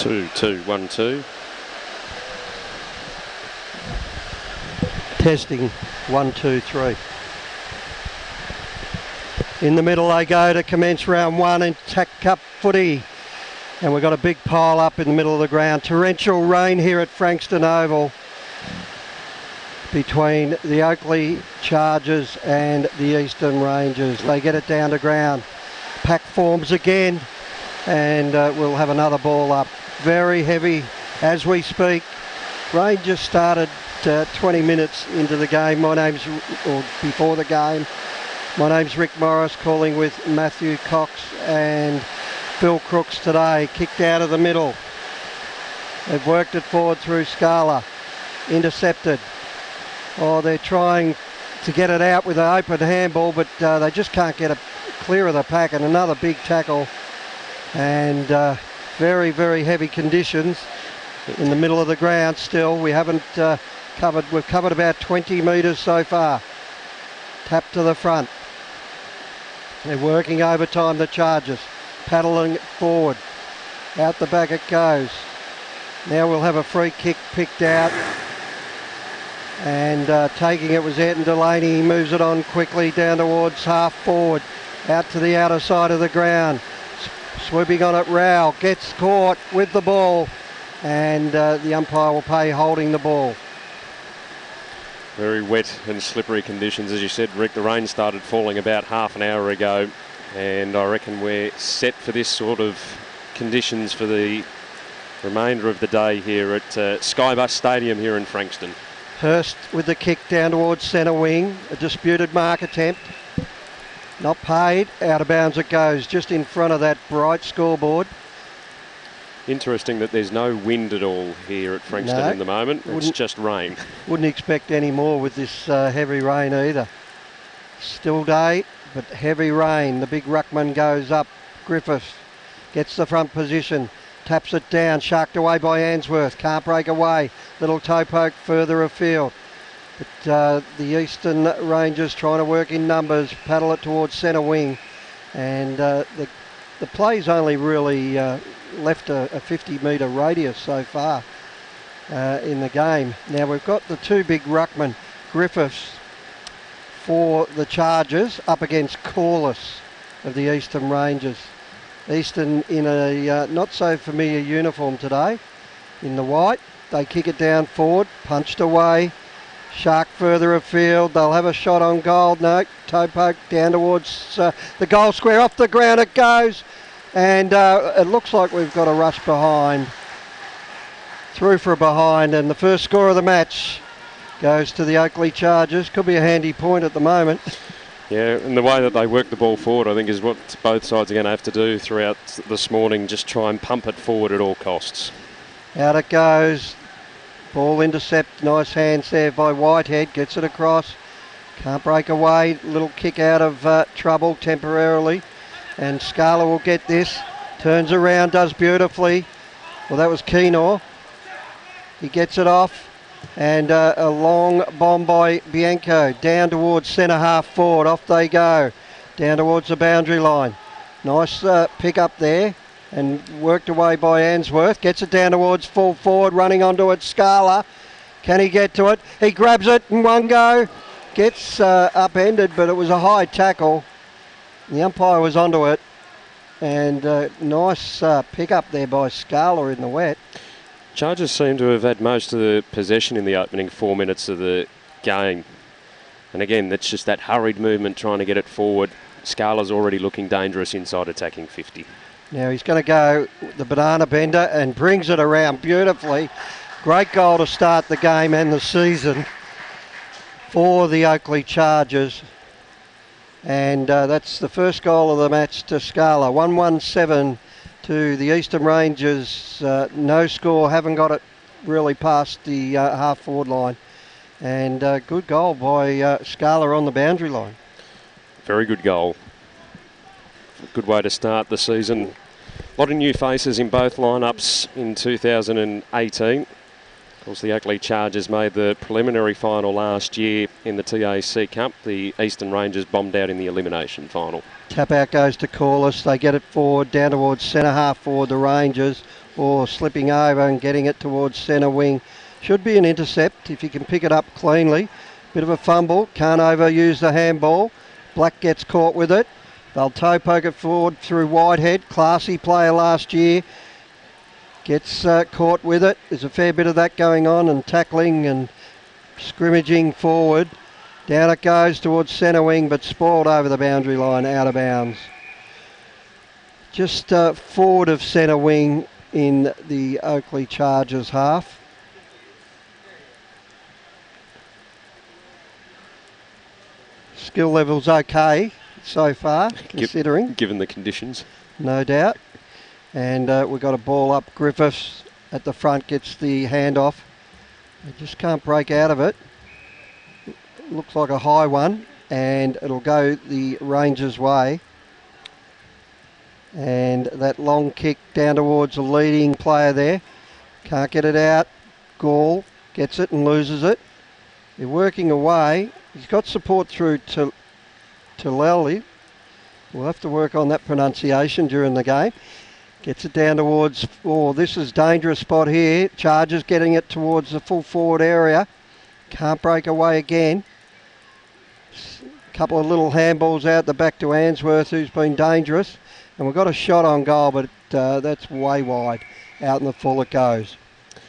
2-2, 1-2. Testing 1, 2, 3. In the middle they go to commence round 1 in TAC Cup footy. And we've got a big pile up in the middle of the ground. Torrential rain here at Frankston Oval between the Oakleigh Chargers and the Eastern Rangers. They get it down to ground. Pack forms again, and we'll have another ball up. Very heavy as we speak. Rain just started 20 minutes into the game. Before the game. My name's Rick Morris, calling with Matthew Cox and Phil Crooks today. Kicked out of the middle. They've worked it forward through Scala. Intercepted. Oh, they're trying to get it out with an open handball, but they just can't get it clear of the pack. And another big tackle. And very, very heavy conditions in the middle of the ground still. We haven't we've covered about 20 metres so far. Tap to the front. They're working overtime, the Chargers. Paddling it forward. Out the back it goes. Now we'll have a free kick picked out. And taking it was Ayrton Delaney. He moves it on quickly down towards half forward. Out to the outer side of the ground. Swooping on it, Rao gets caught with the ball. And the umpire will pay holding the ball. Very wet and slippery conditions, as you said, Rick. The rain started falling about half an hour ago, and I reckon we're set for this sort of conditions for the remainder of the day here at Skybus Stadium here in Frankston. Hurst with the kick down towards centre wing. A disputed mark attempt. Not paid. Out of bounds it goes, just in front of that bright scoreboard. Interesting that there's no wind at all here at Frankston in the moment. It's just rain. Wouldn't expect any more with this heavy rain either. Still day, but heavy rain. The big ruckman goes up. Griffiths gets the front position. Taps it down. Sharked away by Answorth. Can't break away. Little toe poke further afield. But the Eastern Rangers trying to work in numbers. Paddle it towards centre wing. And the play's only really left a 50-metre radius so far in the game. Now we've got the two big ruckmen, Griffiths for the Chargers up against Corliss of the Eastern Rangers. Eastern in a not so familiar uniform today, in the white. They kick it down forward, punched away. Shark further afield. They'll have a shot on goal. No, toe poke down towards the goal square. Off the ground it goes. And it looks like we've got a rush behind. Through for a behind. And the first score of the match goes to the Oakleigh Chargers. Could be a handy point at the moment. Yeah, and the way that they work the ball forward, I think, is what both sides are going to have to do throughout this morning. Just try and pump it forward at all costs. Out it goes. Ball intercept. Nice hand save by Whitehead. Gets it across. Can't break away. Little kick out of trouble temporarily. And Scala will get this. Turns around, does beautifully. Well, that was Keenor. He gets it off. And a long bomb by Bianco. Down towards centre half forward. Off they go. Down towards the boundary line. Nice pick up there. And worked away by Answorth. Gets it down towards full forward. Running onto it, Scala. Can he get to it? He grabs it in one go. Gets upended, but it was a high tackle. The umpire was onto it, and nice pick up there by Scala in the wet. Chargers seem to have had most of the possession in the opening 4 minutes of the game. And again, that's just that hurried movement trying to get it forward. Scala's already looking dangerous inside attacking 50. Now he's going to go the banana bender and brings it around beautifully. Great goal to start the game and the season for the Oakleigh Chargers. And that's the first goal of the match to Scala. 1-1-7 to the Eastern Rangers. No score, haven't got it really past the half-forward line. And good goal by Scala on the boundary line. Very good goal. Good way to start the season. A lot of new faces in both lineups in 2018. Of course, the Oakleigh Chargers made the preliminary final last year in the TAC Cup. The Eastern Rangers bombed out in the elimination final. Tap out goes to Corliss. They get it forward, down towards centre half forward, the Rangers. or slipping over and getting it towards centre wing. Should be an intercept if you can pick it up cleanly. Bit of a fumble, can't overuse the handball. Black gets caught with it. They'll toe poke it forward through Whitehead, classy player last year. Gets caught with it. There's a fair bit of that going on, and tackling and scrimmaging forward. Down it goes towards centre wing, but spoiled over the boundary line, out of bounds. Just forward of centre wing in the Oakleigh Chargers half. Skill level's okay so far, considering. Given the conditions. No doubt. And we've got a ball up. Griffiths at the front gets the handoff. They just can't break out of it. Looks like a high one, and it'll go the Rangers' way. And that long kick down towards the leading player there. Can't get it out. Gall gets it and loses it. They're working away. He's got support through to Lally. We'll have to work on that pronunciation during the game. Gets it down towards, this is dangerous spot here. Chargers getting it towards the full forward area. Can't break away again. Couple of little handballs out the back to Answorth, who's been dangerous. And we've got a shot on goal, but that's way wide. Out in the full it goes.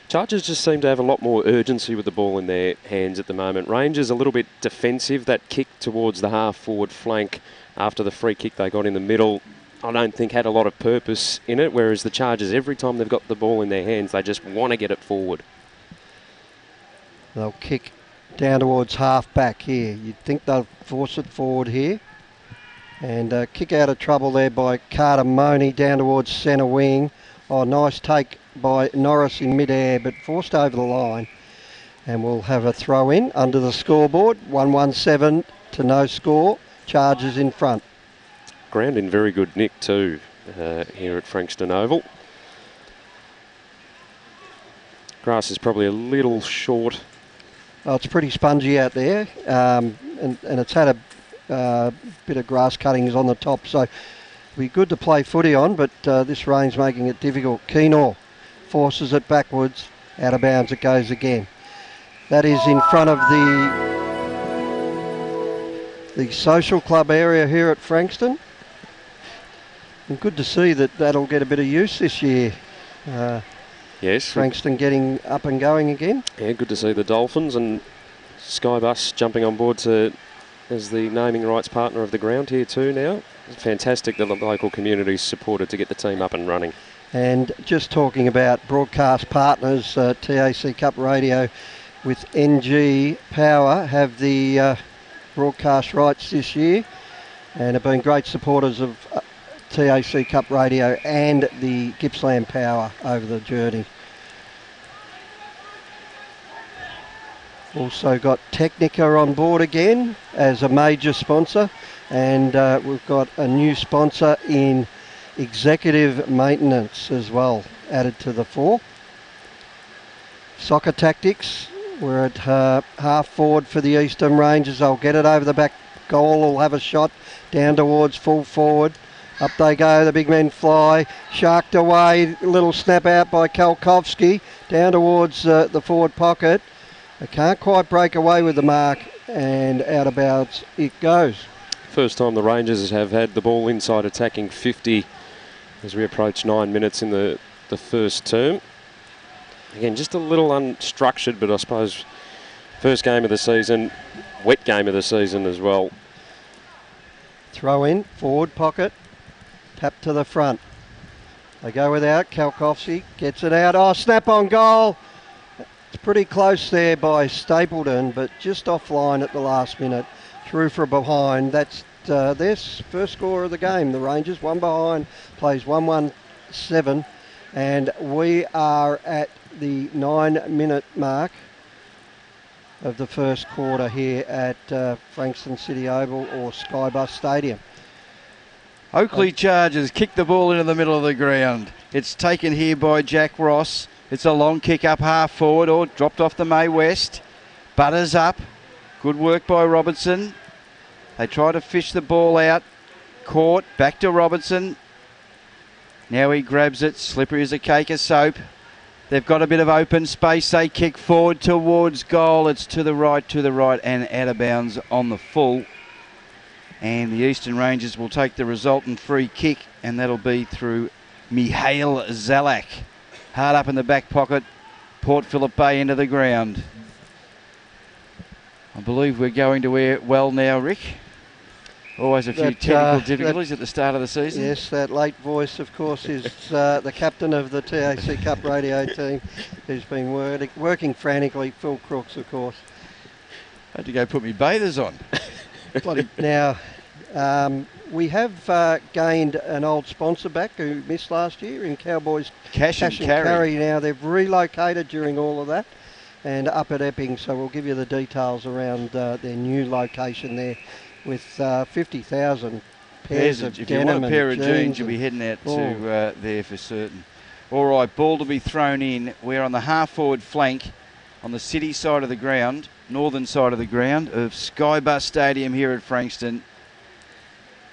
Chargers just seem to have a lot more urgency with the ball in their hands at the moment. Rangers a little bit defensive. That kick towards the half-forward flank after the free kick they got in the middle, I don't think had a lot of purpose in it, whereas the Chargers, every time they've got the ball in their hands, they just want to get it forward. They'll kick down towards half-back here. You'd think they'll force it forward here. And kick out of trouble there by Carter Money down towards centre wing. Oh, nice take by Norris in mid-air, but forced over the line. And we'll have a throw in under the scoreboard. 1-1-7 to no score. Chargers in front. Ground in very good nick too here at Frankston Oval. Grass is probably a little short. Oh, it's pretty spongy out there, and it's had a bit of grass cuttings on the top, so it'll be good to play footy on, but this rain's making it difficult. Keenor forces it backwards, out of bounds it goes again. That is in front of the social club area here at Frankston. And good to see that'll get a bit of use this year. Yes. Frankston getting up and going again. Yeah, good to see the Dolphins and Skybus jumping on board as the naming rights partner of the ground here too now. It's fantastic that the local community's supported to get the team up and running. And just talking about broadcast partners, TAC Cup Radio with NG Power have the broadcast rights this year and have been great supporters of TAC Cup Radio and the Gippsland Power over the journey. Also got Technica on board again as a major sponsor, and we've got a new sponsor in executive maintenance as well added to the four. Soccer Tactics, we're at half forward for the Eastern Rangers. They'll get it over the back goal, will have a shot down towards full forward. Up they go, the big men fly, sharked away, little snap out by Kalkovsky, down towards the forward pocket. They can't quite break away with the mark, and out of bounds it goes. First time the Rangers have had the ball inside attacking 50 as we approach 9 minutes in the first term. Again, just a little unstructured, but I suppose first game of the season, wet game of the season as well. Throw in, forward pocket. Tap to the front. They go without. Kalkovsky gets it out. Oh, snap on goal. It's pretty close there by Stapleton, but just offline at the last minute. Through for a behind. That's their first score of the game. The Rangers, one behind, plays 1-1-7. And we are at the 9-minute mark of the first quarter here at Frankston City Oval or Skybus Stadium. Oakleigh Chargers kick the ball into the middle of the ground. It's taken here by Jack Ross. It's a long kick up half forward or dropped off the May West. Butters up. Good work by Robertson. They try to fish the ball out. Caught. Back to Robertson. Now he grabs it. Slippery as a cake of soap. They've got a bit of open space. They kick forward towards goal. It's to the right, and out of bounds on the full. And the Eastern Rangers will take the resultant free kick, and that'll be through Mihail Zalak. Hard up in the back pocket. Port Phillip Bay into the ground. I believe we're going to air well now, Rick. Always a few technical difficulties at the start of the season. Yes, that late voice, of course, is the captain of the TAC Cup radio team, who's been working frantically. Phil Crooks, of course. I had to go put me bathers on. Now, we have gained an old sponsor back who missed last year in Cowboys Cash and Carry. Now they've relocated during all of that and up at Epping, so we'll give you the details around their new location there with 50,000 pairs of if denim. you want a pair of jeans, jeans, you'll be heading out to there for certain. All right, ball to be thrown in. We're on the half-forward flank on the city side of the ground, northern side of the ground of Skybus Stadium here at Frankston.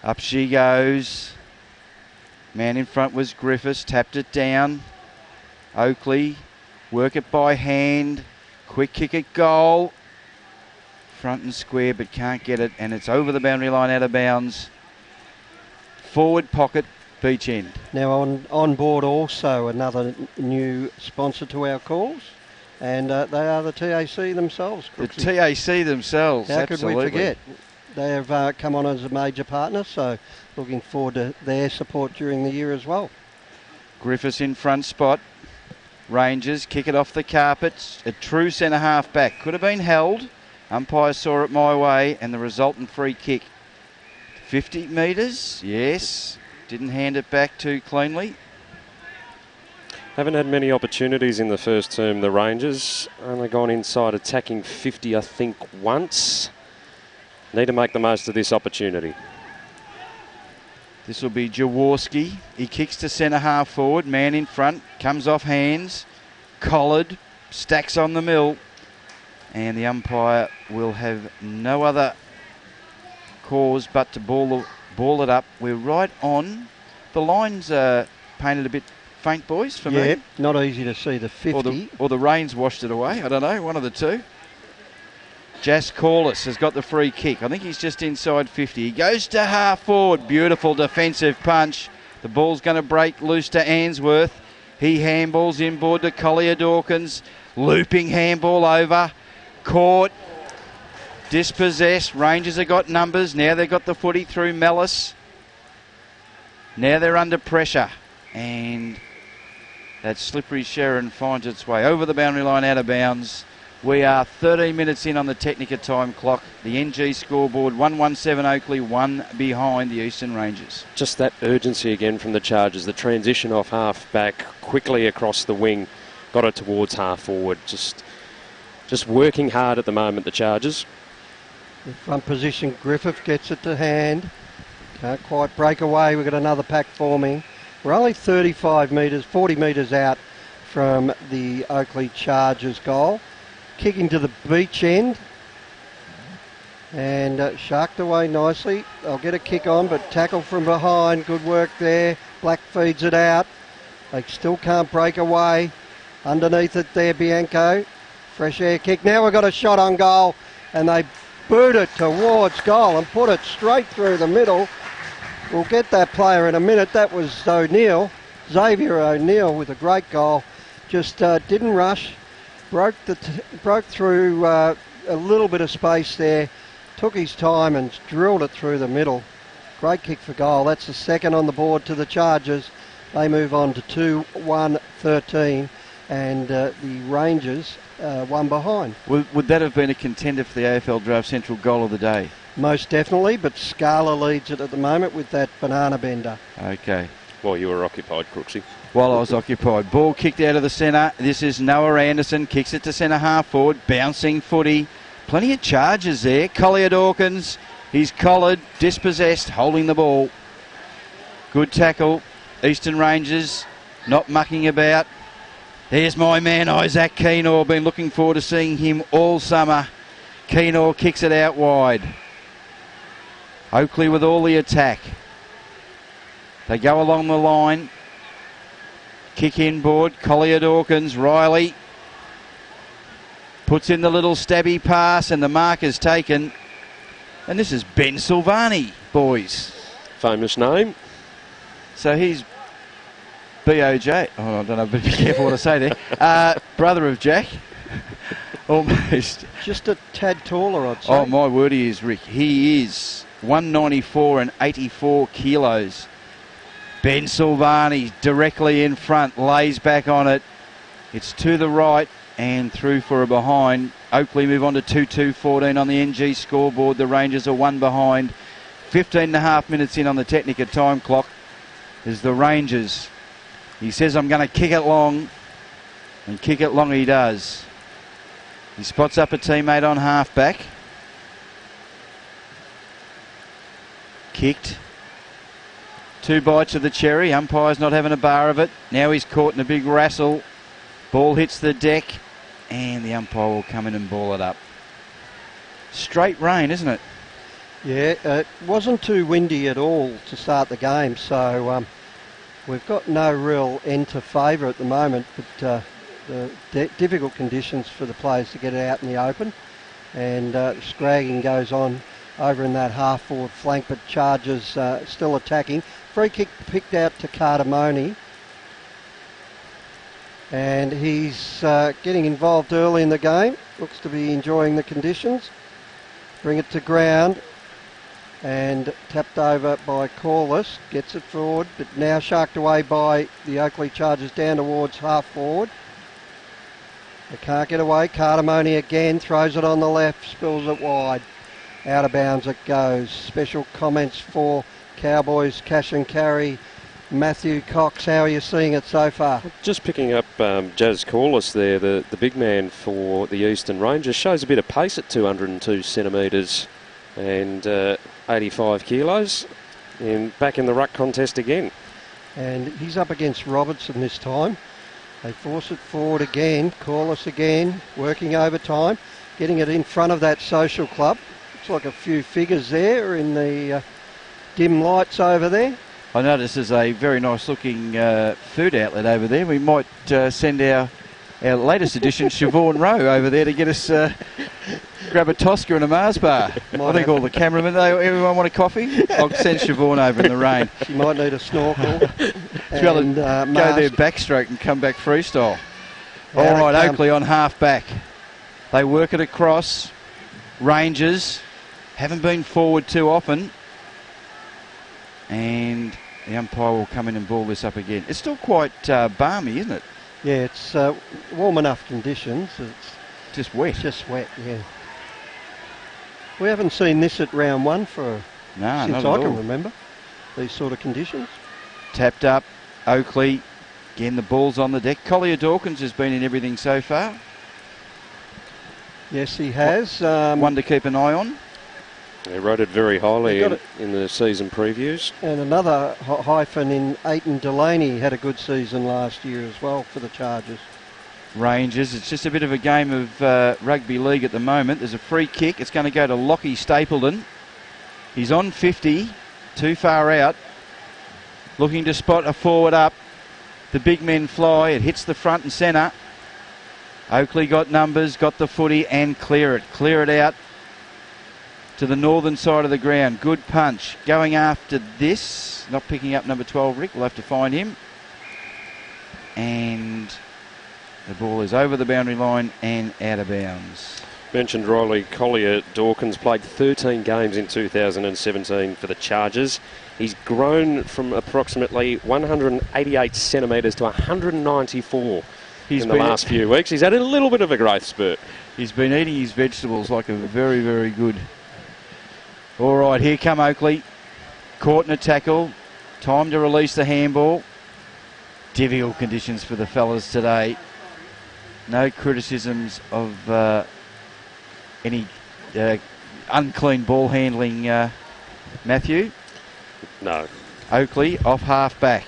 Up she goes. Man in front was Griffiths, tapped it down. Oakleigh, work it by hand. Quick kick at goal. Front and square, but can't get it, and it's over the boundary line, out of bounds. Forward pocket, beach end. Now on board also another new sponsor to our calls, and they are the TAC themselves. The TAC themselves, How absolutely. could we forget? They have come on as a major partner, so looking forward to their support during the year as well. Griffiths in front spot. Rangers kick it off the carpet. A true centre half back. Could have been held. Umpire saw it my way, and the resultant free kick. 50 metres, yes. Didn't hand it back too cleanly. Haven't had many opportunities in the first term, the Rangers. Only gone inside attacking 50, I think, once. Need to make the most of this opportunity. This will be Jaworski. He kicks to centre half forward. Man in front. Comes off hands. Collared. Stacks on the mill. And the umpire will have no other cause but to ball it up. We're right on. The lines are painted a bit faint, boys, for me. Yeah, not easy to see the 50. Or the rain's washed it away. I don't know, one of the two. Jas Corliss has got the free kick. I think he's just inside 50. He goes to half forward. Beautiful defensive punch. The ball's going to break loose to Ainsworth. He handballs inboard to Collier Dawkins. Looping handball over. Caught. Dispossessed. Rangers have got numbers. Now they've got the footy through Mellis. Now they're under pressure. And that slippery Sharon finds its way over the boundary line, out of bounds. We are 13 minutes in on the Technica time clock. The NG scoreboard, 117 Oakleigh, 1 behind the Eastern Rangers. Just that urgency again from the Chargers. The transition off half back, quickly across the wing, got it towards half forward. Just working hard at the moment, the Chargers. The front position, Griffith gets it to hand. Can't quite break away. We've got another pack forming. We're only 35 metres, 40 metres out from the Oakleigh Chargers goal. Kicking to the beach end. And sharked away nicely. They'll get a kick on, but tackle from behind. Good work there. Black feeds it out. They still can't break away. Underneath it there, Bianco. Fresh air kick. Now we've got a shot on goal, and they boot it towards goal and put it straight through the middle. We'll get that player in a minute. That was O'Neill, Xavier O'Neill, with a great goal. Just didn't rush, broke through a little bit of space there, took his time and drilled it through the middle. Great kick for goal. That's the second on the board to the Chargers. They move on to 2-1-13, and the Rangers one behind. Would that have been a contender for the AFL Draft Central goal of the day? Most definitely, but Scala leads it at the moment with that banana bender. Okay. Well, you were occupied, Crooksy. While I was occupied. Ball kicked out of the centre. This is Noah Anderson. Kicks it to centre half forward. Bouncing footy. Plenty of charges there. Collier Dawkins. He's collared. Dispossessed. Holding the ball. Good tackle. Eastern Rangers not mucking about. There's my man Isaac Keenor. Been looking forward to seeing him all summer. Keenor kicks it out wide. Oakleigh with all the attack. They go along the line. Kick inboard, Collier Dawkins, Riley. Puts in the little stabby pass and the mark is taken. And this is Ben Silvani, boys. Famous name. So he's BOJ. Oh, I don't know, but be careful what I say there. Brother of Jack. Almost. Just a tad taller, I'd say. Oh, my word, he is, Rick. He is 194 and 84 kilos. Ben Silvani directly in front, lays back on it. It's to the right and through for a behind. Oakleigh move on to 2-2-14 on the NG scoreboard. The Rangers are one behind. 15.5 minutes in on the Technica time clock is the Rangers. He says, I'm going to kick it long, and kick it long he does. He spots up a teammate on halfback. Kicked. 2 bites of the cherry. Umpire's not having a bar of it. Now he's caught in a big wrestle. Ball hits the deck, and the umpire will come in and ball it up. Straight rain, isn't it? Yeah, it wasn't too windy at all to start the game, so we've got no real end to favour at the moment, but the difficult conditions for the players to get it out in the open, and scragging goes on over in that half-forward flank, but Chargers still attacking. Free kick picked out to Cardamone, and he's getting involved early in the game. Looks to be enjoying the conditions. Bring it to ground, and tapped over by Corliss. Gets it forward, but now sharked away by the Oakleigh Chargers down towards half-forward. They can't get away. Cardamone again throws it on the left, spills it wide. Out of bounds it goes. Special comments for Cowboys cash and carry. Matthew Cox, how are you seeing it so far? Just picking up Jazz Corliss there, the big man for the Eastern Rangers. Shows a bit of pace at 202 centimetres and 85 kilos. And back in the ruck contest again. And he's up against Robertson this time. They force it forward again. Corliss again, working overtime, getting it in front of that social club. Looks like a few figures there in the dim lights over there. I notice there's a very nice looking food outlet over there. We might send our latest edition, Siobhan Rowe, over there to get us grab a Tosca and a Mars bar. I think all the cameramen, everyone want a coffee? I'll send Siobhan over in the rain. She might need a snorkel. And go there backstroke and come back freestyle. All right, Oakleigh on half back. They work it across. Rangers haven't been forward too often. And the umpire will come in and ball this up again. It's still quite balmy, isn't it? Yeah, it's warm enough conditions. It's just wet. Just wet, yeah. We haven't seen this at round one since I can remember, these sort of conditions. Tapped up, Oakleigh. Again, the ball's on the deck. Collier Dawkins has been in everything so far. Yes, he has. One to keep an eye on. They rated very highly in the season previews. And another hyphen in Aiton Delaney had a good season last year as well for the Chargers. Rangers, it's just a bit of a game of rugby league at the moment. There's a free kick. It's going to go to Lockie Stapleton. He's on 50, too far out. Looking to spot a forward up. The big men fly. It hits the front and centre. Oakleigh got numbers, got the footy and clear it. Clear it out to the northern side of the ground. Good punch. Going after this. Not picking up number 12, Rick. We'll have to find him. And the ball is over the boundary line and out of bounds. Mentioned Riley Collier Dawkins played 13 games in 2017 for the Chargers. He's grown from approximately 188 centimetres to 194 in the last few weeks. He's had a little bit of a growth spurt. He's been eating his vegetables like a very, very good. All right, here come Oakleigh. Caught in a tackle. Time to release the handball. Difficult conditions for the fellas today. No criticisms of any unclean ball handling, Matthew. No. Oakleigh off half back.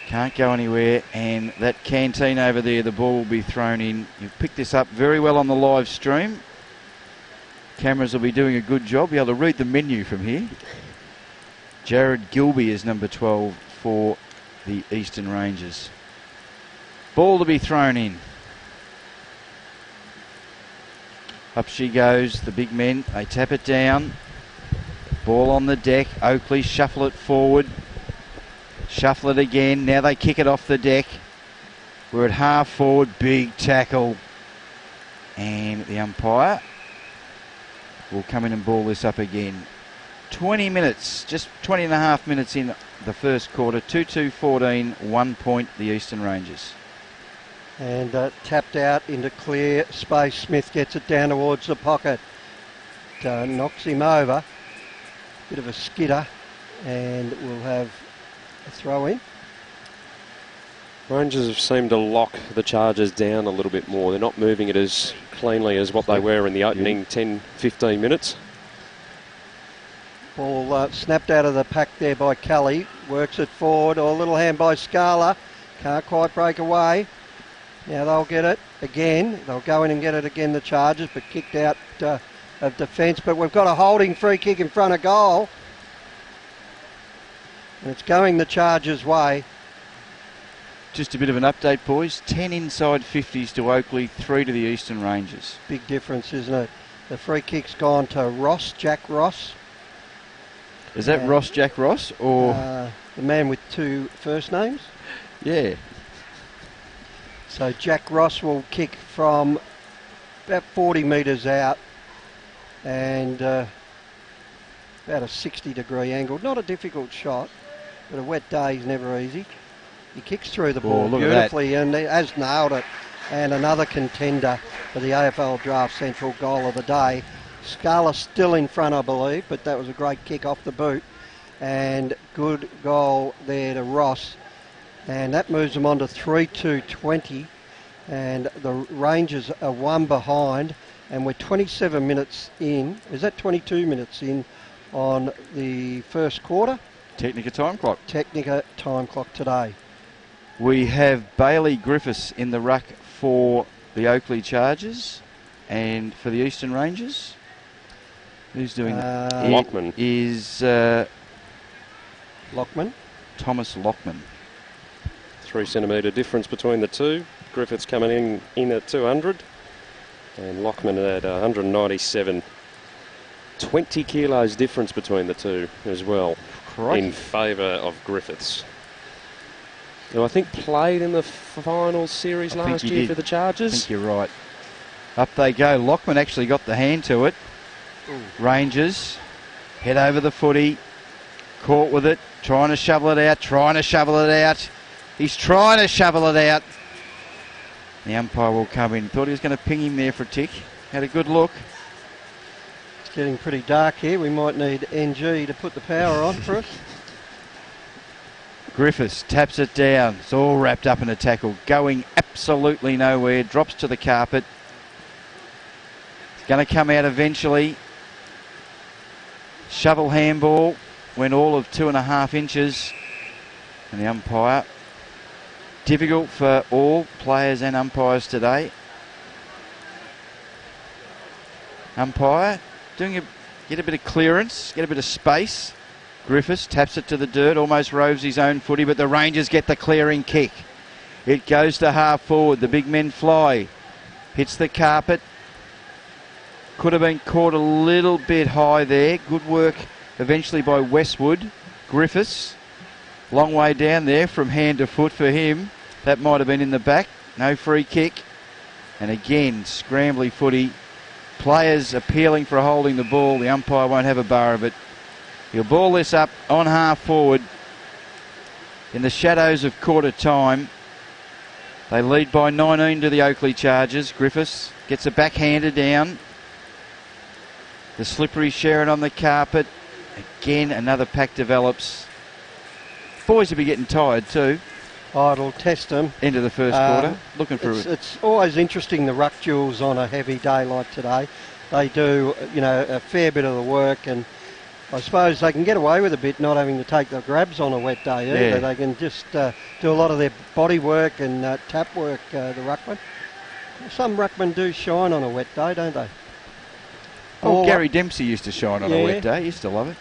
Can't go anywhere, and that canteen over there, the ball will be thrown in. You've picked this up very well on the live stream. Cameras will be doing a good job. Be able to read the menu from here. Jared Gilby is number 12 for the Eastern Rangers. Ball to be thrown in. Up she goes, the big men. They tap it down. Ball on the deck. Oakleigh shuffle it forward. Shuffle it again. Now they kick it off the deck. We're at half forward. Big tackle. And the umpire will come in and ball this up again. 20 minutes, just 20 and a half minutes in the first quarter. 2-2-14, 1 point the Eastern Rangers. And tapped out into clear space. Smith gets it down towards the pocket. Knocks him over. Bit of a skidder, and we'll have a throw in. Rangers have seemed to lock the Chargers down a little bit more. They're not moving it as cleanly as what they were in the opening 10-15 minutes. Ball snapped out of the pack there by Kelly. Works it forward. Or a little hand by Scala. Can't quite break away. Now they'll get it again. They'll go in and get it again, the Chargers, but kicked out of defence. But we've got a holding free kick in front of goal. And it's going the Chargers' way. Just a bit of an update, boys. 10 inside 50s to Oakleigh, 3 to the Eastern Rangers. Big difference, isn't it? The free kick's gone to Ross, Jack Ross. Is that Ross, Jack Ross, or...? The man with 2 first names. Yeah. So Jack Ross will kick from about 40 metres out and about a 60-degree angle. Not a difficult shot, but a wet day is never easy. He kicks through the ball beautifully and he has nailed it. And another contender for the AFL Draft Central goal of the day. Scala still in front, I believe, but that was a great kick off the boot. And good goal there to Ross. And that moves them on to 3-2-20. And the Rangers are 1 behind. And we're 27 minutes in. Is that 22 minutes in on the first quarter? Technica time clock. Technica time clock today. We have Bailey Griffiths in the ruck for the Oakleigh Chargers. And for the Eastern Rangers, who's doing that? Lockman. Is Lockman. Thomas Lockman. 3 centimetre difference between the two. Griffiths coming in at 200 and Lockman at 197. 20 kilos difference between the two as well. Crikey. In favour of Griffiths, who I think played in the final series last year for the Chargers. I think you're right. Up they go. Lockman actually got the hand to it. Ooh. Rangers head over the footy, caught with it, trying to shovel it out, He's trying to shovel it out. The umpire will come in. Thought he was going to ping him there for a tick. Had a good look. It's getting pretty dark here. We might need NG to put the power on for us. Griffiths taps it down. It's all wrapped up in a tackle. Going absolutely nowhere. Drops to the carpet. It's going to come out eventually. Shovel handball. Went all of 2.5 inches. And the umpire. Difficult for all players and umpires today. Umpire get a bit of clearance, get a bit of space. Griffiths taps it to the dirt, almost roves his own footy, but the Rangers get the clearing kick. It goes to half forward. The big men fly. Hits the carpet. Could have been caught a little bit high there. Good work eventually by Westwood. Griffiths. Long way down there from hand to foot for him. That might have been in the back. No free kick. And again, scrambly footy. Players appealing for holding the ball. The umpire won't have a bar of it. He'll ball this up on half forward. In the shadows of quarter time. They lead by 19 to the Oakleigh Chargers. Griffiths gets a backhander down. The slippery Sharon on the carpet. Again, another pack develops. Boys will be getting tired too. Oh, it'll test them. Into the first quarter. Looking for it's always interesting, the ruck duels on a heavy day like today. They do, a fair bit of the work, and I suppose they can get away with a bit not having to take the grabs on a wet day either. Yeah. They can just do a lot of their body work and tap work, the ruckman. Some ruckmen do shine on a wet day, don't they? Oh, Gary Dempsey used to shine on a wet day. He used to love it.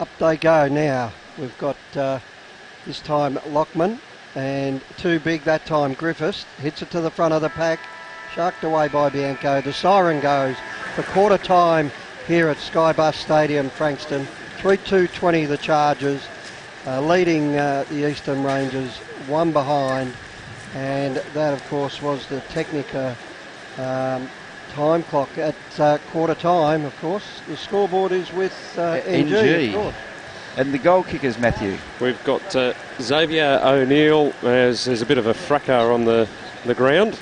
Up they go now. We've got this time Lockman, and too big that time Griffiths. Hits it to the front of the pack. Sharked away by Bianco. The siren goes for quarter time here at Skybus Stadium, Frankston. 3-2-20 the Chargers, leading the Eastern Rangers, one behind. And that, of course, was the Technica time clock at quarter time. Of course, the scoreboard is with NG. Of course. And the goal kickers, Matthew. We've got Xavier O'Neill, as there's a bit of a fracas on the ground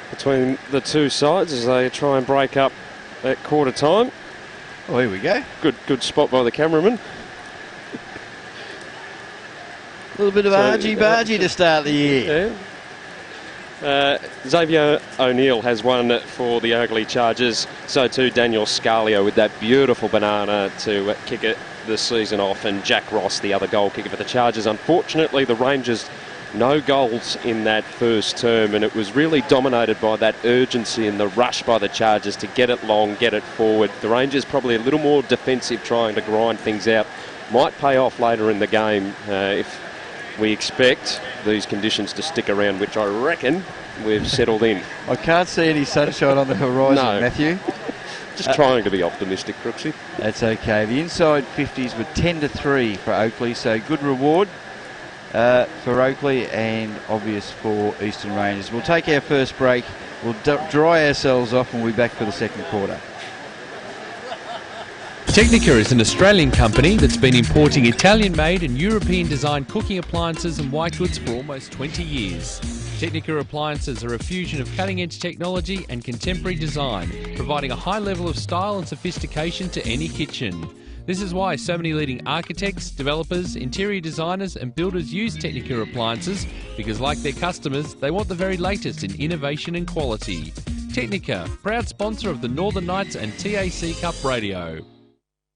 between the two sides as they try and break up at quarter time. Oh, here we go. Good spot by the cameraman. A little bit of argy-bargy to start the year. Yeah. Xavier O'Neill has one for the Oakleigh Chargers. So too Daniel Scalia with that beautiful banana to kick it the season off. And Jack Ross, the other goal kicker for the Chargers. Unfortunately, the Rangers, no goals in that first term. And it was really dominated by that urgency and the rush by the Chargers to get it long, get it forward. The Rangers probably a little more defensive, trying to grind things out. Might pay off later in the game if we expect these conditions to stick around, which I reckon we've settled in. I can't see any sunshine on the horizon, no. Matthew. Just trying to be optimistic, Crooksy. That's okay. The inside 50s were 10-3 for Oakleigh, so good reward for Oakleigh and obvious for Eastern Rangers. We'll take our first break. We'll dry ourselves off and we'll be back for the second quarter. Technica is an Australian company that's been importing Italian-made and European-designed cooking appliances and white goods for almost 20 years. Technica appliances are a fusion of cutting-edge technology and contemporary design, providing a high level of style and sophistication to any kitchen. This is why so many leading architects, developers, interior designers and builders use Technica appliances, because like their customers, they want the very latest in innovation and quality. Technica, proud sponsor of the Northern Knights and TAC Cup Radio.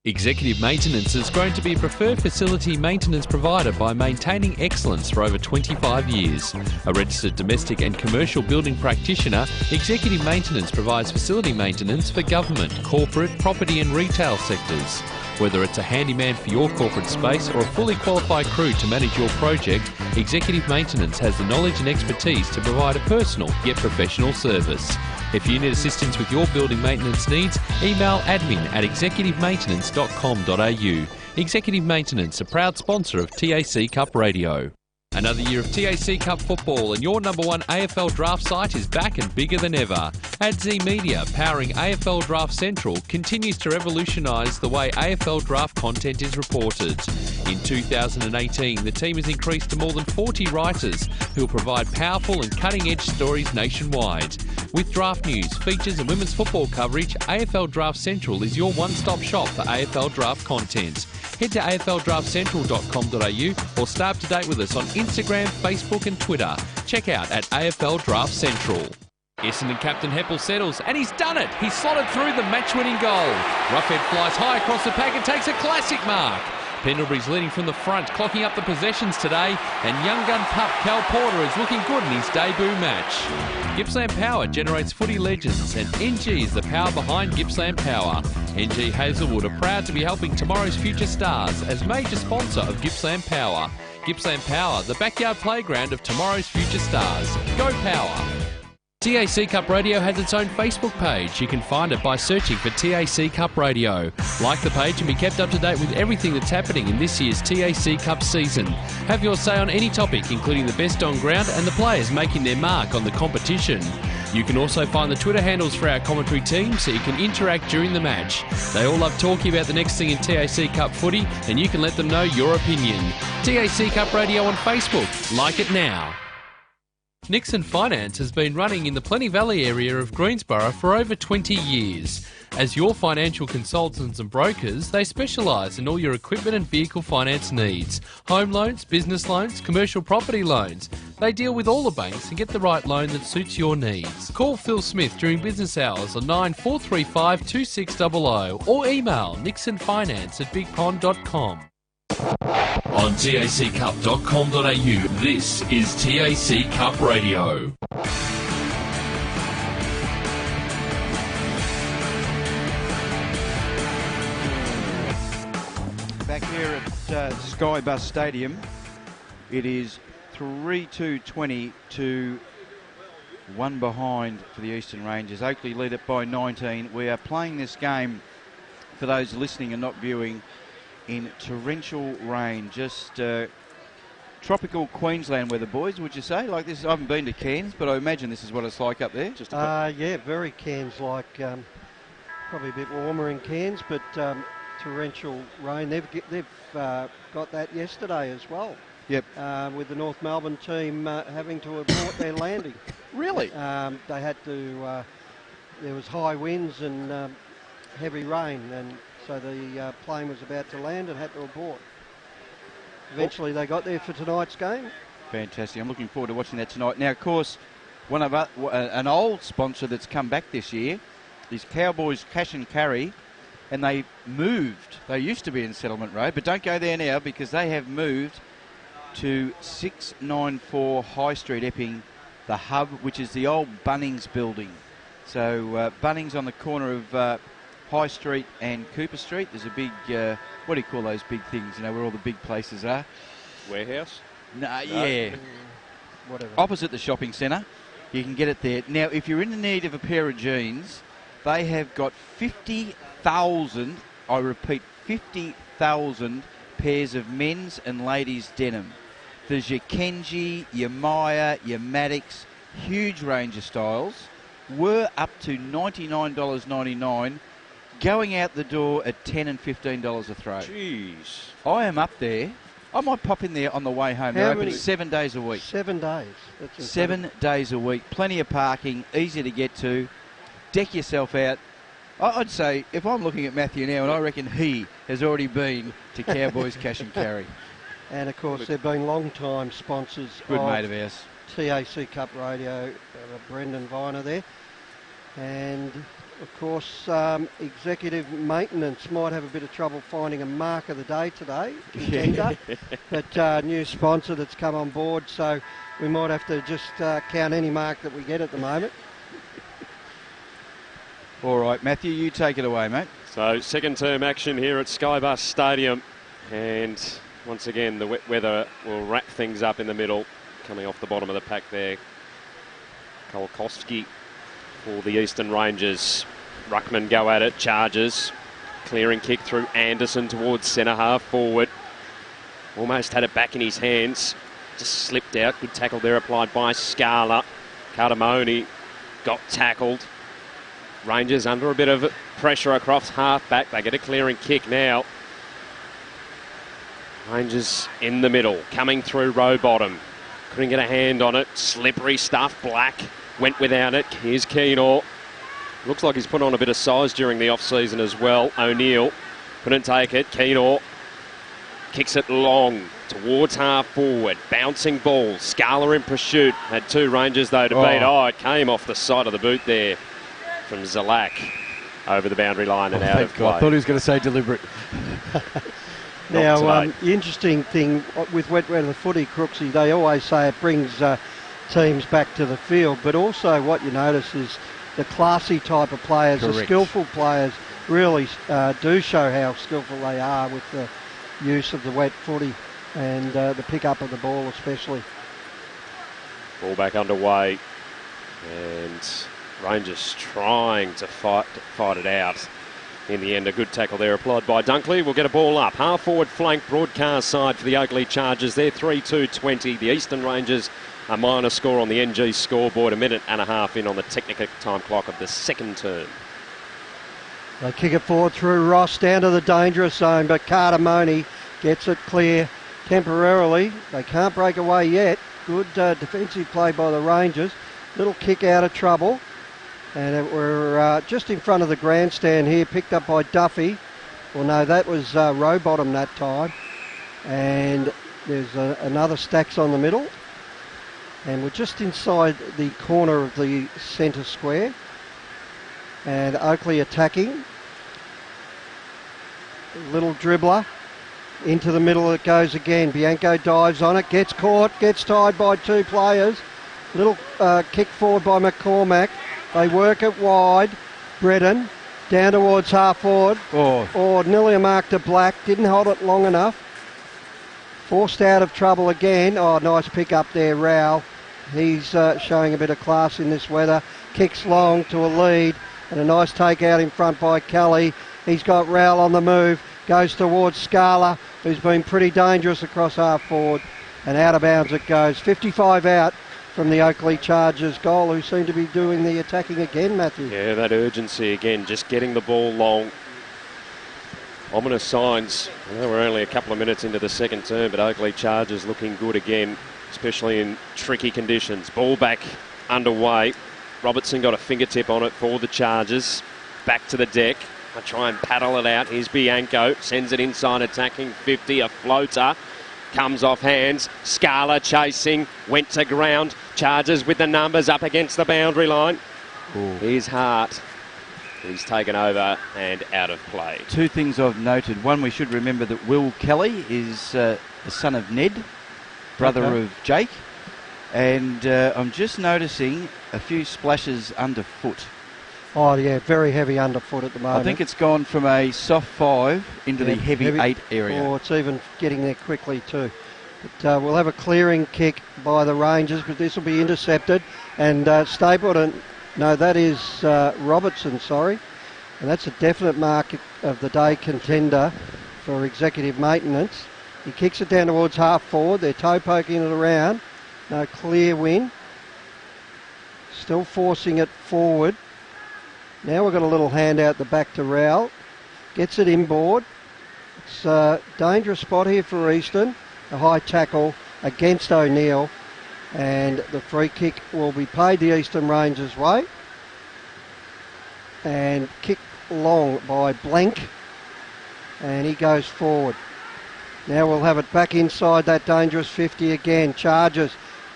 Executive Maintenance has grown to be a preferred facility maintenance provider by maintaining excellence for over 25 years. A registered domestic and commercial building practitioner, Executive Maintenance provides facility maintenance for government, corporate, property and retail sectors. Whether it's a handyman for your corporate space or a fully qualified crew to manage your project, Executive Maintenance has the knowledge and expertise to provide a personal yet professional service. If you need assistance with your building maintenance needs, email admin@executivemaintenance.com.au. Executive Maintenance, a proud sponsor of TAC Cup Radio. Another year of TAC Cup football and your number one AFL draft site is back and bigger than ever. AdZ Media, powering AFL Draft Central, continues to revolutionise the way AFL draft content is reported. In 2018, the team has increased to more than 40 writers who will provide powerful and cutting-edge stories nationwide. With draft news, features and women's football coverage, AFL Draft Central is your one-stop shop for AFL draft content. Head to afldraftcentral.com.au or stay up to date with us on Instagram, Facebook and Twitter. Check out at AFL Draft Central. Essendon captain Heppel settles, and he's done it! He's slotted through the match-winning goal. Roughhead flies high across the pack and takes a classic mark. Pendlebury's leading from the front, clocking up the possessions today, and young gun pup Cal Porter is looking good in his debut match. Gippsland Power generates footy legends, and NG is the power behind Gippsland Power. NG Hazelwood are proud to be helping tomorrow's future stars as major sponsor of Gippsland Power. Gippsland Power, the backyard playground of tomorrow's future stars. Go Power! TAC Cup Radio has its own Facebook page. You can find it by searching for TAC Cup Radio. Like the page and be kept up to date with everything that's happening in this year's TAC Cup season. Have your say on any topic, including the best on ground and the players making their mark on the competition. You can also find the Twitter handles for our commentary team so you can interact during the match. They all love talking about the next thing in TAC Cup footy, and you can let them know your opinion. TAC Cup Radio on Facebook. Like it now. Nixon Finance has been running in the Plenty Valley area of Greensborough for over 20 years. As your financial consultants and brokers, they specialise in all your equipment and vehicle finance needs. Home loans, business loans, commercial property loans. They deal with all the banks and get the right loan that suits your needs. Call Phil Smith during business hours on 9435 2600 or email nixonfinance@bigpond.com. On taccup.com.au, this is TAC Cup Radio. Back here at Sky Bus Stadium, it is 3-2-20 to 1 behind for the Eastern Rangers. Oakleigh lead it by 19. We are playing this game, for those listening and not viewing, in torrential rain. Just tropical Queensland weather, boys, would you say? Like this, I haven't been to Cairns, but I imagine this is what it's like up there. Yeah, very Cairns-like. Probably a bit warmer in Cairns, but torrential rain. They've got that yesterday as well. Yep. With the North Melbourne team having to abort their landing. Really? They had to. There was high winds and heavy rain, and so the plane was about to land and had to abort. Eventually, they got there for tonight's game. Fantastic. I'm looking forward to watching that tonight. Now, of course, one of an old sponsor that's come back this year is Cowboys Cash and Carry, and they moved. They used to be in Settlement Road, but don't go there now because they have moved to 694 High Street, Epping, the Hub, which is the old Bunnings building. So Bunnings on the corner of High Street and Cooper Street. There's a big, what do you call those big things, you know, where all the big places are? Warehouse? No, yeah. Whatever. Opposite the shopping centre. You can get it there. Now, if you're in the need of a pair of jeans, they have got 50,000, I repeat, 50,000 pairs of men's and ladies' denim. There's your Kenji, your Maya, your Maddox, huge range of styles. Were up to $99.99, going out the door at $10 and $15 a throw. Jeez. I am up there. I might pop in there on the way home. They're open 7 days a week. 7 days. That's 7 days a week. Plenty of parking, easy to get to. Deck yourself out. I'd say, if I'm looking at Matthew now, and I reckon he has already been to Cowboys Cash and Carry. And of course, they've been long-time sponsors Good of mate of ours. TAC Cup Radio, Brendan Viner there. And of course, executive maintenance might have a bit of trouble finding a mark of the day today, contender. But new sponsor that's come on board, so we might have to just count any mark that we get at the moment. All right, Matthew, you take it away, mate. So second term action here at Skybus Stadium, and once again the wet weather will wrap things up in the middle. Coming off the bottom of the pack there, Kolkowski for the Eastern Rangers. Ruckman go at it, charges, clearing kick through Anderson towards centre half forward. Almost had it back in his hands, just slipped out. Good tackle there applied by Scala. Cardamone got tackled. Rangers under a bit of pressure across half back. They get a clearing kick now. Rangers in the middle, coming through row bottom. Couldn't get a hand on it. Slippery stuff. Black went without it. Here's Keenor. Looks like he's put on a bit of size during the off-season as well. O'Neill couldn't take it. Keenor kicks it long towards half forward. Bouncing ball. Scala in pursuit. Had two Rangers though to beat. Oh, it came off the side of the boot there from Zalak over the boundary line and out of play. I thought he was going to say deliberate. Now, the interesting thing with wet weather footy, Crooksy, they always say it brings teams back to the field, but also what you notice is the classy type of players, Correct. The skillful players really do show how skillful they are with the use of the wet footy and the pick-up of the ball especially. Ball back underway, and Rangers trying to fight it out. In the end, a good tackle there applied by Dunkley. We'll get a ball up. Half forward flank broadcast side for the Oakleigh Chargers. They're 3-2-20. The Eastern Rangers a minor score on the NG scoreboard. A minute and a half in on the Technica time clock of the second term. They kick it forward through Ross down to the dangerous zone, but Cardamone gets it clear temporarily. They can't break away yet. Good defensive play by the Rangers. Little kick out of trouble. And we're just in front of the grandstand here, picked up by Duffy. Well, no, that was row bottom that time. And there's another Stacks on the middle. And we're just inside the corner of the centre square. And Oakleigh attacking. Little dribbler. Into the middle it goes again. Bianco dives on it, gets caught, gets tied by two players. Little kick forward by McCormack. They work it wide. Bredden Down towards half forward. Oh, Or nearly a mark to Black. Didn't hold it long enough. Forced out of trouble again. Oh, nice pick up there, Rowell. He's showing a bit of class in this weather. Kicks long to a lead. And a nice take out in front by Kelly. He's got Rowell on the move. Goes towards Scala, who's been pretty dangerous across half forward. And out of bounds it goes. 55 out from the Oakleigh Chargers goal, who seem to be doing the attacking again, Matthew. Yeah, that urgency again, just getting the ball long. Ominous signs. I know we're only a couple of minutes into the second term, but Oakleigh Chargers looking good again, especially in tricky conditions. Ball back underway. Robertson got a fingertip on it for the Chargers. Back to the deck. I try and paddle it out. Here's Bianco. Sends it inside, attacking 50. A floater. Comes off hands. Scala chasing. Went to ground. Chargers with the numbers up against the boundary line. Ooh. Here's Hart. He's taken over and out of play. Two things I've noted. One, we should remember that Will Kelly is the son of Ned, brother of Jake. And I'm just noticing a few splashes underfoot. Oh, yeah, very heavy underfoot at the moment. I think it's gone from a soft 5 into the heavy 8 area. Oh, it's even getting there quickly too. But we'll have a clearing kick by the Rangers, but this will be intercepted. And Stapleton, no, that is Robertson, sorry. And that's a definite mark of the day contender for executive maintenance. He kicks it down towards half forward. They're toe poking it around. No clear win. Still forcing it forward. Now we've got a little hand out the back to Rowell. Gets it inboard. It's a dangerous spot here for Easton. A high tackle against O'Neill. And the free kick will be paid the Eastern Rangers way. And kicked long by Blank. And he goes forward. Now we'll have it back inside that dangerous 50 again. Chargers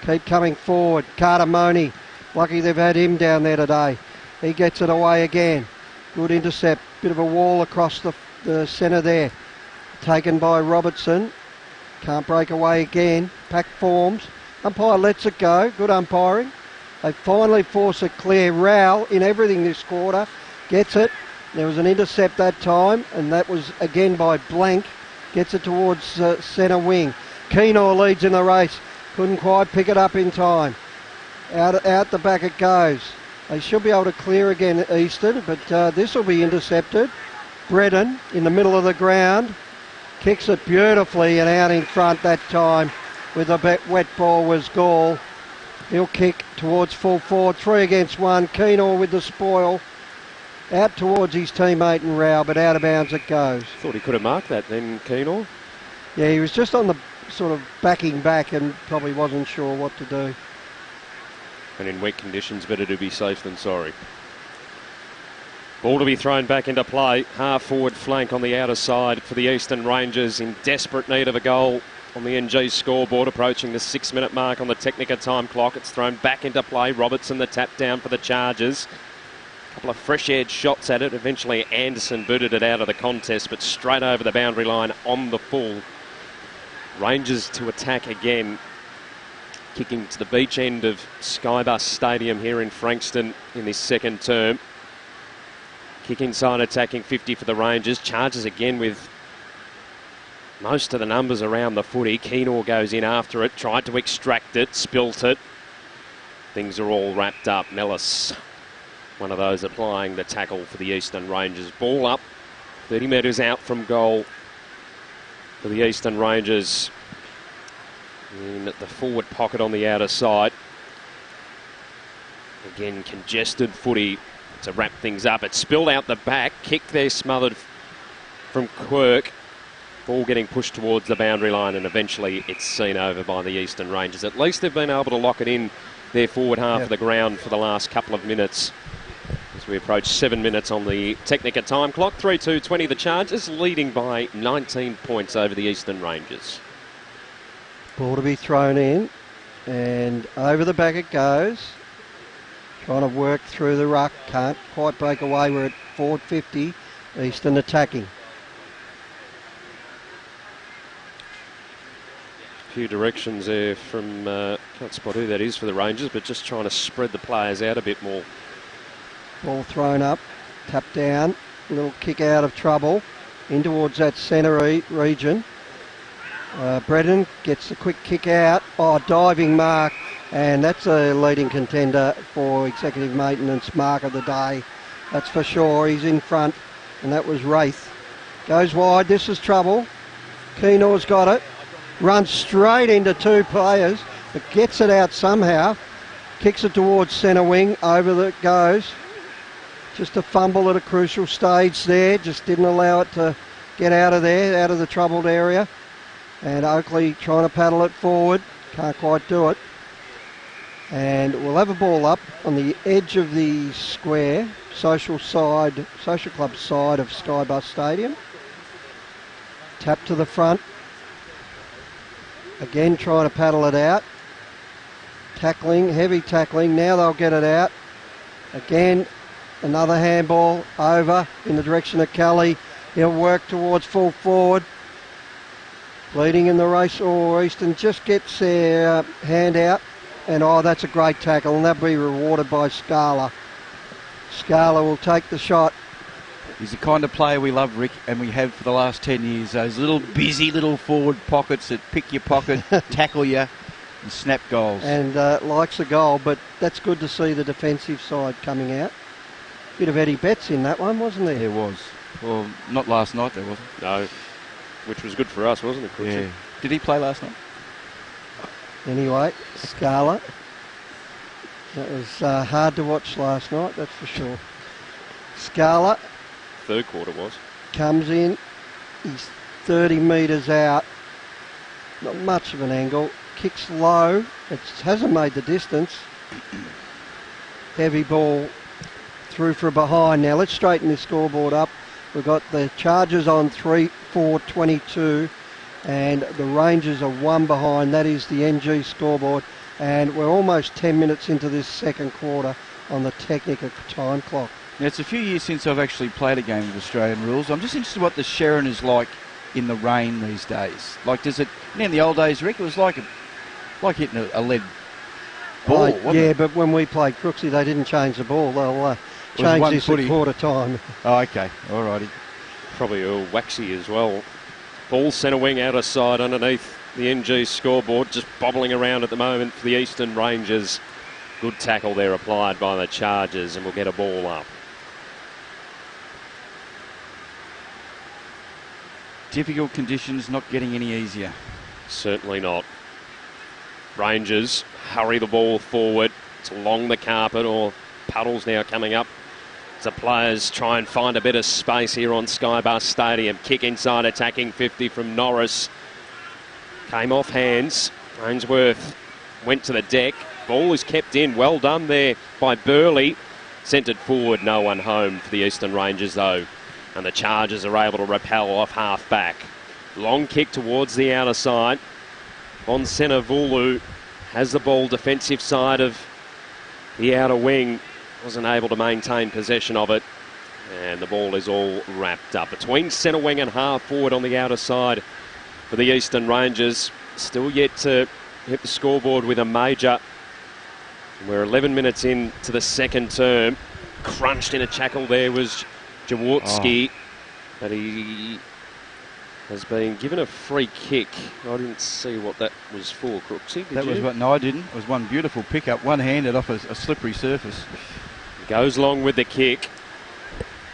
keep coming forward. Carter Money. Lucky they've had him down there today. He gets it away again. Good intercept. Bit of a wall across the centre there. Taken by Robertson. Can't break away again. Pack forms. Umpire lets it go. Good umpiring. They finally force it clear. Rowell in everything this quarter. Gets it. There was an intercept that time, and that was again by Blank. Gets it towards centre wing. Keenor leads in the race. Couldn't quite pick it up in time. Out the back it goes. They should be able to clear again at Easton, but this will be intercepted. Bredon in the middle of the ground. Kicks it beautifully and out in front that time with a wet ball was Gall. He'll kick towards full forward. 3 against 1. Keenor with the spoil. Out towards his teammate and Rowell, but out of bounds it goes. Thought he could have marked that then, Keenor. Yeah, he was just on the sort of backing back and probably wasn't sure what to do. And in wet conditions, better to be safe than sorry. Ball to be thrown back into play. Half forward flank on the outer side for the Eastern Rangers in desperate need of a goal on the NG scoreboard, approaching the 6-minute mark on the Technica time clock. It's thrown back into play. Robertson the tap down for the Chargers. A couple of fresh-edged shots at it. Eventually Anderson booted it out of the contest, but straight over the boundary line on the full. Rangers to attack again. Kicking to the beach end of Skybus Stadium here in Frankston in this second term. Kick inside, attacking 50 for the Rangers. Charges again with most of the numbers around the footy. Keenor goes in after it, tried to extract it, spilt it. Things are all wrapped up. Nellis, one of those applying the tackle for the Eastern Rangers. Ball up, 30 metres out from goal for the Eastern Rangers. In the forward pocket on the outer side. Again, congested footy to wrap things up. It's spilled out the back. Kick there smothered from Quirk. Ball getting pushed towards the boundary line, and eventually it's seen over by the Eastern Rangers. At least they've been able to lock it in their forward half of the ground for the last couple of minutes. As we approach 7 minutes on the Technica time clock. 3-2-20 the Chargers, leading by 19 points over the Eastern Rangers. Ball to be thrown in, and over the back it goes. Trying to work through the ruck, can't quite break away. We're at forward 50, Eastern attacking. A few directions there from, can't spot who that is for the Rangers, but just trying to spread the players out a bit more. Ball thrown up, Tap down, little kick out of trouble in towards that centre region. Brennan gets the quick kick out. Oh, diving mark, and that's a leading contender for executive maintenance mark of the day. That's for sure. He's in front, and that was Wraith. Goes wide. This is trouble. Keenor's got it. Runs straight into two players, but gets it out somehow. Kicks it towards centre wing. Over it goes. Just a fumble at a crucial stage there. Just didn't allow it to get out of there, out of the troubled area. And Oakleigh trying to paddle it forward. Can't quite do it. And we'll have a ball up on the edge of the square, social club side of Skybus Stadium. Tap to the front. Again trying to paddle it out. Tackling, heavy tackling. Now they'll get it out. Again, another handball over in the direction of Kelly. He'll work towards full forward. Leading in the race, Easton just gets their hand out. And that's a great tackle, and that'll be rewarded by Scala. Scala will take the shot. He's the kind of player we love, Rick, and we have for the last 10 years. Those little busy little forward pockets that pick your pocket, tackle you, and snap goals. And likes a goal, but that's good to see the defensive side coming out. Bit of Eddie Betts in that one, wasn't there? There was. Well, not last night, there wasn't. No, which was good for us, wasn't it, Crooksy? Yeah. Did he play last night? Anyway, Scala. That was hard to watch last night, that's for sure. Scala. Third quarter was. Comes in. He's 30 metres out. Not much of an angle. Kicks low. It hasn't made the distance. Heavy ball through for behind. Now let's straighten this scoreboard up. We've got the Chargers on 3-4-22 and the Rangers are one behind. That is the NG scoreboard. And we're almost 10 minutes into this second quarter on the Technica time clock. Now, it's a few years since I've actually played a game with Australian rules. I'm just interested what the Sharon is like in the rain these days. Like, does it... in the old days, Rick, it was like hitting a lead ball, wasn't it? But when we played Crooksy, they didn't change the ball. They'll change this at quarter time. Oh, okay. All righty. Probably all waxy as well. Ball centre wing outer side underneath the NG scoreboard, just bobbling around at the moment for the Eastern Rangers. Good tackle there applied by the Chargers, and we'll get a ball up. Difficult conditions, not getting any easier. Certainly not. Rangers hurry the ball forward. It's along the carpet, or puddles now coming up. The players try and find a bit of space here on Skybus Stadium. Kick inside, attacking 50 from Norris. Came off hands. Ainsworth went to the deck. Ball is kept in. Well done there by Burley. Centred forward, no one home for the Eastern Rangers though. And the Chargers are able to repel off half back. Long kick towards the outer side. On centre, Vulu has the ball defensive side of the outer wing. Wasn't able to maintain possession of it. And the ball is all wrapped up. Between centre wing and half forward on the outer side for the Eastern Rangers. Still yet to hit the scoreboard with a major. We're 11 minutes into the second term. Crunched in a tackle there was Jaworski. But he has been given a free kick. I didn't see what that was for, Crooksy. No, I didn't. It was one beautiful pickup, one-handed off a slippery surface. Goes long with the kick.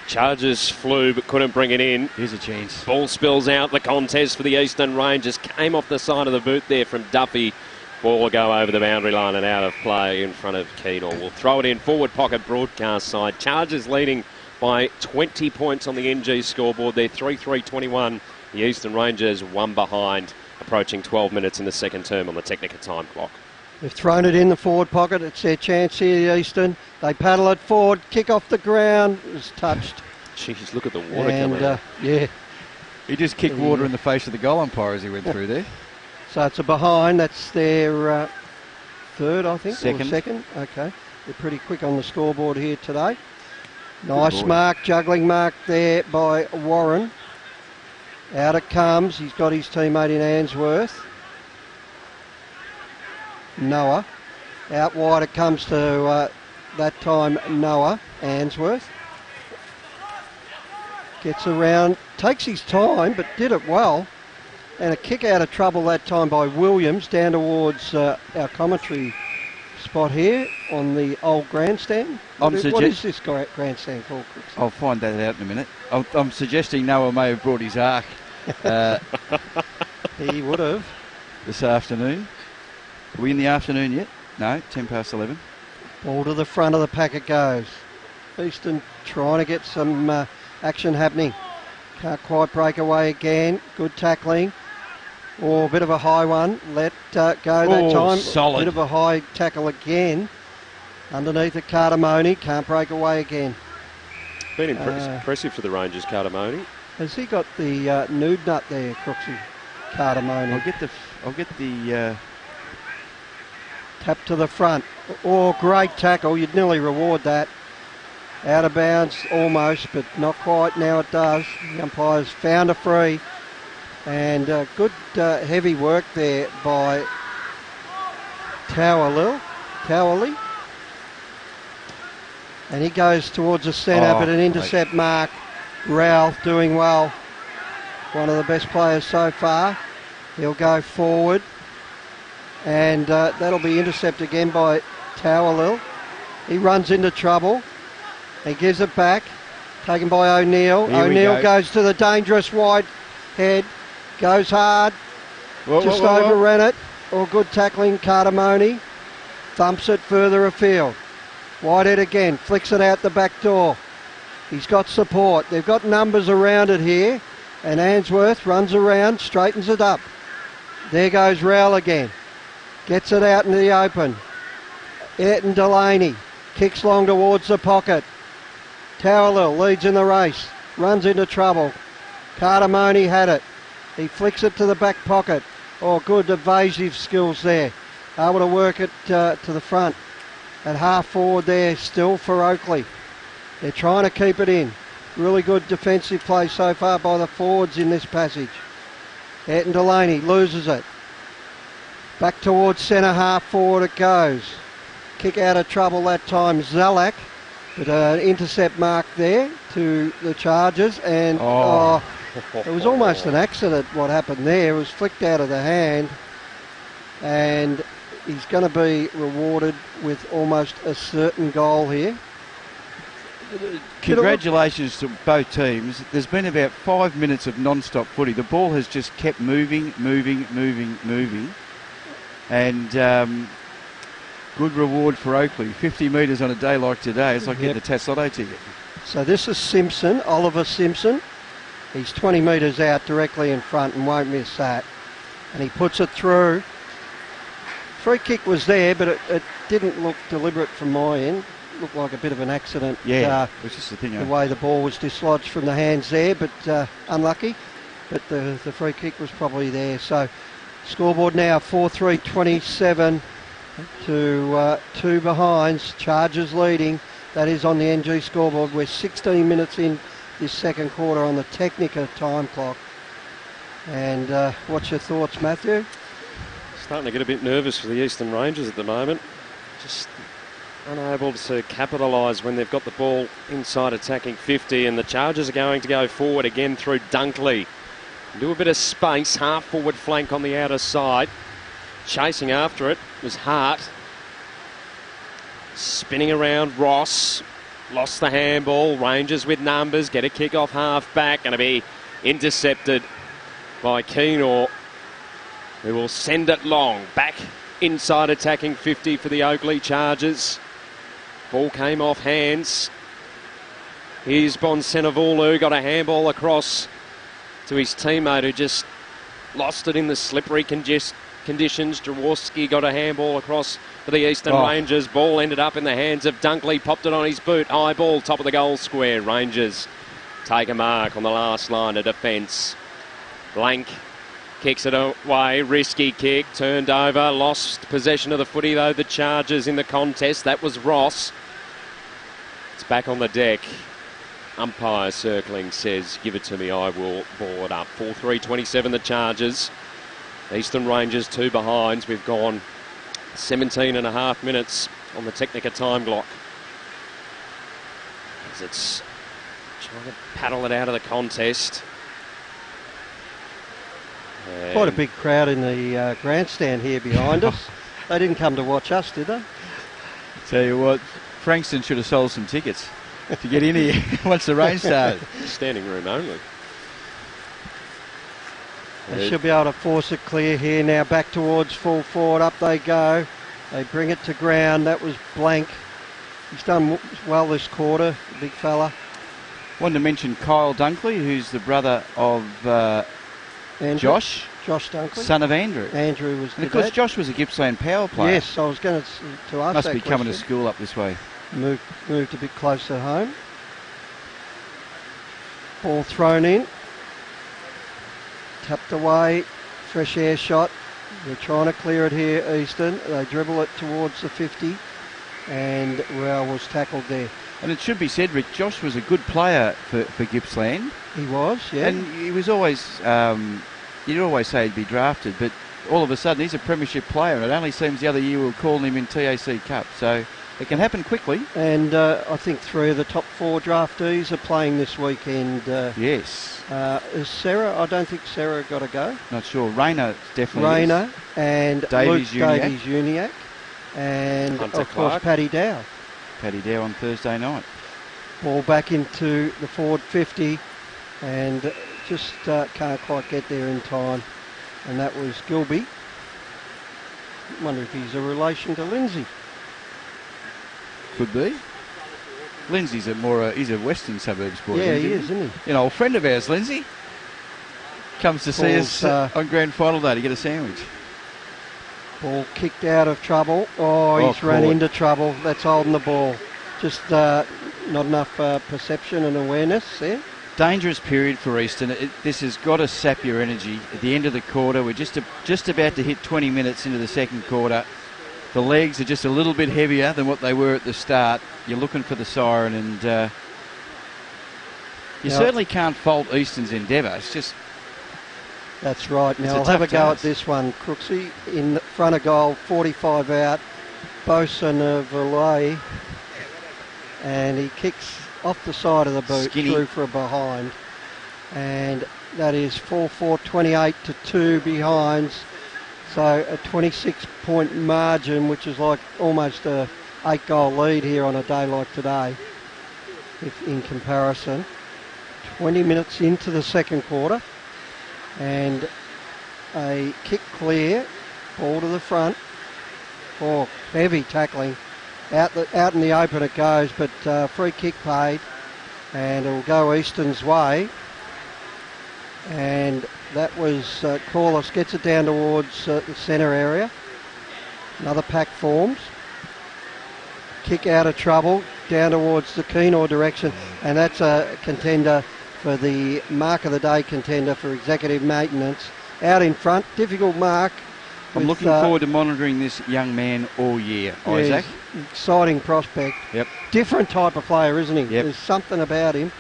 Chargers flew but couldn't bring it in. Here's a chance. Ball spills out the contest for the Eastern Rangers. Came off the side of the boot there from Duffy. Ball will go over the boundary line and out of play in front of Keenor. We'll throw it in forward pocket broadcast side. Chargers leading by 20 points on the NG scoreboard. They're 3-3-21. The Eastern Rangers one behind, approaching 12 minutes in the second term on the Technica time clock. They've thrown it in the forward pocket. It's their chance here, Eastern. They paddle it forward, kick off the ground. It was touched. Jeez, look at the water coming out. Yeah. He just kicked water in the face of the goal umpire as he went through there. So it's a behind. That's their third, I think. Second. Or second. Okay. They're pretty quick on the scoreboard here today. Nice mark, juggling mark there by Warren. Out it comes. He's got his teammate in Ainsworth. Noah. Out wide it comes to that time Noah Ainsworth. Gets around, takes his time, but did it well. And a kick out of trouble that time by Williams down towards our commentary spot here on the old grandstand. What is this grandstand called? I'll find that out in a minute. I'm suggesting Noah may have brought his arc He would have. This afternoon. Are we in the afternoon yet? No, 10 past 11. Ball to the front of the pack it goes. Easton trying to get some action happening. Can't quite break away again. Good tackling. Or a bit of a high one. Let go that time. Solid. Bit of a high tackle again. Underneath the Cardamone. Can't break away again. Been impressive for the Rangers, Cardamone. Has he got the nude nut there, Crooksy? Cardamone. I'll get the tap to the front. Oh, great tackle. You'd nearly reward that. Out of bounds almost, but not quite. Now it does. The umpires found a free. And good heavy work there by Towerley. And he goes towards the centre, but an intercept mark. Ralph doing well. One of the best players so far. He'll go forward. And that'll be intercepted again by Towerlil. He runs into trouble. He gives it back. Taken by O'Neill. O'Neill goes to the dangerous wide head. Goes hard. Overran it. Or good tackling, Cardamone. Thumps it further afield. Whitehead again. Flicks it out the back door. He's got support. They've got numbers around it here. And Answorth runs around, straightens it up. There goes Rowell again. Gets it out into the open. Ayrton Delaney kicks long towards the pocket. Towerlil leads in the race. Runs into trouble. Cardamone had it. He flicks it to the back pocket. Oh, good evasive skills there. Able to work it to the front. At half forward there still for Oakleigh. They're trying to keep it in. Really good defensive play so far by the forwards in this passage. Ayrton Delaney loses it. Back towards centre half forward it goes. Kick out of trouble that time, Zalak. But an intercept mark there to the Chargers. And it was almost an accident what happened there. It was flicked out of the hand. And he's going to be rewarded with almost a certain goal here. Congratulations to both teams. There's been about 5 minutes of non-stop footy. The ball has just kept moving. And good reward for Oakleigh. 50 metres on a day like today. It's like getting a TAC lotto ticket. So this is Simpson, Oliver Simpson. He's 20 metres out directly in front and won't miss that. And he puts it through. Free kick was there, but it didn't look deliberate from my end. Looked like a bit of an accident. Yeah, it was just the thing. The way the ball was dislodged from the hands there, but unlucky. But the free kick was probably there. So scoreboard now 4-3-27 to 2 behinds. Chargers leading. That is on the NG scoreboard. We're 16 minutes in this second quarter on the Technica time clock. And what's your thoughts, Matthew? Starting to get a bit nervous for the Eastern Rangers at the moment. Just unable to capitalise when they've got the ball inside attacking 50, and the Chargers are going to go forward again through Dunkley. Do a bit of space, half forward flank on the outer side. Chasing after it was Hart. Spinning around Ross. Lost the handball. Rangers with numbers. Get a kick off half back. Going to be intercepted by Keenor, who will send it long. Back inside attacking 50 for the Oakleigh Chargers. Ball came off hands. Here's Bonsenavulu. Got a handball across to his teammate who just lost it in the slippery conditions. Jaworski got a handball across for the Eastern Rangers. Ball ended up in the hands of Dunkley. Popped it on his boot. High ball, top of the goal square. Rangers take a mark on the last line of defence. Blank kicks it away. Risky kick. Turned over. Lost possession of the footy though. The Chargers in the contest. That was Ross. It's back on the deck. Umpire circling says, give it to me, I will ball it up. 4-3-27 the Chargers. Eastern Rangers 2 behinds. We've gone 17 and a half minutes on the Technica time clock. As it's Trying to paddle it out of the contest. Quite a big crowd in the grandstand here behind us. They didn't come to watch us, did they? Tell you what, Frankston should have sold some tickets to get in here once the rain started. Standing room only. They should be able to force it clear here now. Back towards full forward. Up they go. They bring it to ground. That was Blank. He's done well this quarter, the big fella. Wanted to mention Kyle Dunkley, who's the brother of Josh Dunkley, son of Andrew. Andrew was and the of course dad. Josh was a Gippsland power player. Yes, I was going to ask Must that be coming to question. school up this way. Moved a bit closer home. Ball thrown in. Tapped away. Fresh air shot. They're trying to clear it here, Easton. They dribble it towards the 50. And Rowell was tackled there. And it should be said, Rick, Josh was a good player for Gippsland. He was, yeah. And he was always, you'd always say he'd be drafted, but all of a sudden he's a premiership player. And it only seems the other year we were calling him in TAC Cup. So it can happen quickly. And I think 3 of the top 4 draftees are playing this weekend. Yes. Is Sarah? I don't think Sarah got a go. Not sure. Rayner definitely Rayner and Davies Luke Davies-Uniacke. And, Hunter of course, Clark. Paddy Dow. Paddy Dow on Thursday night. Ball back into the forward 50 and just can't quite get there in time. And that was Gilby. Wonder if he's a relation to Lindsay. Could be. Lindsay's he's a western suburbs boy. Yeah, Lindsay. he is, isn't he? An old friend of ours, Lindsay. Comes to see Ball's, us on grand final day to get a sandwich. Ball kicked out of trouble. Oh, he's run into trouble. That's holding the ball. Just not enough perception and awareness there. Dangerous period for Easton. This has got to sap your energy. At the end of the quarter, we're just about to hit 20 minutes into the second quarter. The legs are just a little bit heavier than what they were at the start. You're looking for the siren, and you certainly can't fault Easton's endeavour. It's just... That's right. Now a I'll have a tough go task. at this one. Crooksy in front of goal, 45 out. Bosun of Oakleigh. And he kicks off the side of the boot, Skinny. through for a behind. And that is 4-4, 28 to 2 behinds. So a 26-point margin, which is like almost a 8-goal lead here on a day like today, if in comparison. 20 minutes into the second quarter. And a kick clear, ball to the front. Oh, heavy tackling. Out in the open it goes, but free kick paid. And it'll go Easton's way. And that was Corliss gets it down towards the centre area. Another pack forms. Kick out of trouble, down towards the Keenor direction. And that's a contender for the mark of the day contender for executive maintenance. Out in front, difficult mark. I'm looking forward to monitoring this young man all year, Isaac. Exciting prospect. Yep. Different type of player, isn't he? Yep. There's something about him.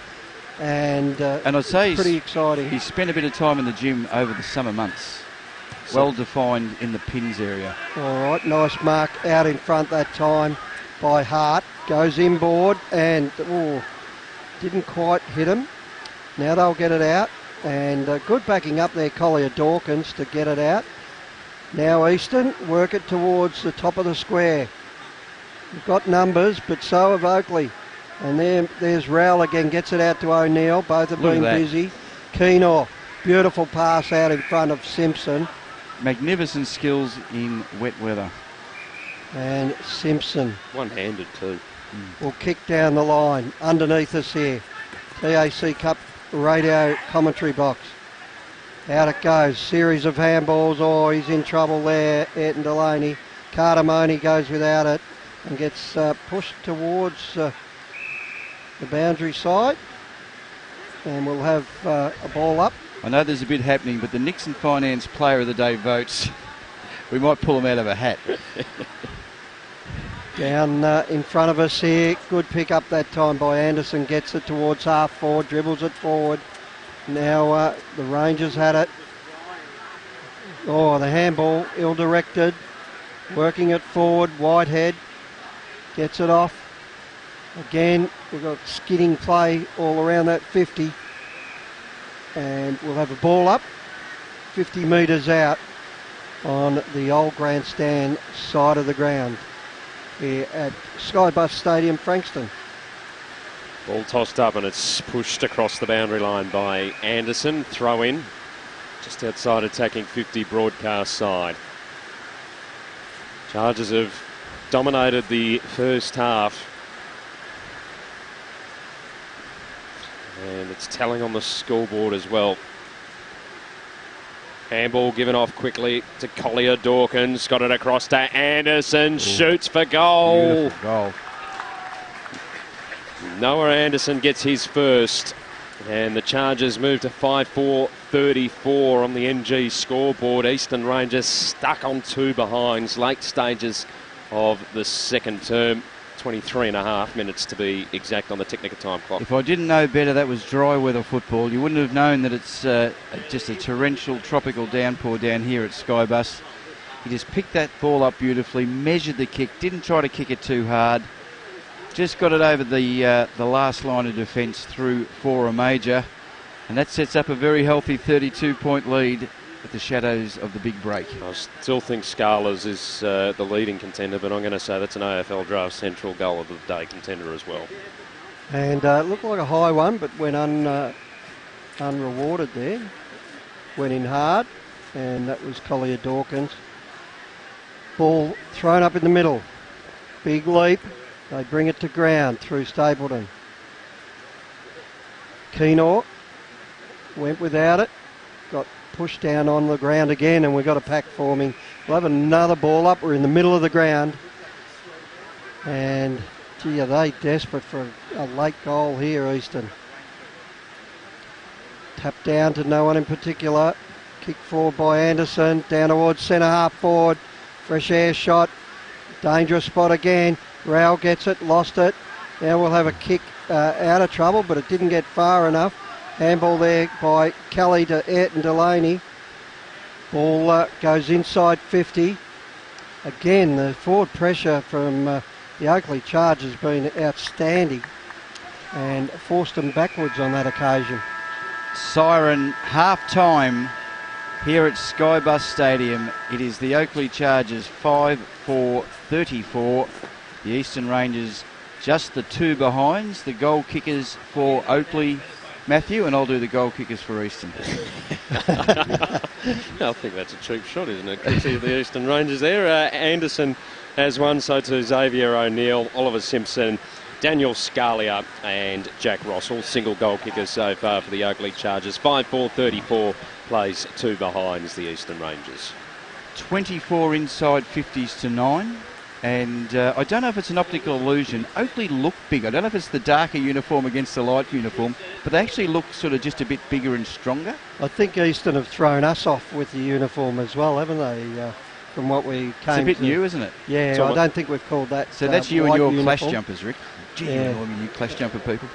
And I'd say pretty exciting. He's spent a bit of time in the gym over the summer months. Well defined in the pins area. All right, nice mark out in front that time by Hart. Goes inboard and didn't quite hit him. Now they'll get it out. And good backing up there, Collier Dawkins, to get it out. Now Easton work it towards the top of the square. We've got numbers, but so have Oakleigh. And there's Rowell again, gets it out to O'Neill. Both have been busy. Keenor, beautiful pass out in front of Simpson. Magnificent skills in wet weather. And Simpson One-handed too. will kick down the line underneath us here. TAC Cup radio commentary box. Out it goes. Series of handballs. Oh, he's in trouble there, Ayrton Delaney. Cardamone goes without it and gets pushed towards the boundary side. And we'll have a ball up. I know there's a bit happening, but the Nixon Finance Player of the Day votes, we might pull them out of a hat. Down in front of us here. Good pick up that time by Anderson. Gets it towards half forward. Dribbles it forward. Now the Rangers had it. Oh, the handball ill-directed. Working it forward. Whitehead gets it off. Again, we've got skidding play all around that 50. And we'll have a ball up 50 metres out on the old grandstand side of the ground here at Skybus Stadium, Frankston. Ball tossed up and it's pushed across the boundary line by Anderson. Throw in just outside attacking 50 broadcast side. Chargers have dominated the first half. And it's telling on the scoreboard as well. Handball given off quickly to Collier Dawkins. Got it across to Anderson. Ooh. Shoots for goal. Beautiful goal. Noah Anderson gets his first. And the Chargers move to 5-4-34 on the NG scoreboard. Eastern Rangers stuck on 2 behinds. Late stages of the second term. 23 and a half minutes to be exact on the Technica time clock. If I didn't know better, that was dry weather football. You wouldn't have known that it's just a torrential tropical downpour down here at Skybus. He just picked that ball up beautifully, measured the kick, didn't try to kick it too hard. Just got it over the last line of defence through for a major. And that sets up a very healthy 32-point lead at the shadows of the big break. I still think Scala's is the leading contender, but I'm going to say that's an AFL Draft Central goal of the day contender as well. And it looked like a high one, but went unrewarded there. Went in hard, and that was Collier Dawkins. Ball thrown up in the middle. Big leap. They bring it to ground through Stapleton. Keenor went without it. Got pushed down on the ground again, and we've got a pack forming. We'll have another ball up. We're in the middle of the ground. And, gee, are they desperate for a late goal here, Eastern. Tapped down to no one in particular. Kick forward by Anderson. Down towards centre half forward. Fresh air shot. Dangerous spot again. Rowell gets it, lost it. Now we'll have a kick out of trouble, but it didn't get far enough. Handball there by Kelly to Ayrton Delaney. Ball goes inside 50. Again, the forward pressure from the Oakleigh Charge has been outstanding and forced them backwards on that occasion. Siren half-time here at Skybus Stadium. It is the Oakleigh Chargers 5-4-34. The Eastern Rangers just the 2 behinds. The goal kickers for Oakleigh, Matthew, and I'll do the goal kickers for Eastern. I think that's a cheap shot, isn't it? Good to see the Eastern Rangers there. Anderson has one, so too Xavier O'Neill, Oliver Simpson, Daniel Scalia and Jack Ross, all single goal kickers so far for the Oakleigh Chargers. 5-4-34 plays 2 behinds the Eastern Rangers. 24 inside 50s to 9. And I don't know if it's an optical illusion. Oakleigh look big. I don't know if it's the darker uniform against the light uniform, but they actually look sort of just a bit bigger and stronger. I think Eastern have thrown us off with the uniform as well, haven't they? From what we came to. It's a bit new, isn't it? Yeah, so I don't think we've called that. So that's you and your uniform. clash jumpers, Rick. Gee, yeah. You clash jumper people.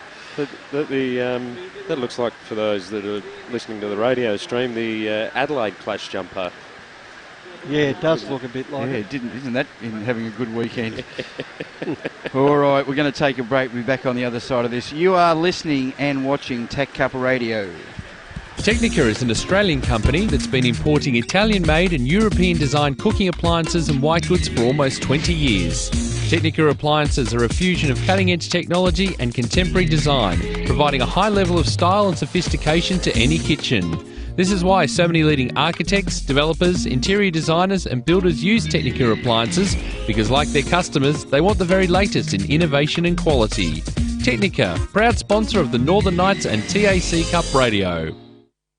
That looks like, for those that are listening to the radio stream, the Adelaide clash jumper. Yeah, it does look a bit like it. Isn't that in having a good weekend? All right, we're going to take a break. We'll be back on the other side of this. You are listening and watching TAC Cup Radio. Technica is an Australian company that's been importing Italian-made and European-designed cooking appliances and white goods for almost 20 years. Technica appliances are a fusion of cutting-edge technology and contemporary design, providing a high level of style and sophistication to any kitchen. This is why so many leading architects, developers, interior designers and builders use Technica appliances, because like their customers, they want the very latest in innovation and quality. Technica, proud sponsor of the Northern Knights and TAC Cup Radio.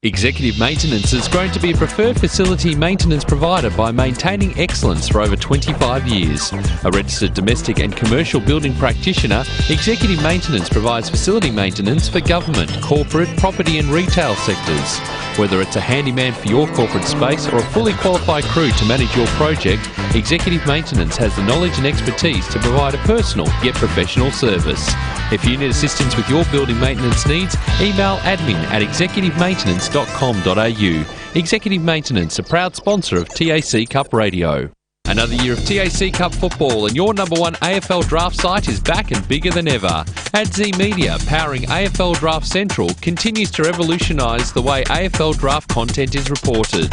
Executive Maintenance has grown to be a preferred facility maintenance provider by maintaining excellence for over 25 years. A registered domestic and commercial building practitioner, Executive Maintenance provides facility maintenance for government, corporate, property and retail sectors. Whether it's a handyman for your corporate space or a fully qualified crew to manage your project, Executive Maintenance has the knowledge and expertise to provide a personal yet professional service. If you need assistance with your building maintenance needs, email admin@executivemaintenance.com.au. Executive Maintenance, a proud sponsor of TAC Cup Radio. Another year of TAC Cup football, and your number one AFL draft site is back and bigger than ever. At Z Media, powering AFL Draft Central, continues to revolutionise the way AFL draft content is reported.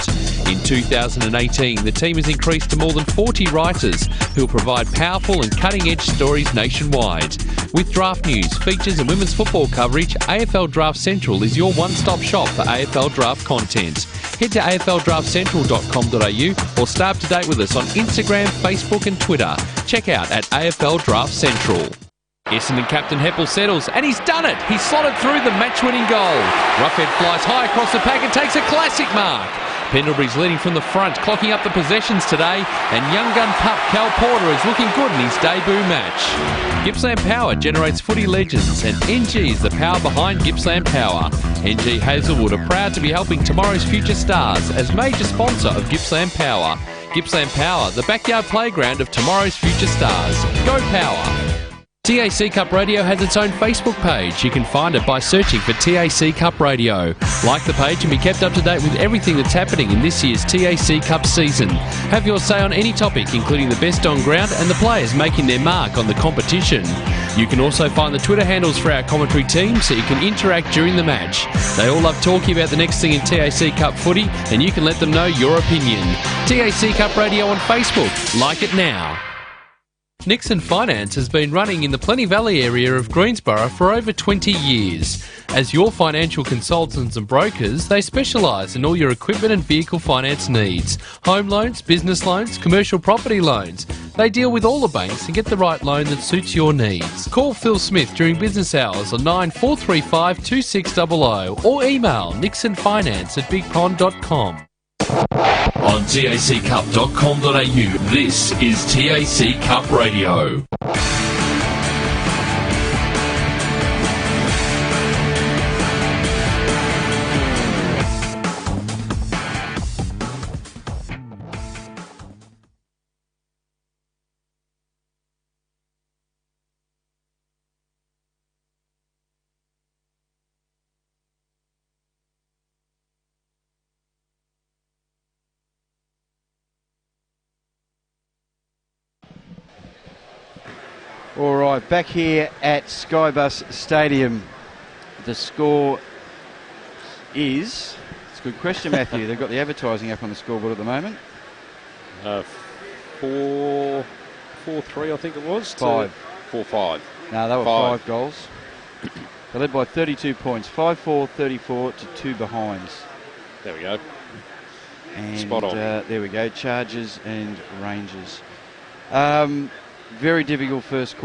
In 2018, the team has increased to more than 40 writers who will provide powerful and cutting-edge stories nationwide. With draft news, features and women's football coverage, AFL Draft Central is your one-stop shop for AFL draft content. Head to afldraftcentral.com.au or stay up to date with us on Instagram, Facebook and Twitter. Check out at AFL Draft Central. Essendon captain Heppel settles, and he's done it! He's slotted through the match-winning goal. Roughhead flies high across the pack and takes a classic mark. Pendlebury's leading from the front, clocking up the possessions today, and young gun pup Cal Porter is looking good in his debut match. Gippsland Power generates footy legends, and NG is the power behind Gippsland Power. NG Hazelwood are proud to be helping tomorrow's future stars as major sponsor of Gippsland Power. Gippsland Power, the backyard playground of tomorrow's future stars. Go Power! TAC Cup Radio has its own Facebook page. You can find it by searching for TAC Cup Radio. Like the page and be kept up to date with everything that's happening in this year's TAC Cup season. Have your say on any topic, including the best on ground and the players making their mark on the competition. You can also find the Twitter handles for our commentary team so you can interact during the match. They all love talking about the next thing in TAC Cup footy, and you can let them know your opinion. TAC Cup Radio on Facebook. Like it now. Nixon Finance has been running in the Plenty Valley area of Greensborough for over 20 years. As your financial consultants and brokers, they specialise in all your equipment and vehicle finance needs. Home loans, business loans, commercial property loans. They deal with all the banks and get the right loan that suits your needs. Call Phil Smith during business hours on 9435 2600 or email nixonfinance@bigpond.com. On taccup.com.au, this is TAC Cup Radio. All right, back here at Skybus Stadium. The score is... It's a good question, Matthew. They've got the advertising up on the scoreboard at the moment. 4-3, I think it was. 5. 4-5. No, they were 5 goals. They led by 32 points. 5-4, 34 to 2 behinds. There we go. And, spot on. There we go, Chargers and Rangers. Very difficult first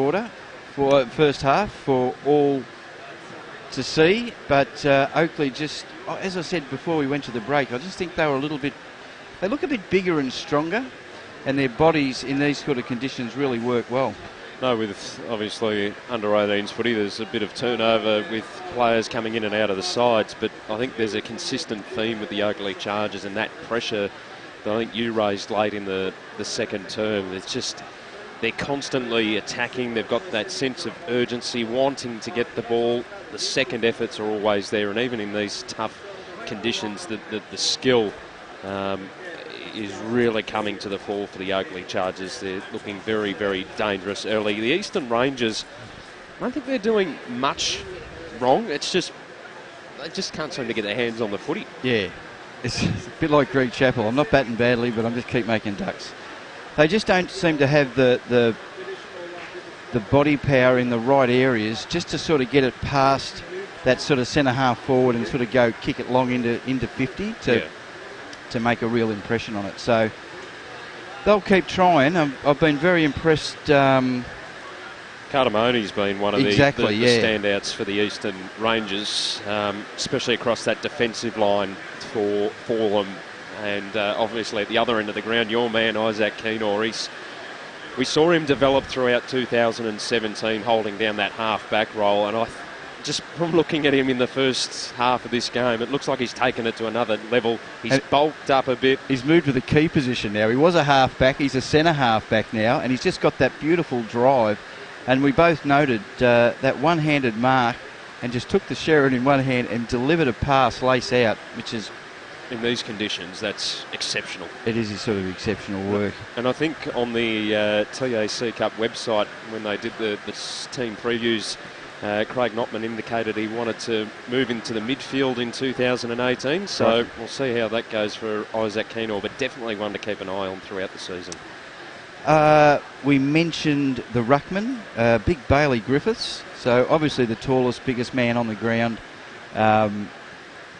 half for all to see, but Oakleigh just, as I said before we went to the break, I just think they look a bit bigger and stronger, and their bodies in these sort of conditions really work well. No, with obviously under 18s footy, there's a bit of turnover with players coming in and out of the sides, but I think there's a consistent theme with the Oakleigh Chargers and that pressure that I think you raised late in the second term. It's just... They're constantly attacking. They've got that sense of urgency, wanting to get the ball. The second efforts are always there. And even in these tough conditions, the skill is really coming to the fore for the Oakleigh Chargers. They're looking very, very dangerous early. The Eastern Rangers, I don't think they're doing much wrong. It's just, they just can't seem to get their hands on the footy. Yeah, it's a bit like Greg Chappell. I'm not batting badly, but I'm just keep making ducks. They just don't seem to have the body power in the right areas just to sort of get it past that sort of centre half forward and sort of go kick it long into 50 to make a real impression on it. So they'll keep trying. I've been very impressed. Cardamoni's been one of the standouts for the Eastern Rangers, especially across that defensive line for them. And obviously at the other end of the ground, your man Isaac Keenor, we saw him develop throughout 2017, holding down that half-back role. And just from looking at him in the first half of this game, it looks like he's taken it to another level. He's bulked up a bit. He's moved to the key position now. He was a half-back. He's a centre half-back now. And he's just got that beautiful drive. And we both noted that one-handed mark and just took the Sheridan in one hand and delivered a pass lace out, which is in these conditions, that's exceptional. It is sort of exceptional work. And I think on the TAC Cup website, when they did the team previews, Craig Notman indicated he wanted to move into the midfield in 2018, so Right. we'll see how that goes for Isaac Keenor, but definitely one to keep an eye on throughout the season. We mentioned the ruckman, Big Bailey Griffiths, so obviously the tallest, biggest man on the ground.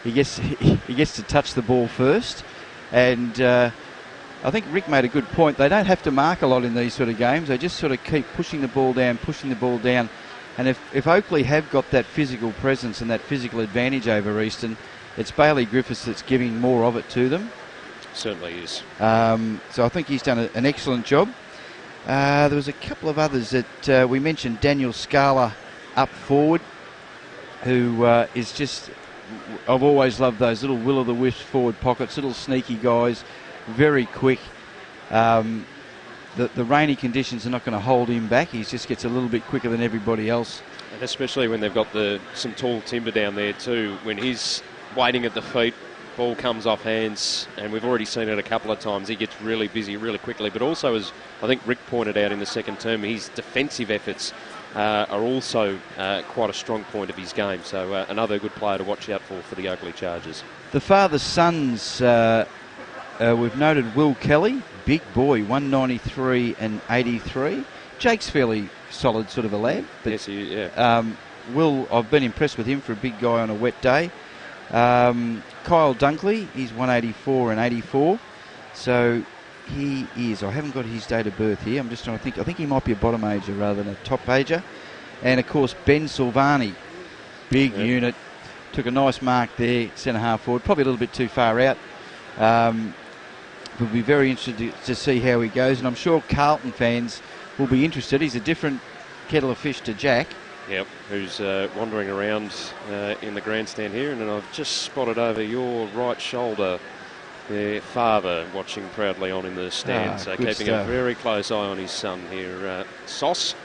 He gets to touch the ball first, and I think Rick made a good point. They don't have to mark a lot in these sort of games. They just sort of keep pushing the ball down. And if Oakleigh have got that physical presence and that physical advantage over Easton, it's Bailey Griffiths that's giving more of it to them. Certainly is. So I think he's done an excellent job. There was a couple of others that we mentioned. Daniel Scala up forward, who is just... I've always loved those little will-o'-the-wisp forward pockets, little sneaky guys, very quick. The rainy conditions are not going to hold him back. He just gets a little bit quicker than everybody else. And especially when they've got some tall timber down there too. When he's waiting at the feet, ball comes off hands, and we've already seen it a couple of times. He gets really busy really quickly. But also, as I think Rick pointed out in the second term, his defensive efforts are also quite a strong point of his game. So another good player to watch out for the Oakleigh Chargers. The father-sons, we've noted Will Kelly, big boy, 193 and 83. Jake's fairly solid sort of a lad. But, yes, yeah. Will, I've been impressed with him for a big guy on a wet day. Kyle Dunkley, he's 184 and 84. So he is, I haven't got his date of birth here. I'm just trying to think. I think he might be a bottom ager rather than a top ager. And, of course, Ben Silvani, big unit. Took a nice mark there, centre-half forward. Probably a little bit too far out. We'll be very interested to see how he goes. And I'm sure Carlton fans will be interested. He's a different kettle of fish to Jack. Yep, who's wandering around in the grandstand here. And then I've just spotted over your right shoulder their father watching proudly on in the stand. So keeping a very close eye on his son here, Sauce.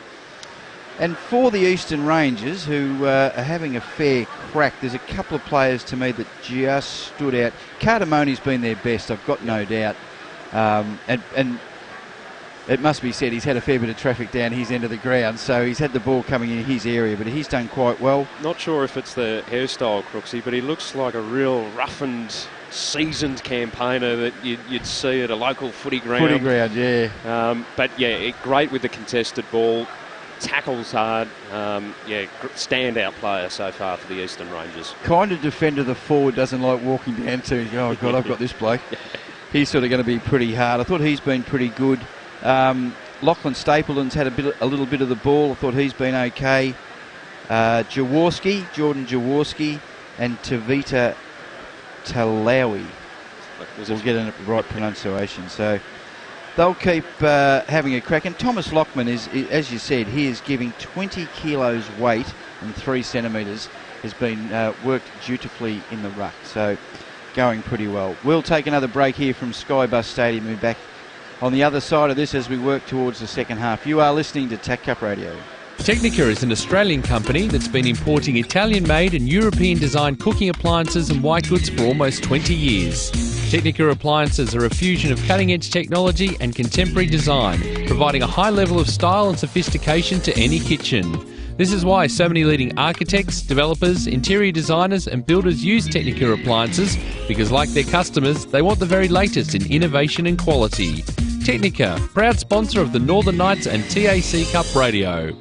And for the Eastern Rangers, who are having a fair crack, there's a couple of players to me that just stood out. Cardamoni's been their best, I've got no doubt. And it must be said, he's had a fair bit of traffic down his end of the ground, so he's had the ball coming in his area, but he's done quite well. Not sure if it's the hairstyle, Crooksy, but he looks like a real roughened, seasoned campaigner that you'd see at a local footy ground. Footy ground, yeah. But yeah, great with the contested ball. Tackles hard. Standout player so far for the Eastern Rangers. Kind of defender the forward doesn't like walking down to, oh God, I've got this bloke. He's sort of going to be pretty hard. I thought he's been pretty good. Lachlan Stapleton's had a little bit of the ball. I thought he's been okay. Jordan Jaworski and Tavita Talawi. We'll get a right pronunciation. So they'll keep having a crack. And Thomas Lockman is, as you said, he is giving 20 kilos weight and 3 centimetres. Has been worked dutifully in the ruck. So going pretty well. We'll take another break here from Skybus Stadium and be back on the other side of this as we work towards the second half. You are listening to TAC Cup Radio. Technica is an Australian company that's been importing Italian-made and European-designed cooking appliances and white goods for almost 20 years. Technica appliances are a fusion of cutting-edge technology and contemporary design, providing a high level of style and sophistication to any kitchen. This is why so many leading architects, developers, interior designers and builders use Technica appliances, because like their customers, they want the very latest in innovation and quality. Technica, proud sponsor of the Northern Knights and TAC Cup Radio.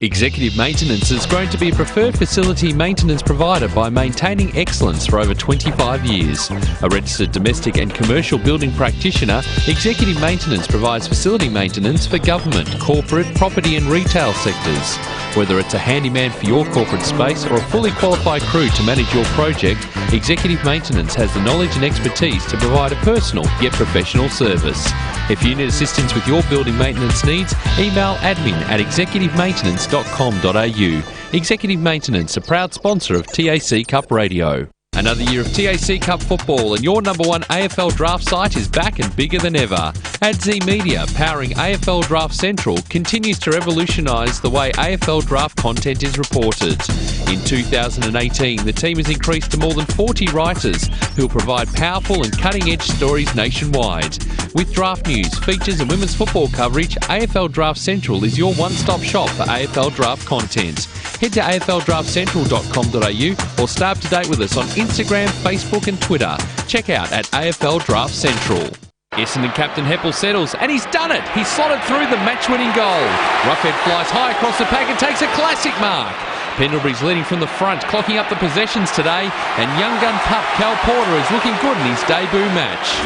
Executive Maintenance has grown to be a preferred facility maintenance provider by maintaining excellence for over 25 years. A registered domestic and commercial building practitioner, Executive Maintenance provides facility maintenance for government, corporate, property and retail sectors. Whether it's a handyman for your corporate space or a fully qualified crew to manage your project, Executive Maintenance has the knowledge and expertise to provide a personal yet professional service. If you need assistance with your building maintenance needs, email admin@executivemaintenance.com.au. Executive Maintenance, a proud sponsor of TAC Cup Radio. Another year of TAC Cup football, and your number one AFL draft site is back and bigger than ever. AdZ Media, powering AFL Draft Central, continues to revolutionise the way AFL draft content is reported. In 2018, the team has increased to more than 40 writers who will provide powerful and cutting-edge stories nationwide. With draft news, features and women's football coverage, AFL Draft Central is your one-stop shop for AFL draft content. Head to aflddraftcentral.com.au or stay up to date with us on Instagram, Facebook and Twitter. Check out at AFL Draft Central. Essendon captain Heppel settles, and he's done it! He's slotted through the match-winning goal. Roughhead flies high across the pack and takes a classic mark. Pendlebury's leading from the front, clocking up the possessions today, and young gun pup Cal Porter is looking good in his debut match.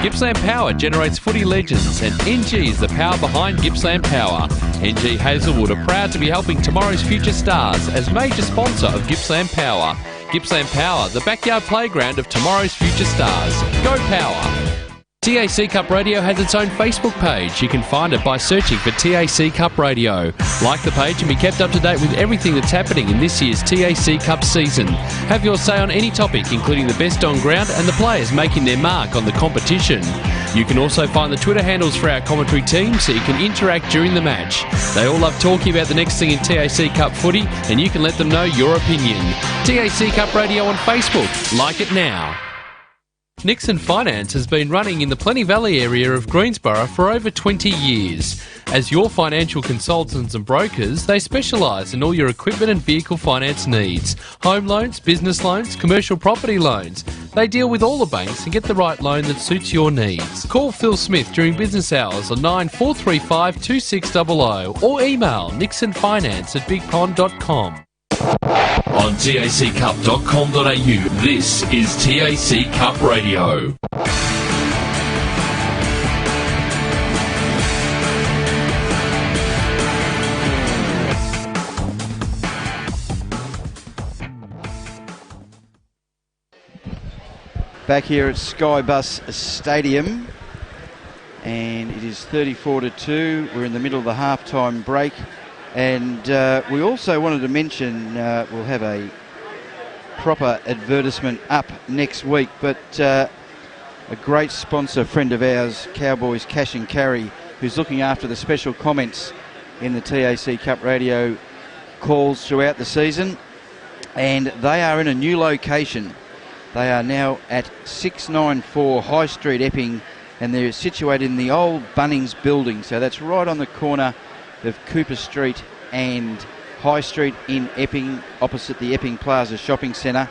Gippsland Power generates footy legends, and NG is the power behind Gippsland Power. NG Hazelwood are proud to be helping tomorrow's future stars as major sponsor of Gippsland Power. Gippsland Power, the backyard playground of tomorrow's future stars. Go Power! TAC Cup Radio has its own Facebook page. You can find it by searching for TAC Cup Radio. Like the page and be kept up to date with everything that's happening in this year's TAC Cup season. Have your say on any topic, including the best on ground and the players making their mark on the competition. You can also find the Twitter handles for our commentary team so you can interact during the match. They all love talking about the next thing in TAC Cup footy, and you can let them know your opinion. TAC Cup Radio on Facebook. Like it now. Nixon Finance has been running in the Plenty Valley area of Greensborough for over 20 years. As your financial consultants and brokers, they specialise in all your equipment and vehicle finance needs. Home loans, business loans, commercial property loans. They deal with all the banks and get the right loan that suits your needs. Call Phil Smith during business hours on 9435 2600 or email nixonfinance@bigpond.com. On taccup.com.au, this is TAC Cup Radio. Back here at Skybus Stadium, and it is 34-2. We're in the middle of the halftime break. And we also wanted to mention we'll have a proper advertisement up next week, but a great sponsor, friend of ours, Cowboys Cash and Carry, who's looking after the special comments in the TAC Cup Radio calls throughout the season, and they are in a new location. They are now at 694 High Street, Epping, and they're situated in the old Bunnings building, so that's right on the corner of Cooper Street and High Street in Epping, opposite the Epping Plaza Shopping Centre.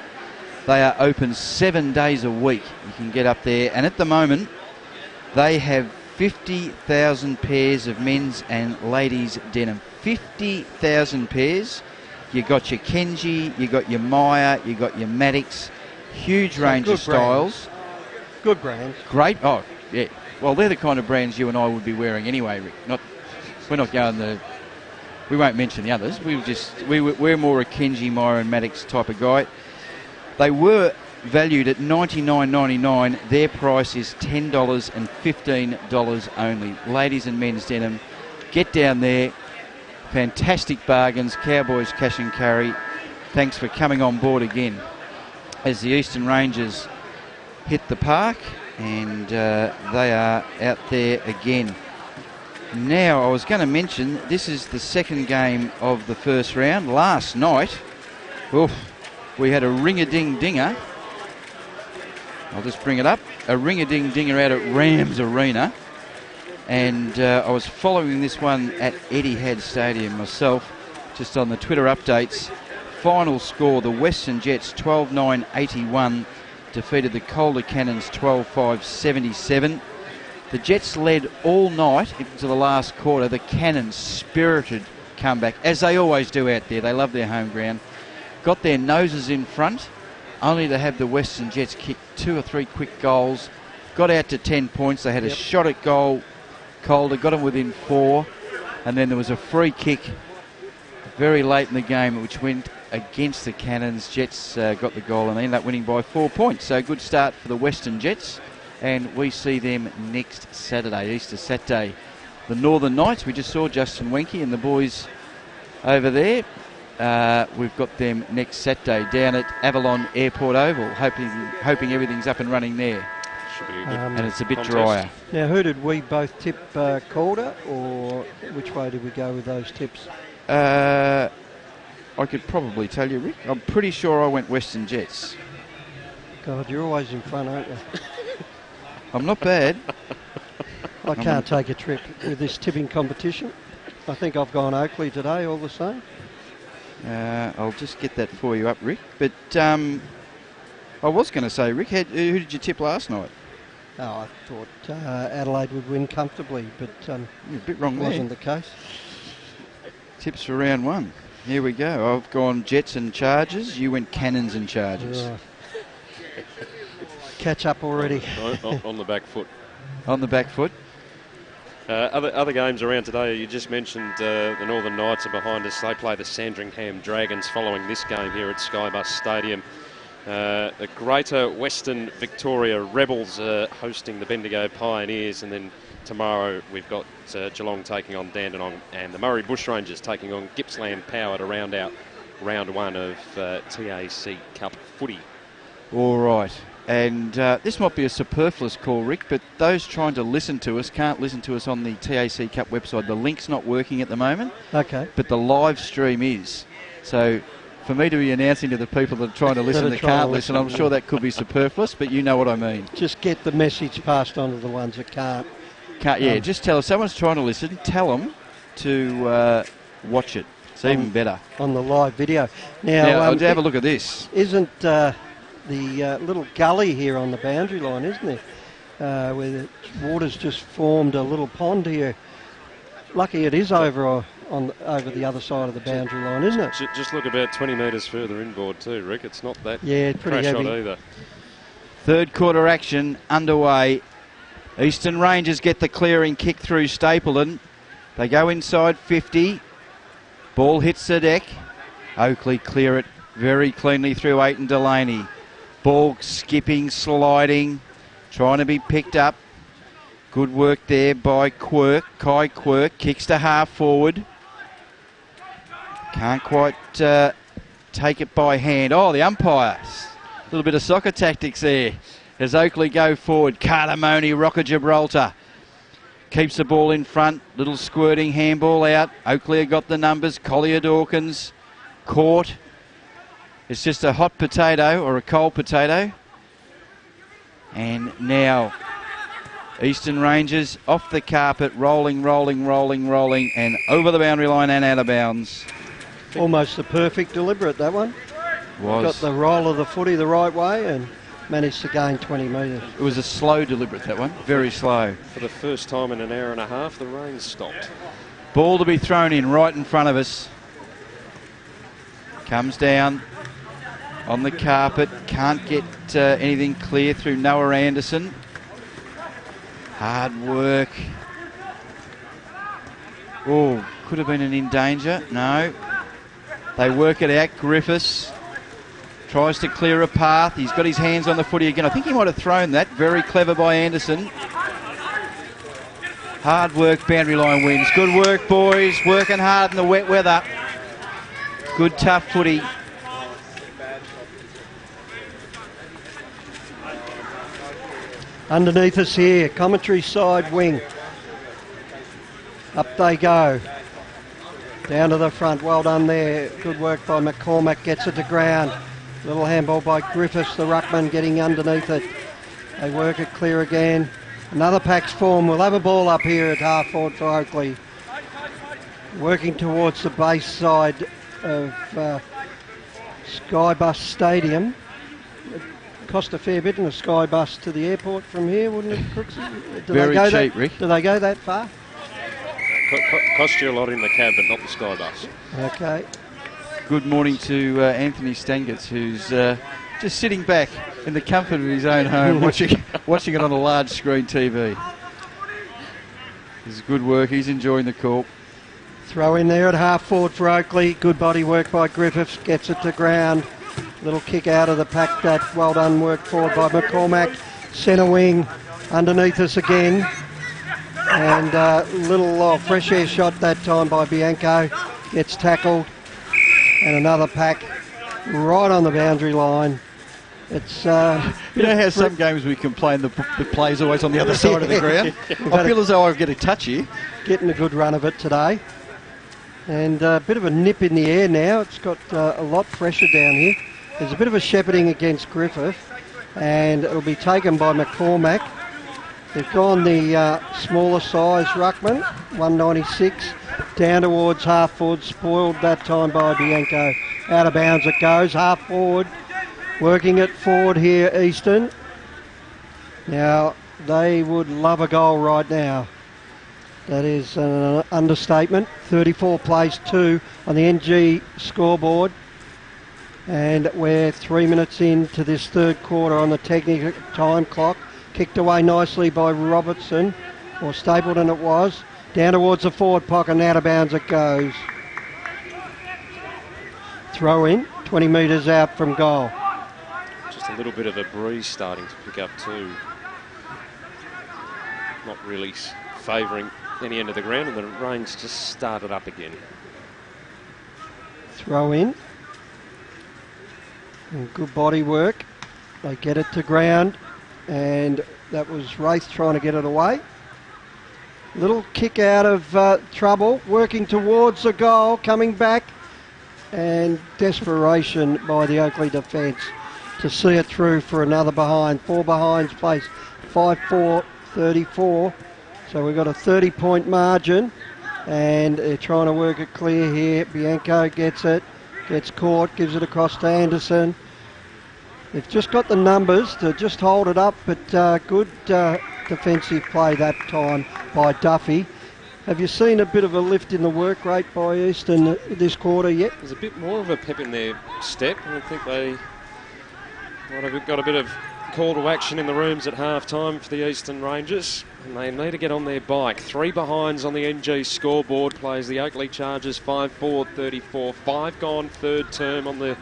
They are open 7 days a week. You can get up there, and at the moment they have 50,000 pairs of men's and ladies' denim. 50,000 pairs. You got your Kenji, you got your Maya, you got your Maddox. Huge range of styles. Good brands. Great. Oh, yeah. Well, they're the kind of brands you and I would be wearing anyway, Rick. We're not going we won't mention the others. We're more a Kenji, Maya and Maddox type of guy. They were valued at $99.99. Their price is $10 and $15 only. Ladies and men's denim. Get down there. Fantastic bargains. Cowboys Cash and Carry. Thanks for coming on board again as the Eastern Rangers hit the park, and they are out there again. Now, I was going to mention, this is the second game of the first round. Last night, we had a ring-a-ding-dinger. I'll just bring it up. A ring-a-ding-dinger out at Rams Arena. And I was following this one at Etihad Stadium myself, just on the Twitter updates. Final score, the Western Jets 12-9-81 defeated the Calder Cannons 12-5-77. The Jets led all night into the last quarter. The Cannons spirited comeback, as they always do out there. They love their home ground. Got their noses in front, only to have the Western Jets kick 2 or 3 quick goals. Got out to 10 points. They had a shot at goal. Calder got them within 4. And then there was a free kick very late in the game, which went against the Cannons. Jets got the goal and they ended up winning by 4 points. So good start for the Western Jets. And we see them next Saturday, Easter Saturday. The Northern Knights, we just saw Justin Wenke and the boys over there. we've got them next Saturday down at Avalon Airport Oval, hoping everything's up and running there. Should be a good And it's a bit contest. drier. Now, who did we both tip, Calder, or which way did we go with those tips? I could probably tell you, Rick. I'm pretty sure I went Western Jets. God, you're always in front, aren't you? I'm not bad. I can't take a trip with this tipping competition. I think I've gone Oakleigh today, all the same. I'll just get that for you up, Rick. But I was going to say, Rick, who did you tip last night? Oh, I thought Adelaide would win comfortably, but You're a bit wrong there. wasn't the case. Tips for round one. Here we go. I've gone Jets and Chargers. You went Cannons and Chargers. Right. Catch up already. on the back foot. On the back foot. Other games around today, you just mentioned the Northern Knights are behind us. They play the Sandringham Dragons following this game here at Skybus Stadium. The Greater Western Victoria Rebels are hosting the Bendigo Pioneers, and then tomorrow we've got Geelong taking on Dandenong, and the Murray Bushrangers taking on Gippsland Power to round out round one of TAC Cup footy. All right. And this might be a superfluous call, Rick, but those trying to listen to us can't listen to us on the TAC Cup website. The link's not working at the moment. Okay. But the live stream is. So for me to be announcing to the people that are trying to listen that can't listen, I'm sure that could be superfluous, but you know what I mean. Just get the message passed on to the ones that can't. Just tell if someone's trying to listen, tell them to watch it. It's even better. On the live video. Now I'll have a look at this. Isn't the little gully here on the boundary line, isn't it? Where the water's just formed a little pond here. Lucky it is over the other side of the boundary line, isn't it? Just look about 20 metres further inboard too, Rick. It's not that pretty crash heavy. on either. Third quarter action underway. Eastern Rangers get the clearing kick through Stapleton. They go inside 50. Ball hits the deck. Oakleigh clear it very cleanly through Aiton Delaney. Ball skipping, sliding, trying to be picked up. Good work there by Quirk. Kai Quirk kicks to half forward. Can't quite take it by hand. Oh, the umpire. A little bit of soccer tactics there. As Oakleigh go forward, Cardamone, Rocker Gibraltar. Keeps the ball in front. Little squirting handball out. Oakleigh got the numbers. Collier Dawkins caught. It's just a hot potato or a cold potato. And now Eastern Rangers off the carpet, rolling, and over the boundary line and out of bounds. Almost the perfect deliberate, that one. Was. Got the roll of the footy the right way and managed to gain 20 metres. It was a slow deliberate, that one. Very slow. For the first time in an hour and a half, the rain stopped. Ball to be thrown in right in front of us. Comes down on the carpet. Can't get anything clear through Noah Anderson. Hard work. Oh, could have been an in danger. No. They work it out. Griffiths tries to clear a path. He's got his hands on the footy again. I think he might have thrown that. Very clever by Anderson. Hard work, boundary line wins. Good work, boys. Working hard in the wet weather. Good tough footy. Underneath us here, commentary side wing. Up they go. Down to the front, well done there. Good work by McCormack, gets it to ground. Little handball by Griffiths, the ruckman getting underneath it. They work it clear again. Another pack's form. We'll have a ball up here at half forward for Oakleigh. Working towards the base side of Skybus Stadium. It cost a fair bit in a Skybus to the airport from here, wouldn't it, Crooksy? Very cheap, Rick. Do they go that far? Cost you a lot in the cab, but not the Skybus. Okay. Good morning to Anthony Stangitz, who's just sitting back in the comfort of his own home, watching it on a large screen TV. It's good work. He's enjoying the call. Throw in there at half forward for Oakleigh. Good body work by Griffiths. Gets it to ground. Little kick out of the pack. That well done work forward by McCormack. Centre wing underneath us again. And little fresh air shot that time by Bianco. Gets tackled. and another pack right on the boundary line. It's you know how some games we complain the play's always on the other side of the ground? I feel as though I get a touch here. Getting a good run of it today. And a bit of a nip in the air now. It's got a lot fresher down here. There's a bit of a shepherding against Griffith, and it'll be taken by McCormack. They've gone the smaller size ruckman, 196, down towards half forward, spoiled that time by Bianco. Out of bounds it goes, half forward, working it forward here, Easton. Now, they would love a goal right now. That is an understatement. 34 plays 2 on the NG scoreboard. And we're 3 minutes into this third quarter on the technical time clock. Kicked away nicely by Robertson, or Stapleton it was. Down towards the forward pocket and out of bounds it goes. Throw in, 20 metres out from goal. Just a little bit of a breeze starting to pick up too. Not really favouring any end of the ground, and the rain's just started up again. Throw in. And good body work. They get it to ground, and that was Wraith trying to get it away. Little kick out of trouble, working towards the goal, coming back, and desperation by the Oakleigh defence to see it through for another behind. 4 behinds place, 5-4, 34. So we've got a 30-point margin, and they're trying to work it clear here. Bianco gets it, gets caught, gives it across to Anderson. They've just got the numbers to just hold it up, but good defensive play that time by Duffy. Have you seen a bit of a lift in the work rate by Easton this quarter yet? There's a bit more of a pep in their step. I think they might have got a bit of call to action in the rooms at half-time for the Eastern Rangers. And they need to get on their bike. 3 behinds on the NG scoreboard. Plays the Oakleigh Chargers 5-4, 34. 5 gone, third term on the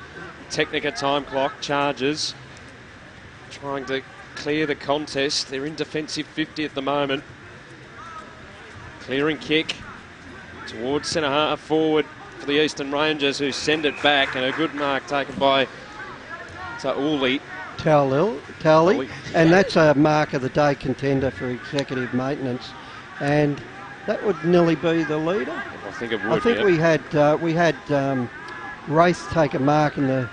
Technica time clock. Chargers trying to clear the contest. They're in defensive 50 at the moment. Clearing kick towards centre half forward for the Eastern Rangers, who send it back, and a good mark taken by Oakleigh. Towley, and that's a mark of the day contender for executive maintenance, and that would nearly be the leader. I think it would. I think yeah. we had Wraith take a mark in the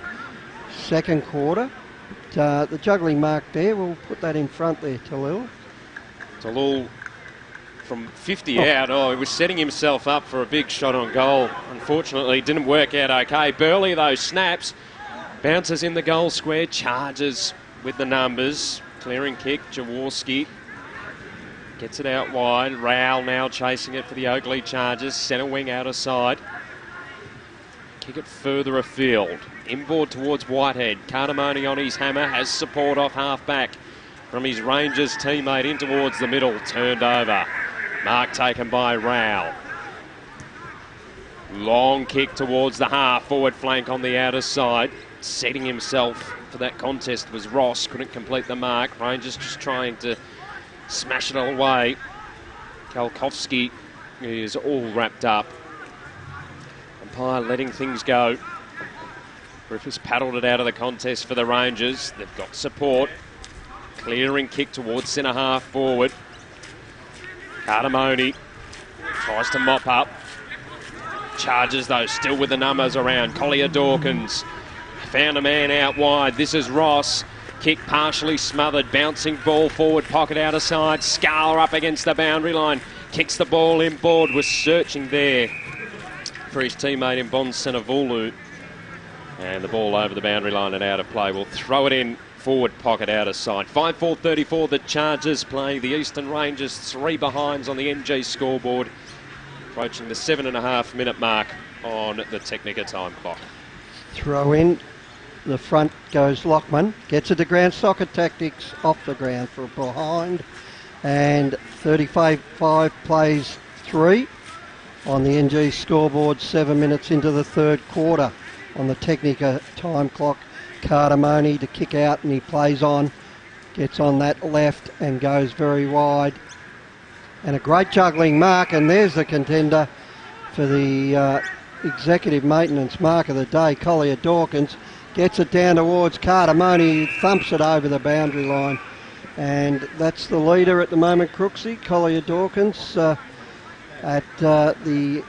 second quarter. The juggling mark there, we'll put that in front there, Talil. Talil from 50 out. Oh, he was setting himself up for a big shot on goal. Unfortunately, didn't work out okay. Burley, though, snaps. Bounces in the goal square, Charges with the numbers. Clearing kick, Jaworski gets it out wide. Rowell now chasing it for the Oakleigh Chargers. Centre wing out of side. Kick it further afield. Inboard towards Whitehead. Cardamone on his hammer, has support off half back from his Rangers teammate in towards the middle. Turned over. Mark taken by Rowell. Long kick towards the half forward flank on the outer side. Setting himself for that contest was Ross. Couldn't complete the mark. Rangers just trying to smash it away. Kalkowski is all wrapped up. Umpire letting things go. Griffiths paddled it out of the contest for the Rangers. They've got support. Clearing kick towards centre half forward. Cardamone tries to mop up. Charges, though, still with the numbers around. Collier Dawkins found a man out wide. This is Ross. Kick partially smothered. Bouncing ball forward pocket out of side. Scala up against the boundary line. Kicks the ball inboard. Was searching there for his teammate in Bon Senavulu. And the ball over the boundary line and out of play. We'll throw it in forward pocket out of side. 5-4-34, the Chargers playing the Eastern Rangers. 3 behinds on the NG scoreboard. Approaching the 7.5 minute mark on the Technica time clock. Throw in. The front goes Lockman. Gets it to ground. Soccer Tactics off the ground for a behind. And 35 plays 3 on the NG scoreboard. 7 minutes into the third quarter on the Technica time clock. Cardamone to kick out, and he plays on. Gets on that left and goes very wide. And a great juggling mark, and there's the contender for the executive maintenance mark of the day, Collier Dawkins, gets it down towards Cardamone, thumps it over the boundary line. And that's the leader at the moment, Crooksy, Collier Dawkins, at the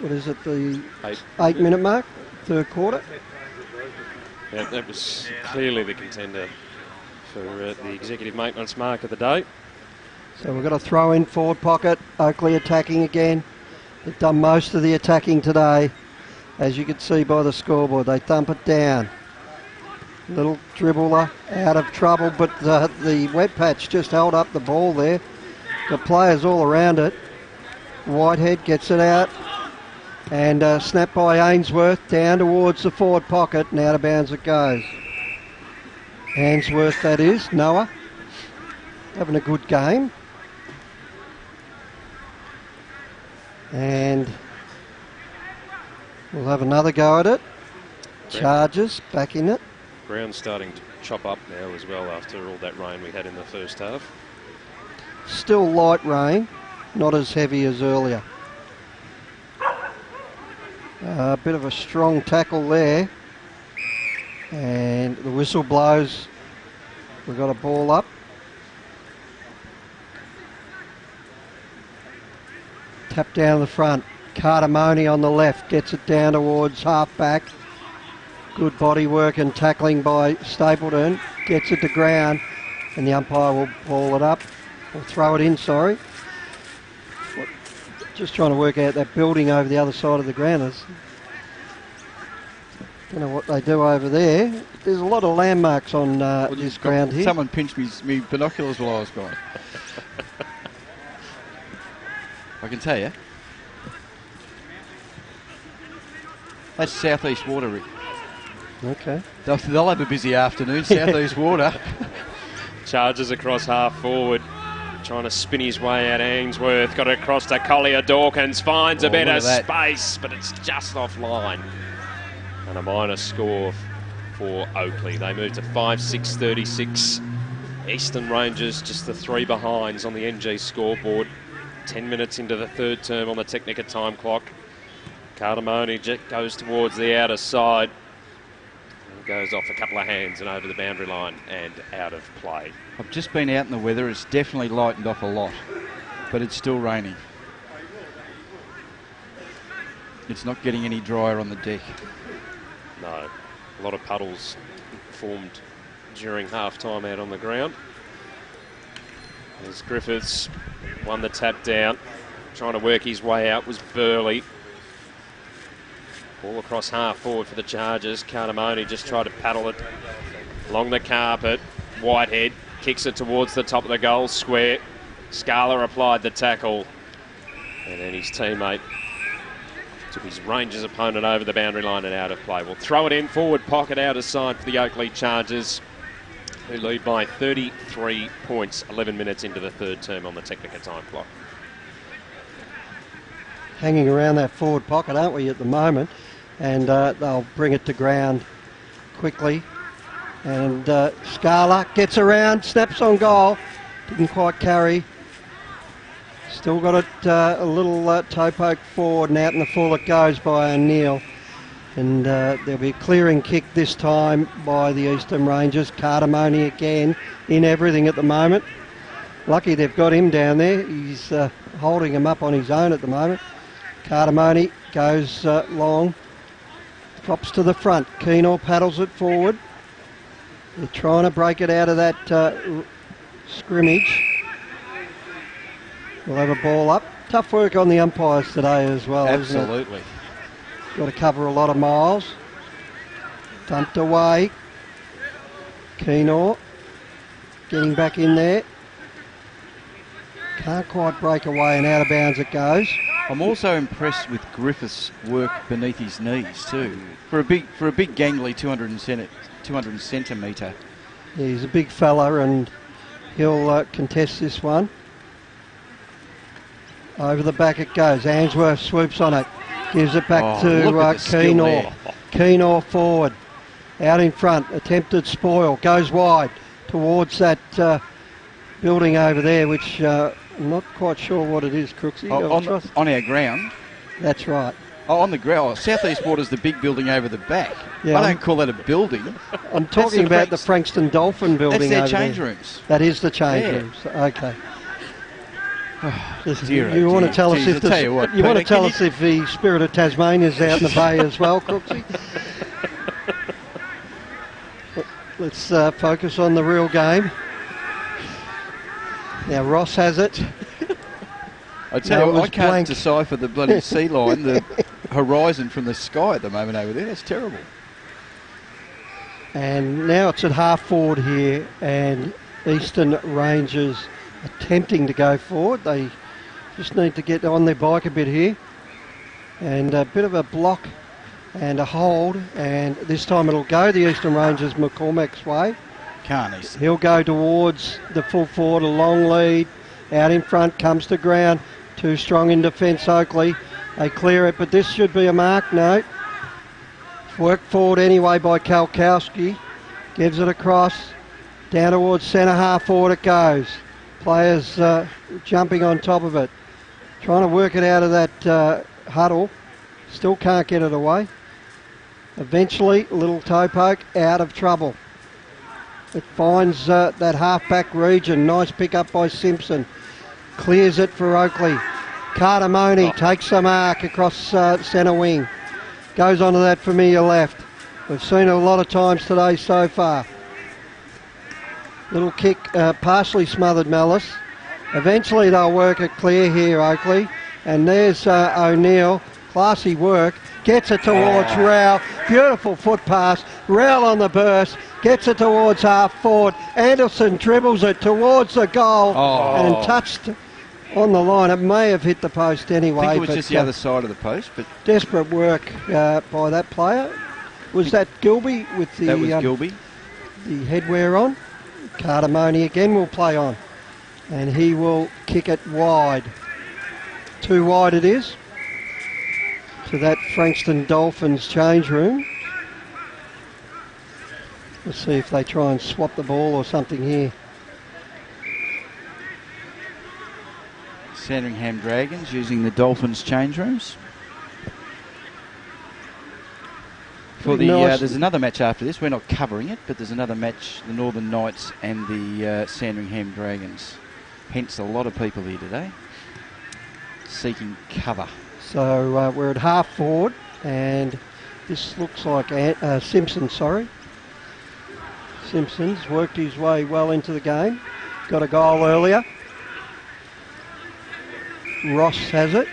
8-minute mark, third quarter. Yeah, that was clearly the contender for the executive maintenance mark of the day. So we've got a throw in forward pocket, Oakleigh attacking again. They've done most of the attacking today, as you can see by the scoreboard. They thump it down. Little dribbler out of trouble, but the wet patch just held up the ball there. Got players all around it. Whitehead gets it out and snapped by Ainsworth down towards the forward pocket and out of bounds it goes. Ainsworth, that is, Noah, having a good game. And we'll have another go at it. Chargers back in it. Ground's starting to chop up now as well after all that rain we had in the first half. Still light rain, not as heavy as earlier. A bit of a strong tackle there. And the whistle blows. We've got a ball up. Tap down the front. Cardamone on the left gets it down towards half back. Good body work and tackling by Stapleton. Gets it to ground and the umpire will ball it up. Or throw it in, sorry. Just trying to work out that building over the other side of the ground. Don't know what they do over there. There's a lot of landmarks on this ground here. Someone pinched me binoculars while I was gone. I can tell you. That's Southeast Water, Rick. Okay. They'll have a busy afternoon, Southeast Water. Charges across half forward. Trying to spin his way out. Ainsworth got it across to Collier Dawkins. Finds a better space, but it's just offline. And a minus score for Oakleigh. They move to 5-6-36. Eastern Rangers just the 3 behinds on the NG scoreboard. 10 minutes into the third term on the Technica time clock. Cardamone goes towards the outer side. And goes off a couple of hands and over the boundary line and out of play. I've just been out in the weather. It's definitely lightened off a lot, but it's still raining. It's not getting any drier on the deck. No, a lot of puddles formed during half-time out on the ground. As Griffiths won the tap down, trying to work his way out was Burley. Ball across half forward for the Chargers. Cardamone just tried to paddle it along the carpet. Whitehead kicks it towards the top of the goal square. Scala applied the tackle. And then his teammate took his Rangers opponent over the boundary line and out of play. We'll throw it in, forward pocket out of side for the Oakleigh Chargers, who lead by 33 points, 11 minutes into the third term on the Technica time clock. Hanging around that forward pocket, aren't we, at the moment? And they'll bring it to ground quickly. And Scala gets around, snaps on goal. Didn't quite carry. Still got it a little toe poke forward and out in the full it goes by O'Neill. And there'll be a clearing kick this time by the Eastern Rangers. Cardamone again in everything at the moment. Lucky they've got him down there. He's holding him up on his own at the moment. Cardamone goes long. Drops to the front. Keenor paddles it forward. They're trying to break it out of that scrimmage. We'll have a ball up. Tough work on the umpires today as well, Absolutely. Isn't it? Got to cover a lot of miles. Dumped away. Keenor getting back in there. Can't quite break away and out of bounds it goes. I'm also impressed with Griffiths' work beneath his knees too. For a big gangly 200 centimetre. Yeah, he's a big fella and he'll contest this one. Over the back it goes. Ainsworth swoops on it. Gives it back to Keenor. Keenor forward. Out in front. Attempted spoil. Goes wide towards that building over there, which I'm not quite sure what it is, Crooksy. On our ground. That's right. Oh, on the ground. South East Water's the big building over the back. Yeah, I don't call that a building. I'm talking about the Frankston Dolphin building. That's their over change there. rooms. That is the change Yeah. rooms. Okay. Dear, you want to tell us Jeez, if I tell you what, you want to Peter, tell us if the Spirit of Tasmania is out in the bay as well, Crooksy? Let's focus on the real game. Now Ross has it. I tell you what, I can't blank. decipher the bloody sea line, the horizon from the sky at the moment over there. That's terrible. And now it's at half forward here, and Eastern Rangers attempting to go forward. They just need to get on their bike a bit here. And a bit of a block and a hold, and this time it'll go the Eastern Rangers McCormack's way. Can't Eastern. He'll go towards the full forward, a long lead. Out in front, comes to ground. Too strong in defence, Oakleigh. They clear it, but this should be a mark. No. Worked forward anyway by Kalkowski. Gives it across. Down towards centre half forward it goes. Players jumping on top of it. Trying to work it out of that huddle. Still can't get it away. Eventually, a little toe poke, out of trouble. It finds that half-back region. Nice pick up by Simpson. Clears it for Oakleigh. Cardamone takes the mark across centre wing. Goes onto that familiar left. We've seen it a lot of times today so far. Little kick, partially smothered Malice. Eventually they'll work it clear here, Oakleigh. And there's O'Neill. Classy work. Gets it towards Rowell. Beautiful foot pass. Rowell on the burst. Gets it towards half forward. Anderson dribbles it towards the goal and touched on the line. It may have hit the post anyway. I think it was just the other side of the post. But desperate work by that player. Was that Gilby with the, that was Gilby. The headwear on? Cardamone again will play on. And he will kick it wide. Too wide it is. To that Frankston Dolphins change room. Let's see if they try and swap the ball or something here. Sandringham Dragons using the Dolphins change rooms. For the there's another match after this. We're not covering it, but there's another match, the Northern Knights and the Sandringham Dragons. Hence a lot of people here today seeking cover. So we're at half forward, and this looks like Simpson, Simpson's worked his way well into the game. Got a goal earlier. Ross has it.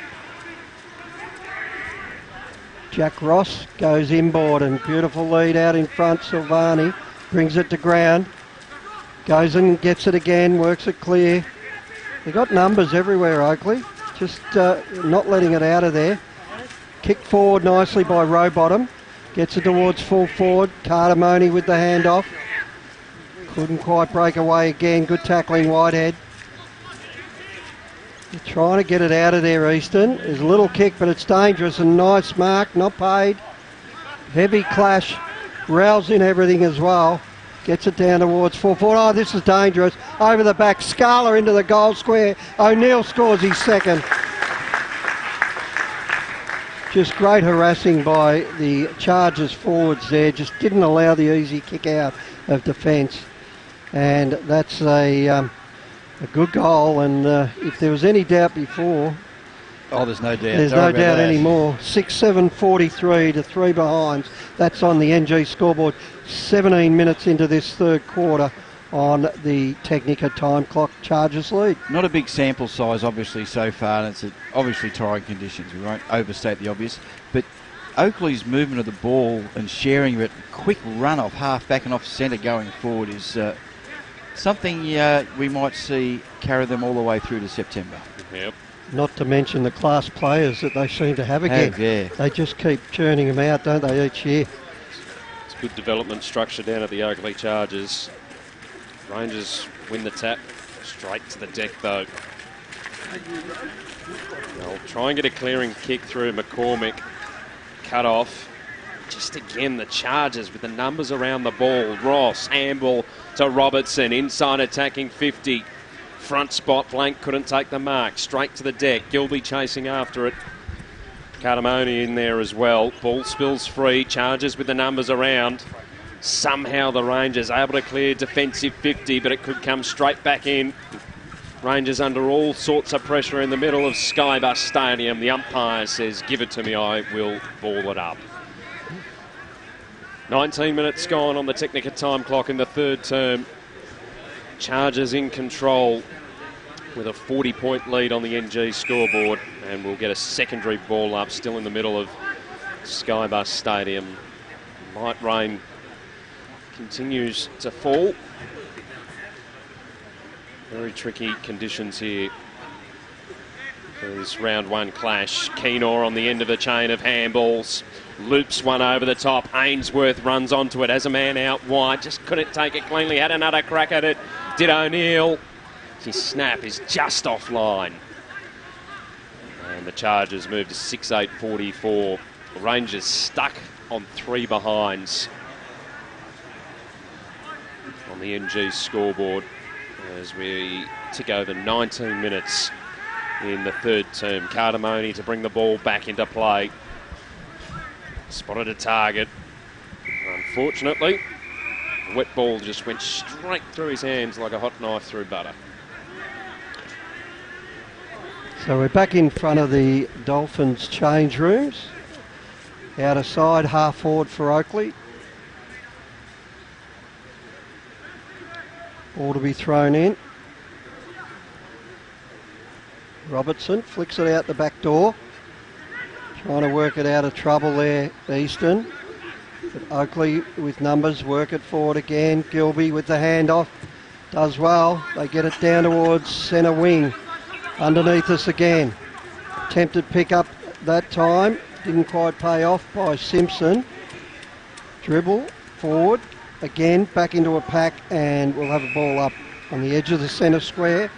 Jack Ross goes inboard, and beautiful lead out in front. Silvani brings it to ground. Goes and gets it again, works it clear. They got numbers everywhere, Oakleigh. Just not letting it out of there. Kicked forward nicely by Rowbottom. Gets it towards full forward. Cardamone with the handoff. Couldn't quite break away again. Good tackling, Whitehead. They're trying to get it out of there, Easton. There's a little kick, but it's dangerous. And nice mark, not paid. Heavy clash. Rouse in everything as well. Gets it down towards full forward. Oh, this is dangerous. Over the back. Scala into the goal square. O'Neill scores his second. Just great harassing by the Chargers forwards there. Just didn't allow the easy kick out of defence. And that's a good goal. And if there was any doubt before... Oh, there's no doubt. There's no doubt anymore. 6-7-43 to 3 behinds. That's on the NG scoreboard. 17 minutes into this third quarter on the Technica time clock. Chargers lead. Not a big sample size, obviously, so far, and it's obviously trying conditions. We won't overstate the obvious. But Oakleigh's movement of the ball and sharing of it, quick run off half back and off centre going forward is something we might see carry them all the way through to September. Yep. Not to mention the class players that they seem to have again. Yeah. They just keep churning them out, don't they, each year? It's good development structure down at the Oakleigh Chargers. Rangers win the tap. Straight to the deck, though. They'll try and get a clearing kick through. McCormack cut off. Just again, the Chargers with the numbers around the ball. Ross, handball to Robertson. Inside attacking 50. Front spot, Blank couldn't take the mark. Straight to the deck. Gilby chasing after it. Cardamone in there as well. Ball spills free, Chargers with the numbers around. Somehow the Rangers able to clear defensive 50, but it could come straight back in. Rangers under all sorts of pressure in the middle of Skybus Stadium. The umpire says, give it to me, I will ball it up. 19 minutes gone on the Technica time clock in the third term. Chargers in control with a 40-point lead on the NG scoreboard, and we'll get a secondary ball up still in the middle of Skybus Stadium. Light rain continues to fall. Very tricky conditions here for this round one clash. Keenor on the end of the chain of handballs. Loops one over the top. Ainsworth runs onto it as a man out wide. Just couldn't take it cleanly. Had another crack at it. Did O'Neill. His snap is just offline. And the Chargers move to 6-8-44. The Rangers stuck on 3 behinds on the NG scoreboard as we tick over 19 minutes in the third term. Cardamone to bring the ball back into play. Spotted a target. Unfortunately, the wet ball just went straight through his hands like a hot knife through butter. So we're back in front of the Dolphins change rooms. Out of side, half forward for Oakleigh. Ball to be thrown in. Robertson flicks it out the back door. Trying to work it out of trouble there, Easton. But Oakleigh with numbers, work it forward again. Gilby with the handoff. Does well. They get it down towards centre wing. Underneath us again. Attempted pick up that time. Didn't quite pay off by Simpson. Dribble forward. Again, back into a pack, and we'll have a ball up on the edge of the centre square.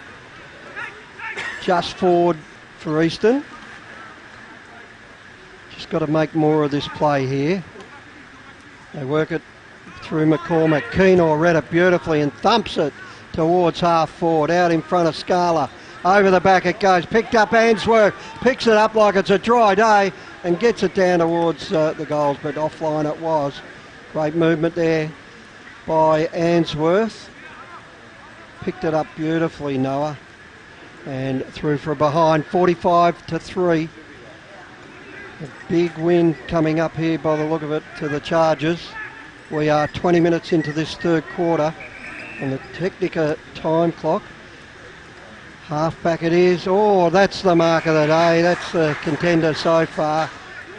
Just forward for Easton. Just got to make more of this play here. They work it through McCormick. Keenor read it beautifully and thumps it towards half forward, out in front of Scala. Over the back it goes. Picked up Ainsworth. Picks it up like it's a dry day and gets it down towards the goals, but offline it was. Great movement there by Ainsworth. Picked it up beautifully, Noah. And through for a behind, 45-3. A big win coming up here by the look of it to the Chargers. We are 20 minutes into this third quarter on the Technica time clock. Half back it is. Oh, that's the mark of the day. That's the contender so far.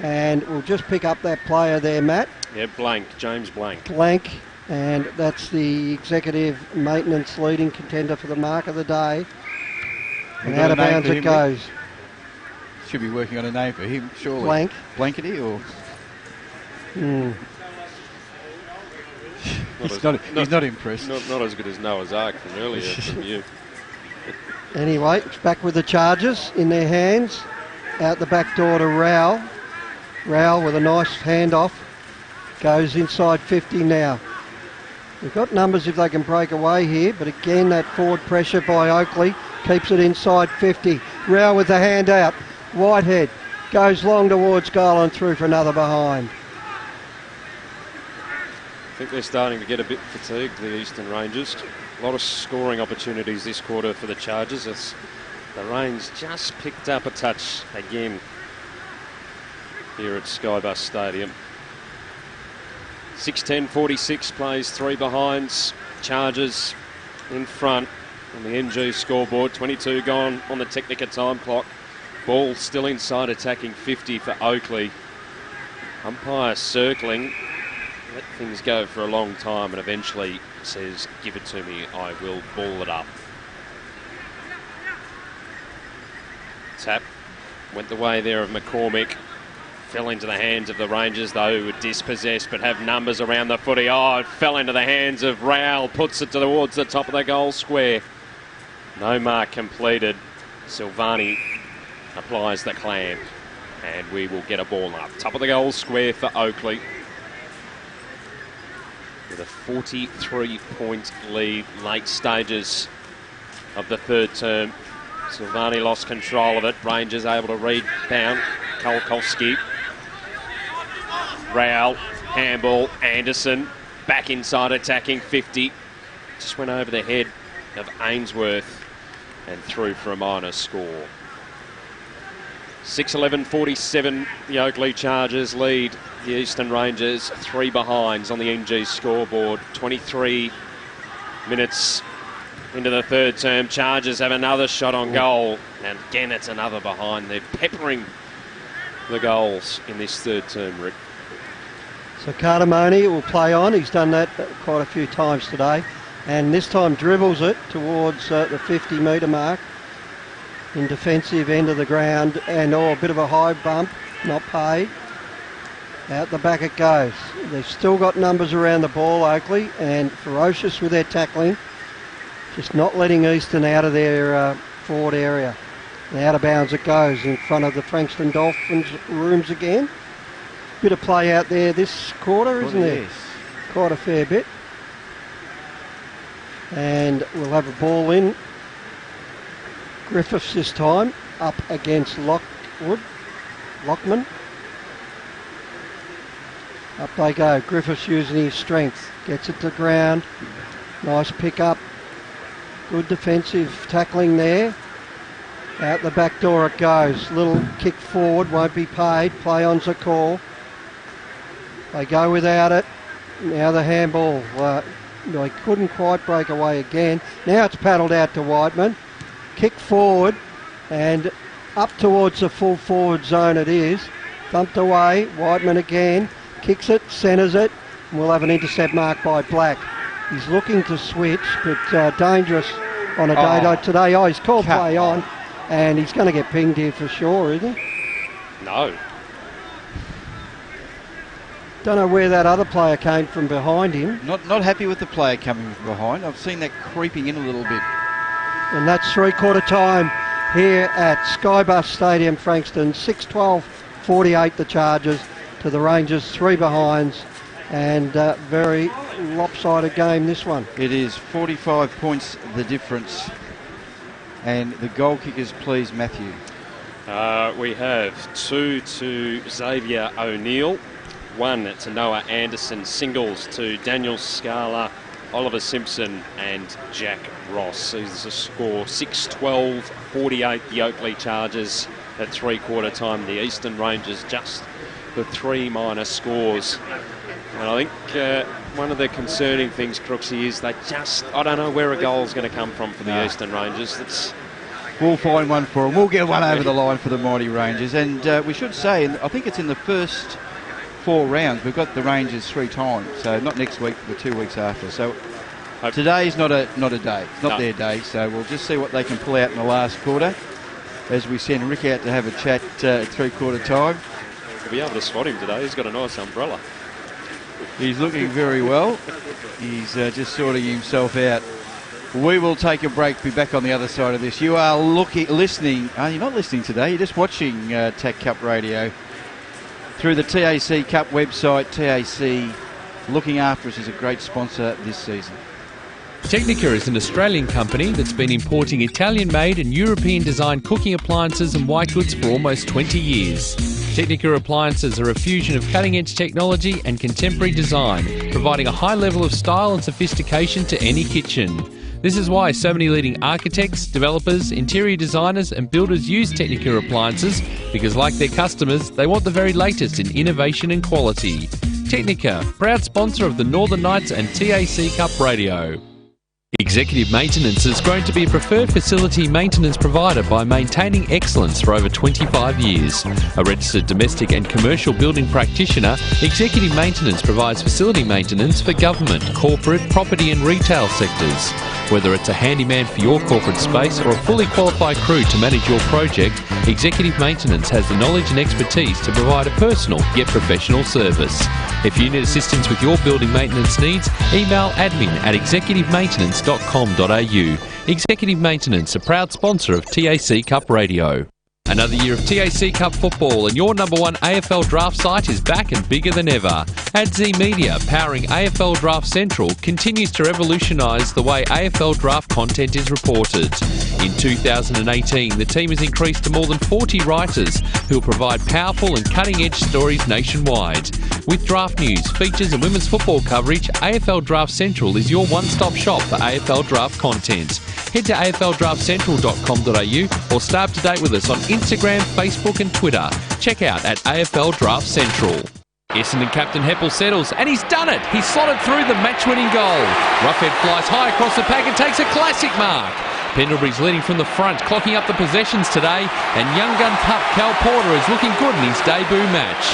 And we'll just pick up that player there, Matt. Yeah, Blank, James Blank. Blank. And that's the executive maintenance leading contender for the mark of the day. And out of bounds it goes. Should be working on a name for him, surely. Blank. Blankety or? He's not impressed. Not as good as Noah's Ark from earlier from you. Anyway, it's back with the Chargers in their hands. Out the back door to Rowell. Rowell with a nice handoff. Goes inside 50 now. We've got numbers if they can break away here, but again that forward pressure by Oakleigh keeps it inside 50. Rowell with the hand out. Whitehead goes long towards goal and through for another behind. I think they're starting to get a bit fatigued, the Eastern Rangers. A lot of scoring opportunities this quarter for the Chargers as the Rains just picked up a touch again here at Skybus Stadium. 6:10:46 plays 3 behinds. Chargers in front on the NG scoreboard. 22 gone on the Technica time clock. Ball still inside attacking 50 for Oakleigh. Umpire circling. Let things go for a long time and eventually says, give it to me, I will ball it up. Tap went the way there of McCormick. Fell into the hands of the Rangers, though, who were dispossessed but have numbers around the footy. Oh, it fell into the hands of Rowell. Puts it towards the top of the goal square. No mark completed. Silvani applies the clamp. And we will get a ball up. Top of the goal square for Oakleigh. With a 43-point lead, late stages of the third term. Silvani lost control of it. Rangers able to rebound. Kolkowski. Rowell, handball, Anderson, back inside attacking 50. Just went over the head of Ainsworth and through for a minor score. 6:11:47, the Oakleigh Chargers lead the Eastern Rangers 3 behinds on the NG scoreboard. 23 minutes into the third term. Chargers have another shot on goal, and again it's another behind. They're peppering the goals in this third term, Rick. So Cardamone will play on. He's done that quite a few times today, and this time dribbles it towards the 50-metre mark in defensive end of the ground, and a bit of a high bump, not paid. Out the back it goes. They've still got numbers around the ball, Oakleigh, and ferocious with their tackling, just not letting Eastern out of their forward area. And out of bounds it goes in front of the Frankston Dolphins rooms again. Bit of play out there this quarter, isn't there? Yes. Quite a fair bit. And we'll have a ball in. Griffiths this time, up against Lockman. Up they go. Griffiths using his strength. Gets it to ground. Nice pick up. Good defensive tackling there. Out the back door it goes. Little kick forward, won't be paid. Play on's a call. They go without it. Now the handball. They couldn't quite break away again. Now it's paddled out to Whiteman. Kick forward and up towards the full forward zone it is. Thumped away. Whiteman again. Kicks it, centres it. And we'll have an intercept mark by Black. He's looking to switch, but dangerous on a day like today. Oh, he's called play on, and he's going to get pinged here for sure, isn't he? No. Don't know where that other player came from behind him. Not happy with the player coming from behind. I've seen that creeping in a little bit. And that's three-quarter time here at Skybus Stadium, Frankston. 6:12:48 the Chargers to the Rangers, 3 behinds, and very lopsided game this one. It is 45 points the difference. And the goal kickers, please, Matthew. We have 2 to Xavier O'Neill, 1 to Noah Anderson, singles to Daniel Scala, Oliver Simpson and Jack Ross. There's a score 6:12:48 the Oakleigh Chargers at three-quarter time. The Eastern Rangers just the 3 minor scores. And I think one of the concerning things, Crooksy, is I don't know where a goal's going to come from for the Eastern Rangers. We'll find one for them. We'll get one over the line for the mighty Rangers. And we should say, I think it's in the first 4 rounds, we've got the Rangers 3 times. So not next week, but 2 weeks after. So today's not a day. It's not their day. So we'll just see what they can pull out in the last quarter as we send Rick out to have a chat at three-quarter time. We'll be able to spot him today. He's got a nice umbrella. He's looking very well. He's just sorting himself out. We will take a break, be back on the other side of this. You are listening. You're not listening today, you're just watching TAC Cup Radio through the TAC Cup website. TAC looking after us as a great sponsor this season. Technica is an Australian company that's been importing Italian-made and European-designed cooking appliances and white goods for almost 20 years. Technica appliances are a fusion of cutting-edge technology and contemporary design, providing a high level of style and sophistication to any kitchen. This is why so many leading architects, developers, interior designers and builders use Technica appliances, because like their customers, they want the very latest in innovation and quality. Technica, proud sponsor of the Northern Knights and TAC Cup Radio. Executive Maintenance has grown to be a preferred facility maintenance provider by maintaining excellence for over 25 years. A registered domestic and commercial building practitioner, Executive Maintenance provides facility maintenance for government, corporate, property and retail sectors. Whether it's a handyman for your corporate space or a fully qualified crew to manage your project, Executive Maintenance has the knowledge and expertise to provide a personal yet professional service. If you need assistance with your building maintenance needs, email admin@executivemaintenance.com.au. Executive Maintenance, a proud sponsor of TAC Cup Radio. Another year of TAC Cup football, and your number one AFL draft site is back and bigger than ever. AdZ Media, powering AFL Draft Central, continues to revolutionise the way AFL draft content is reported. In 2018, the team has increased to more than 40 writers who will provide powerful and cutting-edge stories nationwide. With draft news, features and women's football coverage, AFL Draft Central is your one-stop shop for AFL draft content. Head to afldraftcentral.com.au or stay up to date with us on Instagram, Facebook and Twitter. Check out at AFL Draft Central. Essendon captain Heppel settles, and he's done it! He's slotted through the match-winning goal. Roughhead flies high across the pack and takes a classic mark. Pendlebury's leading from the front, clocking up the possessions today, and young gun pup Cal Porter is looking good in his debut match.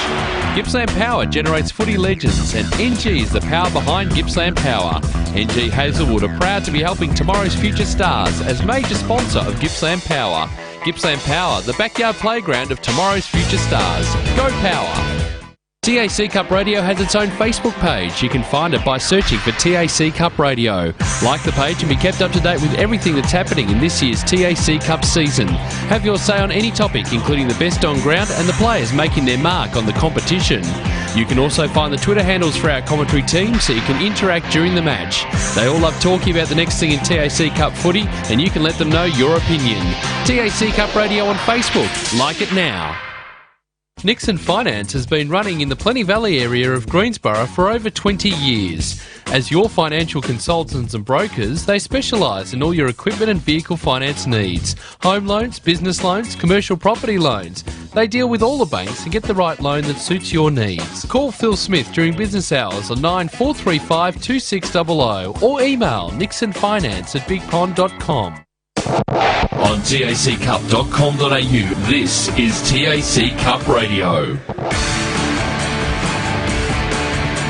Gippsland Power generates footy legends, and NG is the power behind Gippsland Power. NG Hazelwood are proud to be helping tomorrow's future stars as major sponsor of Gippsland Power. Gippsland Power, the backyard playground of tomorrow's future stars. Go Power! TAC Cup Radio has its own Facebook page. You can find it by searching for TAC Cup Radio. Like the page and be kept up to date with everything that's happening in this year's TAC Cup season. Have your say on any topic, including the best on ground and the players making their mark on the competition. You can also find the Twitter handles for our commentary team so you can interact during the match. They all love talking about the next thing in TAC Cup footy, and you can let them know your opinion. TAC Cup Radio on Facebook. Like it now. Nixon Finance has been running in the Plenty Valley area of Greensborough for over 20 years. As your financial consultants and brokers, they specialise in all your equipment and vehicle finance needs. Home loans, business loans, commercial property loans. They deal with all the banks and get the right loan that suits your needs. Call Phil Smith during business hours on 9435 2600 or email nixonfinance@bigpond.com. On taccup.com.au, this is TAC Cup Radio.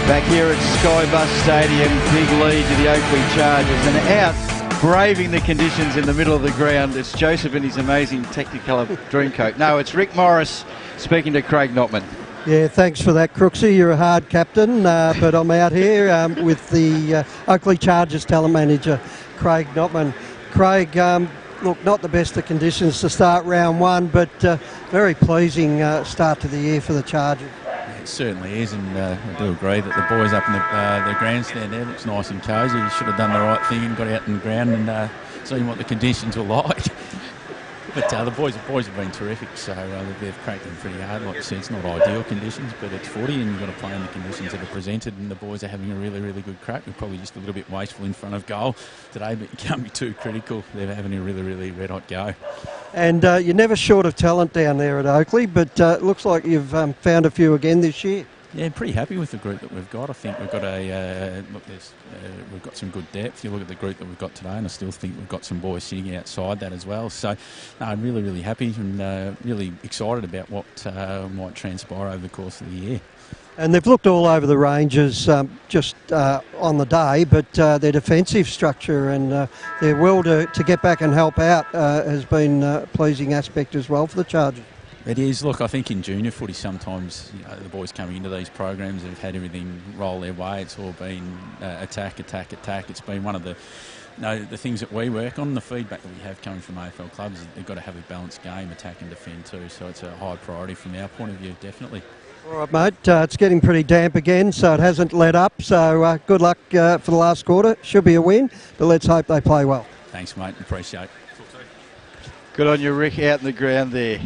Back here at Skybus Stadium, big lead to the Oakleigh Chargers, and out braving the conditions in the middle of the ground, it's Joseph in his amazing Technicolor Dreamcoat. No, it's Rick Morris speaking to Craig Notman. Yeah, thanks for that, Crooksy. You're a hard captain, but I'm out here with the Oakleigh Chargers talent manager, Craig Notman. Craig, look, not the best of conditions to start round one, but very pleasing start to the year for the Chargers. It certainly is, and I do agree that the boys up in the grandstand there looks nice and cosy. You should have done the right thing and got out in the ground and seen what the conditions were like. But the boys have been terrific, so they've cracked them pretty hard. Like you said, it's not ideal conditions, but it's footy and you've got to play in the conditions that are presented, and the boys are having a really, really good crack. We're probably just a little bit wasteful in front of goal today, but you can't be too critical. They're having a really, really red-hot go. And you're never short of talent down there at Oakleigh, but it looks like you've found a few again this year. Yeah, pretty happy with the group that we've got. I think we've got we've got some good depth. You look at the group that we've got today, and I still think we've got some boys sitting outside that as well. So, no, I'm really, really happy and really excited about what might transpire over the course of the year. And they've looked all over the ranges just on the day, but their defensive structure and their will to get back and help out has been a pleasing aspect as well for the Chargers. It is. Look, I think in junior footy sometimes the boys coming into these programs have had everything roll their way. It's all been attack. It's been one of the things that we work on. The feedback that we have coming from AFL clubs is they've got to have a balanced game, attack and defend too. So it's a high priority from our point of view, definitely. All right, mate. It's getting pretty damp again, so it hasn't let up. So good luck for the last quarter. Should be a win, but let's hope they play well. Thanks, mate. Appreciate it. Good on you, Rick, out in the ground there.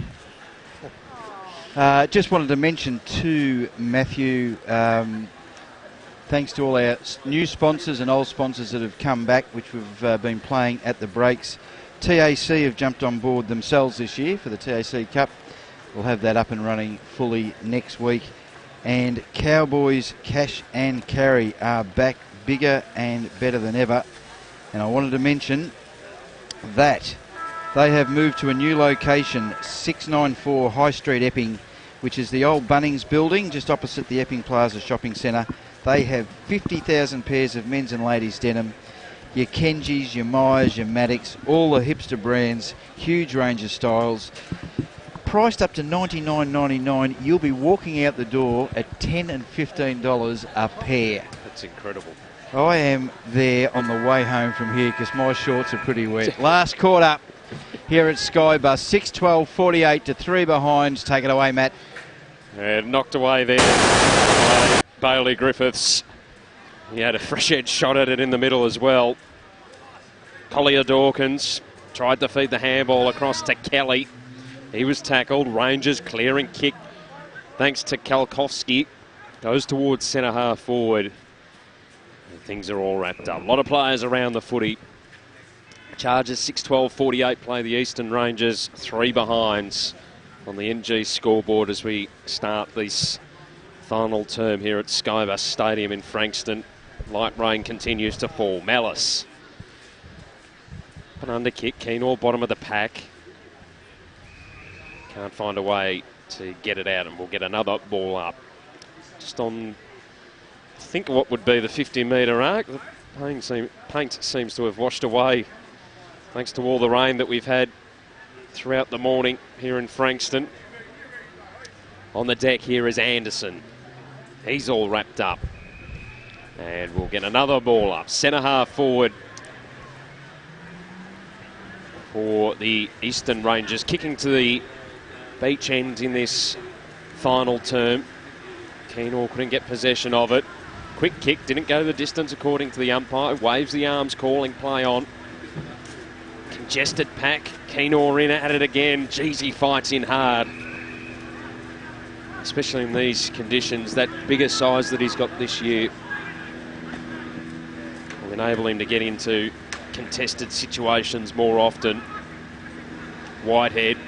Just wanted to mention to Matthew, thanks to all our new sponsors and old sponsors that have come back, which we've been playing at the breaks. TAC have jumped on board themselves this year for the TAC Cup. We'll have that up and running fully next week. And Cowboys Cash and Carry are back bigger and better than ever. And I wanted to mention that they have moved to a new location, 694 High Street, Epping, which is the old Bunnings building just opposite the Epping Plaza Shopping Centre. They have 50,000 pairs of men's and ladies' denim, your Kenjis, your Myers, your Maddox, all the hipster brands, huge range of styles. Priced up to $99.99, you'll be walking out the door at $10 and $15 a pair. That's incredible. I am there on the way home from here because my shorts are pretty wet. Last quarter, here at Skybus. 6-12-48 to 3 behinds. Take it away, Matt. And knocked away there by Bailey Griffiths. He had a fresh edge shot at it in the middle as well. Collier Dawkins tried to feed the handball across to Kelly. He was tackled. Rangers clearing kick thanks to Kalkowski. Goes towards centre half forward. And things are all wrapped up. A lot of players around the footy. Chargers 6-12-48 play the Eastern Rangers. 3 behinds on the NG scoreboard as we start this final term here at Skybus Stadium in Frankston. Light rain continues to fall. Malice. An under kick. Keenor bottom of the pack. Can't find a way to get it out, and we'll get another ball up. Just on, I think, what would be the 50-metre arc. The paint seems to have washed away thanks to all the rain that we've had throughout the morning here in Frankston. On the deck here is Anderson. He's all wrapped up. And we'll get another ball up. Centre half forward for the Eastern Rangers. Kicking to the beach end in this final term. Keenor couldn't get possession of it. Quick kick, didn't go the distance according to the umpire. Waves the arms, calling play on. Congested pack. Keenor in at it again. Geez, he fights in hard. Especially in these conditions. That bigger size that he's got this year will enable him to get into contested situations more often. Whitehead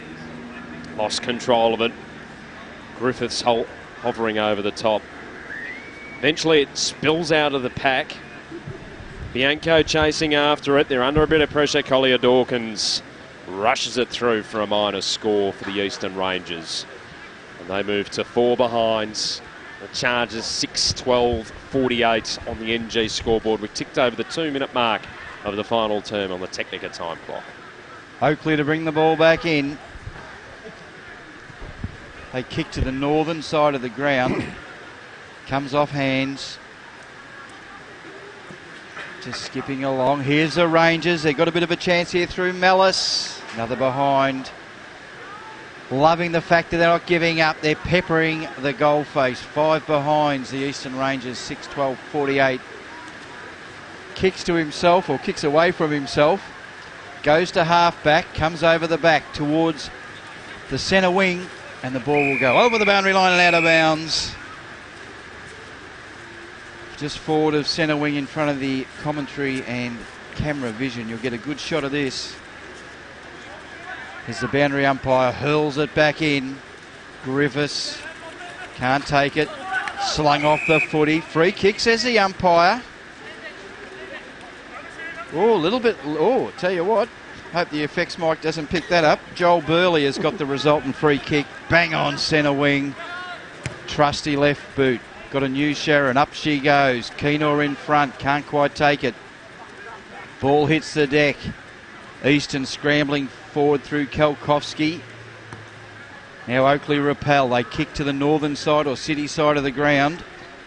lost control of it. Griffiths hovering over the top. Eventually it spills out of the pack. Bianco chasing after it. They're under a bit of pressure. Collier Dawkins rushes it through for a minor score for the Eastern Rangers. And they move to 4 behinds. The Chargers 6-12-48 on the NG scoreboard. We've ticked over the 2-minute mark of the final term on the Technica time clock. Oakleigh to bring the ball back in. They kick to the northern side of the ground. Comes off hands. Just skipping along. Here's the Rangers. They've got a bit of a chance here through Malice. Another behind. Loving the fact that they're not giving up. They're peppering the goal face. 5 behinds. The Eastern Rangers 6-12-48. Kicks to himself, or kicks away from himself. Goes to half back. Comes over the back towards the centre wing. And the ball will go over the boundary line and out of bounds. Just forward of centre wing in front of the commentary and camera vision. You'll get a good shot of this. As the boundary umpire hurls it back in. Griffiths can't take it. Slung off the footy. Free kick, says the umpire. Oh, a little bit. Oh, tell you what. Hope the effects mic doesn't pick that up. Joel Burley has got the resultant free kick. Bang on centre wing. Trusty left boot. Got a new Sharon. Up she goes. Keenor in front. Can't quite take it. Ball hits the deck. Easton scrambling forward through Kalkowski. Now Oakleigh repel. They kick to the northern side or city side of the ground.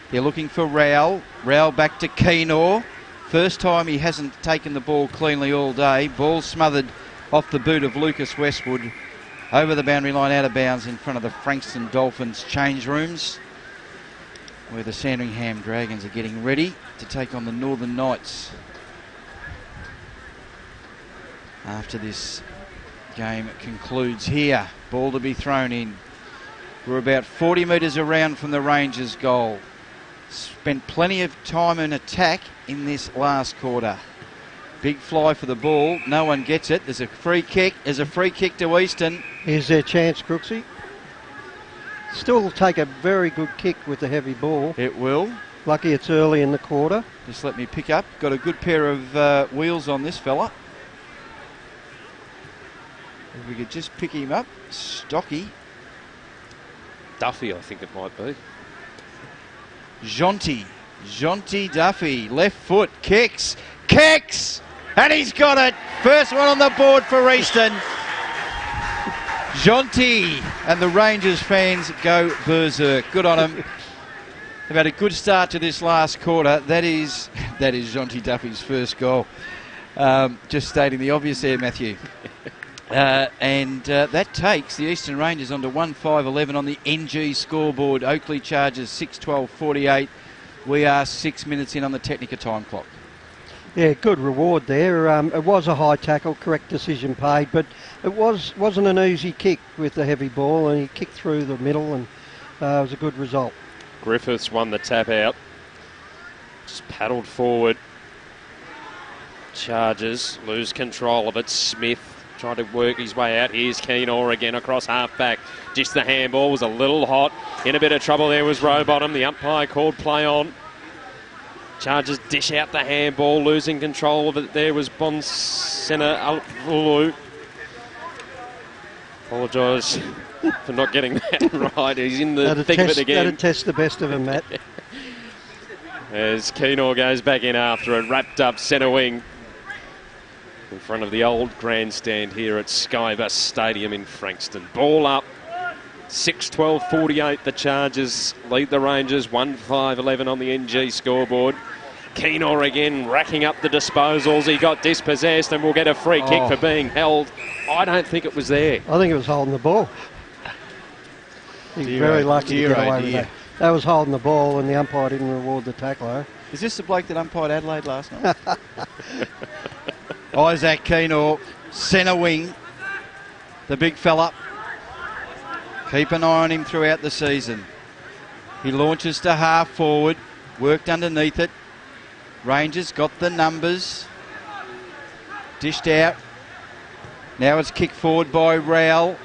They're looking for Rowell. Rowell back to Keenor. First time he hasn't taken the ball cleanly all day. Ball smothered off the boot of Lucas Westwood. Over the boundary line, out of bounds in front of the Frankston Dolphins change rooms, where the Sandringham Dragons are getting ready to take on the Northern Knights. After this game concludes here. Ball to be thrown in. We're about 40 metres around from the Rangers' goal. Spent plenty of time in attack in this last quarter. Big fly for the ball. No one gets it. There's a free kick. There's a free kick to Easton. Here's their chance, Crooksy. Still take a very good kick with the heavy ball. It will. Lucky it's early in the quarter. Just let me pick up. Got a good pair of wheels on this fella. If we could just pick him up. Stocky. Duffy, I think it might be. Jonty Duffy, left foot, kicks, and he's got it. First one on the board for Easton. Jonty, and the Rangers fans go berserk. Good on them. They've had a good start to this last quarter. That is Jonty Duffy's first goal. Just stating the obvious there, Matthew. That takes the Eastern Rangers onto 1-5-11 on the NG scoreboard. Oakleigh Chargers 6-12-48. We are 6 minutes in on the Technica time clock. Yeah, good reward there. It was a high tackle, correct decision paid, but it wasn't an easy kick with the heavy ball, and he kicked through the middle, and it was a good result. Griffiths won the tap out. Just paddled forward. Chargers lose control of it. Smith tried to work his way out. Here's Keenor again across half-back. Just the handball was a little hot. In a bit of trouble there was Rowbottom. The umpire called play on. Chargers dish out the handball, losing control of it. There was Bonsena Alulu. Apologise for not getting that right. He's in the thick of it again. That'd test the best of him, Matt. As Keenor goes back in after it, wrapped up centre wing in front of the old grandstand here at Skybus Stadium in Frankston. Ball up, 6-12-48. The Chargers lead the Rangers, 1-5-11 on the NG scoreboard. Keenor again racking up the disposals. He got dispossessed and will get a free kick for being held. I don't think it was there. I think it was holding the ball. He's very lucky to get away with that. That was holding the ball, and the umpire didn't reward the tackler. Is this the bloke that umpired Adelaide last night? Isaac Keenor, centre wing. The big fella. Keep an eye on him throughout the season. He launches to half forward, worked underneath it. Rangers got the numbers. Dished out. Now it's kicked forward by Rowell.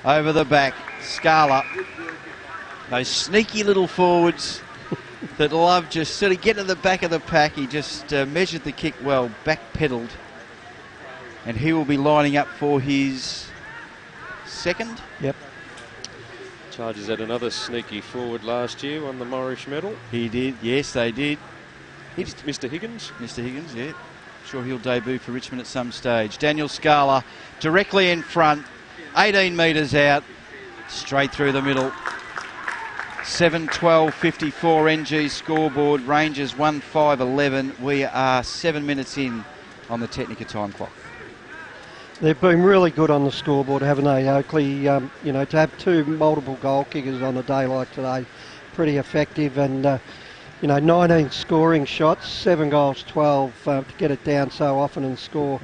Over the back. Scala. Those sneaky little forwards that love just sort of get to the back of the pack. He just measured the kick well, back-pedalled. And he will be lining up for his second. Yep. Chargers had another sneaky forward last year, won the Morrish medal. He did, yes, they did. Mr. Higgins? Mr. Higgins, yeah. Sure he'll debut for Richmond at some stage. Daniel Scala directly in front, 18 metres out, straight through the middle. 7-12-54 NG scoreboard. Rangers 1-5-11. We are 7 minutes in on the Technica time clock. They've been really good on the scoreboard, haven't they, Oakleigh? To have two multiple goal kickers on a day like today, pretty effective. And, 19 scoring shots, 7 goals, 12. To get it down so often and score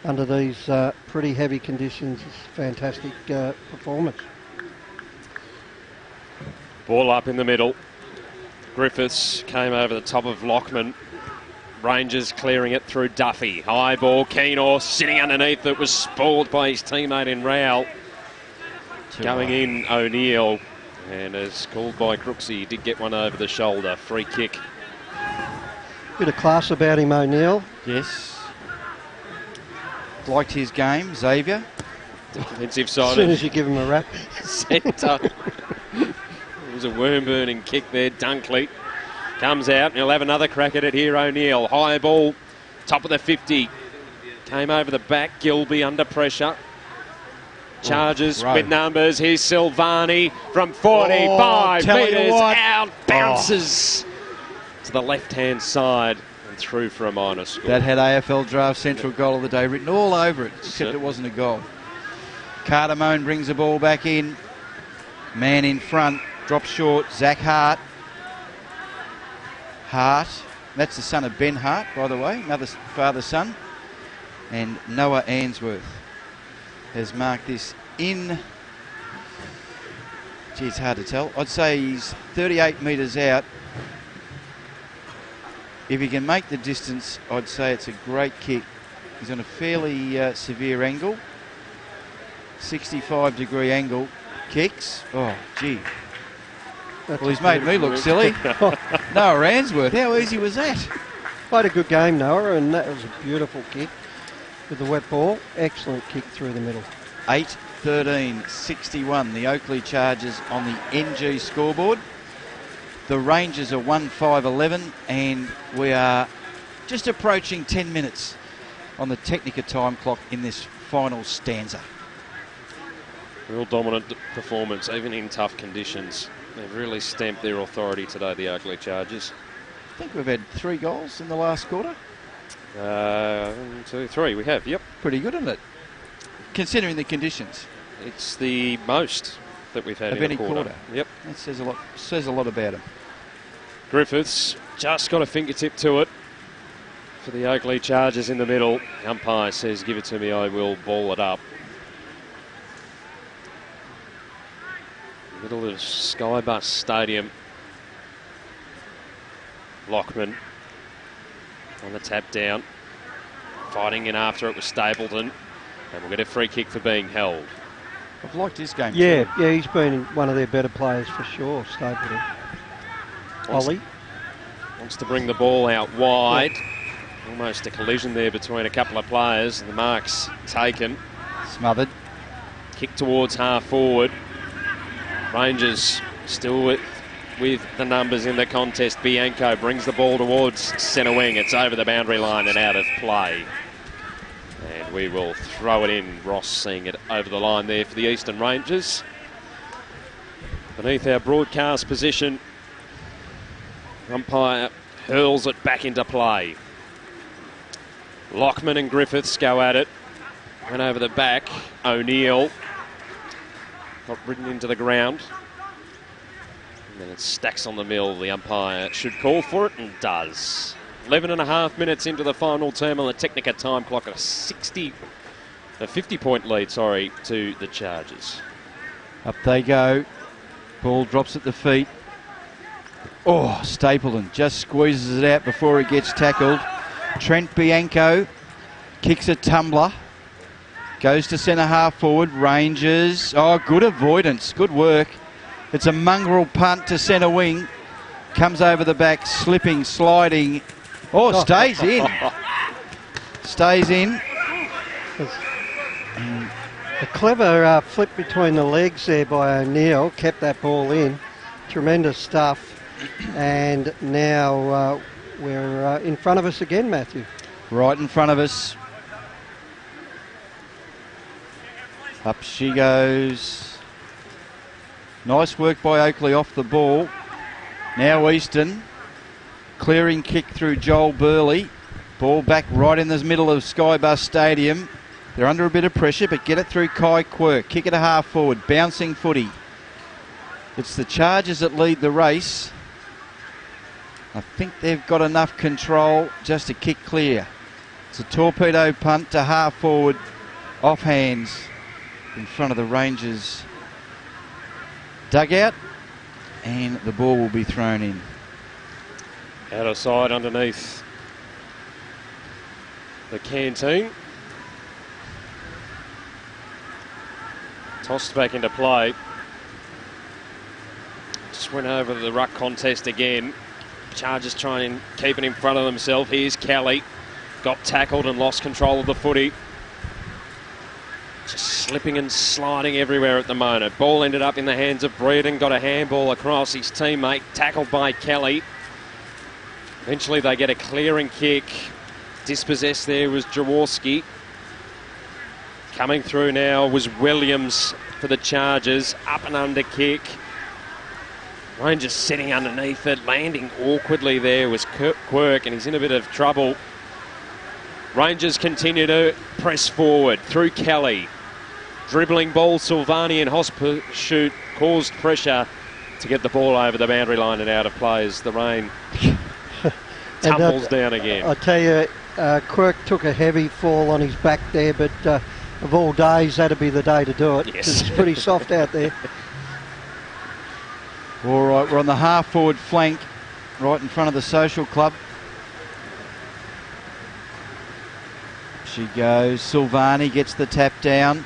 under these pretty heavy conditions is a fantastic performance. Ball up in the middle. Griffiths came over the top of Lockman. Rangers clearing it through Duffy. High ball, Keenor sitting underneath it, was spoiled by his teammate in Rowell. Going in, O'Neill. And as called by Crooksy, he did get one over the shoulder. Free kick. Bit of class about him, O'Neill. Yes. Liked his game, Xavier. Defensive side. As soon as you give him a rap. Centre. It was a worm-burning kick there. Dunkley comes out and he'll have another crack at it here. O'Neill, high ball, top of the 50. Came over the back. Gilby under pressure. Chargers with numbers. Here's Silvani from 45 metres out. Bounces to the left-hand side and through for a minor score. That had AFL Draft Central goal of the day written all over it, except it wasn't a goal. Cardamone brings the ball back in. Man in front. Drops short. Zach Hart. That's the son of Ben Hart, by the way. Another father-son. And Noah Answorth has marked this in. Gee, it's hard to tell. I'd say he's 38 metres out. If he can make the distance, I'd say it's a great kick. He's on a fairly severe angle. 65-degree angle. Kicks. Oh, gee. Well, he's made me look silly. Noah Answorth, how easy was that? Played a good game, Noah, and that was a beautiful kick with the wet ball. Excellent kick through the middle. 8-13-61, the Oakleigh Chargers on the NG scoreboard. The Rangers are 1-5-11, and we are just approaching 10 minutes on the Technica time clock in this final stanza. Real dominant performance, even in tough conditions. They've really stamped their authority today, the Oakleigh Chargers. I think we've had 3 goals in the last quarter. 1, 2, 3, we have, yep. Pretty good, isn't it? considering the conditions. It's the most that we've had Of in any a quarter. Yep. That says a lot about him. Griffiths just got a fingertip to it for the Oakleigh Chargers in the middle. The umpire says, give it to me, I will ball it up. Middle of Skybus Stadium. Lockman on the tap down. Fighting in after it was Stapleton. And we'll get a free kick for being held. I've liked his game. Yeah, too. yeah, he's been one of their better players for sure, Stapleton. Ollie. Wants to bring the ball out wide. Almost a collision there between a couple of players. The mark's taken. Smothered. Kick towards half forward. Rangers still with the numbers in the contest. Bianco brings the ball towards centre wing. It's over the boundary line and out of play. And we will throw it in. Ross seeing it over the line there for the Eastern Rangers. Beneath our broadcast position, umpire hurls it back into play. Lockman and Griffiths go at it. Went over the back. O'Neill got ridden into the ground. And then it stacks on the mill. The umpire should call for it and does. 11 and a half minutes into the final term on the Technica time clock. A 50-point lead, to the Chargers. Up they go. Ball drops at the feet. Oh, Stapleton just squeezes it out before it gets tackled. Trent Bianco kicks a tumbler. Goes to centre half forward. Rangers. Oh, good avoidance. Good work. It's a mongrel punt to centre wing. Comes over the back, slipping, sliding. Oh, stays in. Stays in. A clever flip between the legs there by O'Neill. Kept that ball in. Tremendous stuff. And now we're in front of us again, Matthew. Right in front of us. Up she goes. Nice work by Oakleigh off the ball. Now Easton. Clearing kick through Joel Burley. Ball back right in the middle of Skybus Stadium. They're under a bit of pressure, but get it through Kai Quirk. Kick it a half forward. Bouncing footy. It's the Chargers that lead the race. I think they've got enough control just to kick clear. It's a torpedo punt to half forward. Off hands in front of the Rangers dugout. And the ball will be thrown in. Out of side underneath the canteen. Tossed back into play. Just went over the ruck contest again. Chargers trying to keep it in front of themselves. Here's Kelly. Got tackled and lost control of the footy. Just slipping and sliding everywhere at the moment. Ball ended up in the hands of Breeden. Got a handball across his teammate. Tackled by Kelly. Eventually they get a clearing kick. Dispossessed there was Jaworski. Coming through now was Williams for the Chargers. Up and under kick. Rangers sitting underneath it. Landing awkwardly there was Quirk, and he's in a bit of trouble. Rangers continue to press forward through Kelly. Dribbling ball, Silvani and Hospachute caused pressure to get the ball over the boundary line and out of play as the rain tumbles down again. I tell you, Quirk took a heavy fall on his back there, but of all days, that'd be the day to do it. Yes. It's pretty soft out there. All right, we're on the half forward flank, right in front of the Social Club. She goes. Silvani gets the tap down.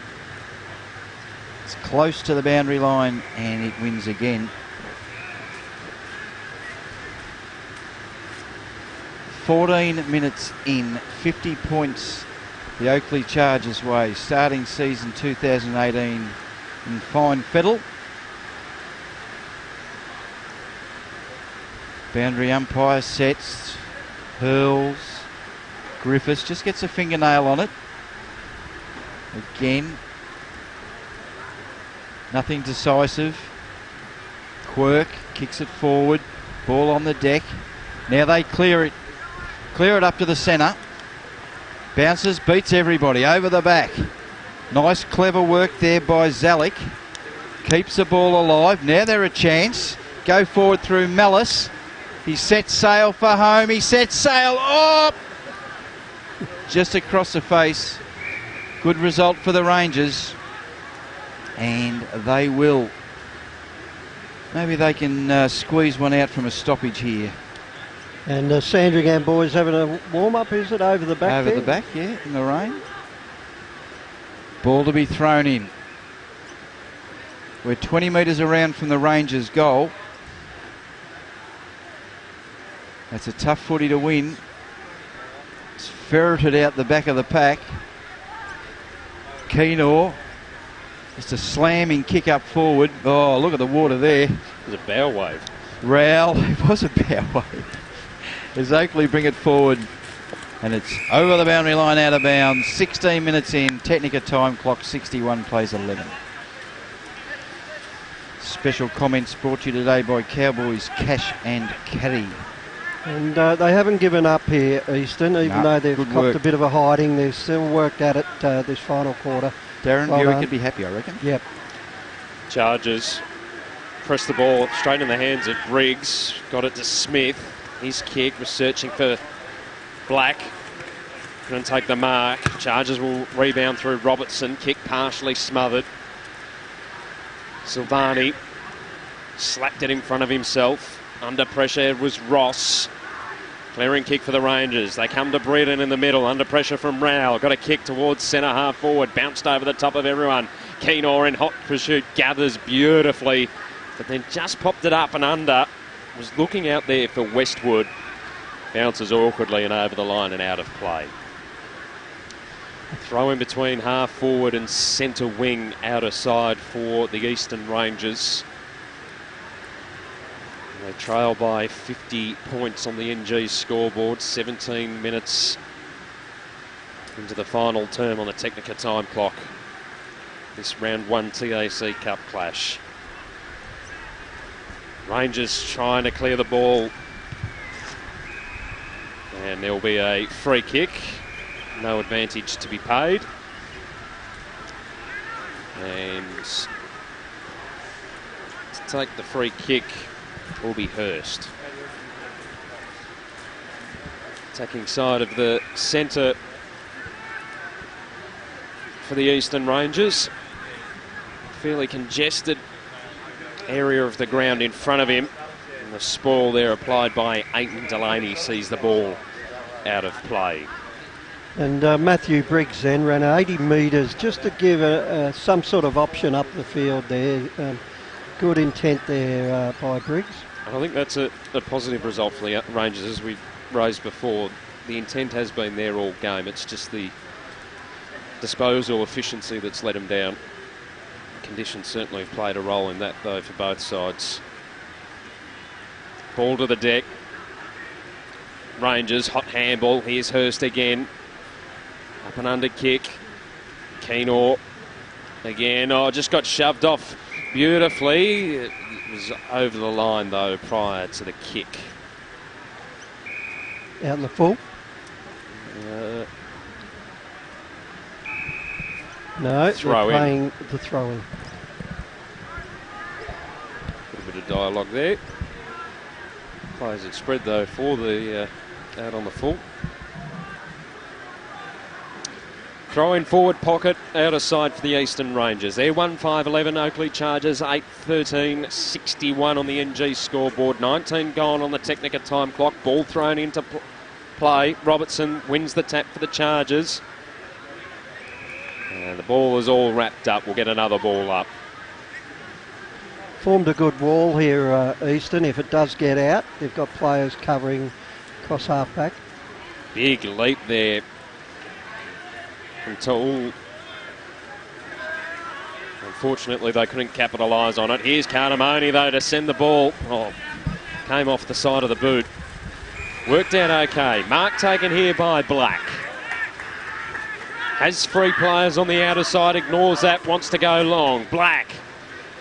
It's close to the boundary line, and it wins again. 14 minutes in, 50 points the Oakleigh Chargers way, starting season 2018 in fine fettle. Boundary umpire sets, hurls. Griffiths just gets a fingernail on it. Again, nothing decisive. Quirk kicks it forward. Ball on the deck. Now they clear it. Clear it up to the centre. Bounces, beats everybody over the back. Nice, clever work there by Zalik. Keeps the ball alive. Now they're a chance. Go forward through Mellis. He sets sail for home. He sets sail. Oh! Just across the face. Good result for the Rangers. And they will. Maybe they can squeeze one out from a stoppage here. And Sandringham boys having a warm-up, is it, over the back Over there? the back, yeah, in the rain. Ball to be thrown in. We're 20 metres around from the Rangers' goal. That's a tough footy to win. It's ferreted out the back of the pack. Keenor. Just a slamming kick up forward. Oh, look at the water there. It was a bow wave. Rail. It was a bow wave. As Oakleigh bring it forward. And it's over the boundary line, out of bounds. 16 minutes in. Technica time clock 61 plays 11. Special comments brought to you today by Cowboys Cash and Carry. And they haven't given up here, Easton, even though they've copped a bit of a hiding. They've still worked at it this final quarter. Darren, well Buick could be happy, I reckon. Yep. Chargers press the ball straight in the hands of Briggs. Got it to Smith. His kick was searching for Black. Couldn't take the mark. Chargers will rebound through Robertson. Kick partially smothered. Silvani slapped it in front of himself. Under pressure was Ross. Clearing kick for the Rangers. They come to Breeden in the middle. Under pressure from Rao. Got a kick towards centre half forward. Bounced over the top of everyone. Keenor in hot pursuit. Gathers beautifully. But then just popped it up and under. Was looking out there for Westwood. Bounces awkwardly and over the line and out of play. Throw in between half forward and centre wing outer side for the Eastern Rangers. They trail by 50 points on the NG scoreboard. 17 minutes into the final term on the Technica time clock. This round 1 TAC Cup clash. Rangers trying to clear the ball. And there will be a free kick. No advantage to be paid. And to take the free kick will be Hurst. Attacking side of the centre for the Eastern Rangers. Fairly congested area of the ground in front of him. And the spoil there applied by Aiton Delaney sees the ball out of play. And Matthew Briggs then ran 80 metres just to give some sort of option up the field there. Good intent there by Briggs. I think that's a positive result for the Rangers. As we raised before, the intent has been there all game. It's just the disposal efficiency that's let them down. Conditions certainly have played a role in that, though, for both sides. Ball to the deck. Rangers, hot handball. Here's Hurst again. Up and under kick. Keenor again. Oh, just got shoved off beautifully. It was over the line, though, prior to the kick. Out in the full? No, throw they're playing the throw-in. A bit of dialogue there. Players had spread, though, for the out on the full. Throw in forward pocket, outer side for the Eastern Rangers. They're 1-5-11, Oakleigh Chargers 8-13, 61 on the NG scoreboard. 19 gone on the Technica time clock. Ball thrown into play. Robertson wins the tap for the Chargers. And the ball is all wrapped up. We'll get another ball up. Formed a good wall here, Eastern. If it does get out, they've got players covering across half-back. Big leap there from Toole. Unfortunately, they couldn't capitalise on it. Here's Cardamone, though, to send the ball. Oh, came off the side of the boot. Worked out okay. Mark taken here by Black. Has three players on the outer side, ignores that, wants to go long. Black.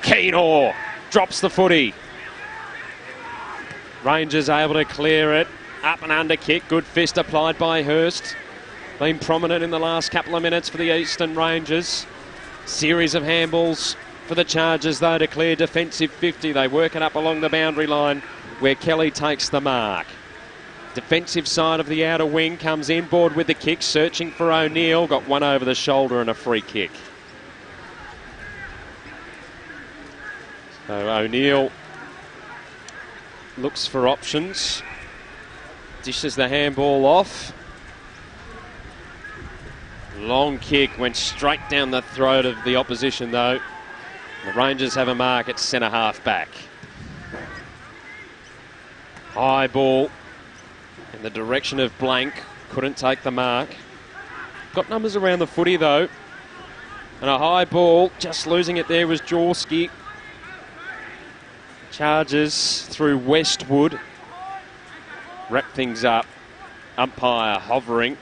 Keenor drops the footy. Rangers able to clear it. Up and under kick. Good fist applied by Hurst. Been prominent in the last couple of minutes for the Eastern Rangers. Series of handballs for the Chargers, though, to clear defensive 50. They work it up along the boundary line where Kelly takes the mark. Defensive side of the outer wing comes inboard with the kick, searching for O'Neill. Got one over the shoulder and a free kick. So O'Neill looks for options. Dishes the handball off. Long kick went straight down the throat of the opposition, though. The Rangers have a mark at centre half back. High ball in the direction of Blank. Couldn't take the mark. Got numbers around the footy, though. And a high ball, just losing it there was Jaworski. Charges through Westwood. Wrap things up. Umpire hovering.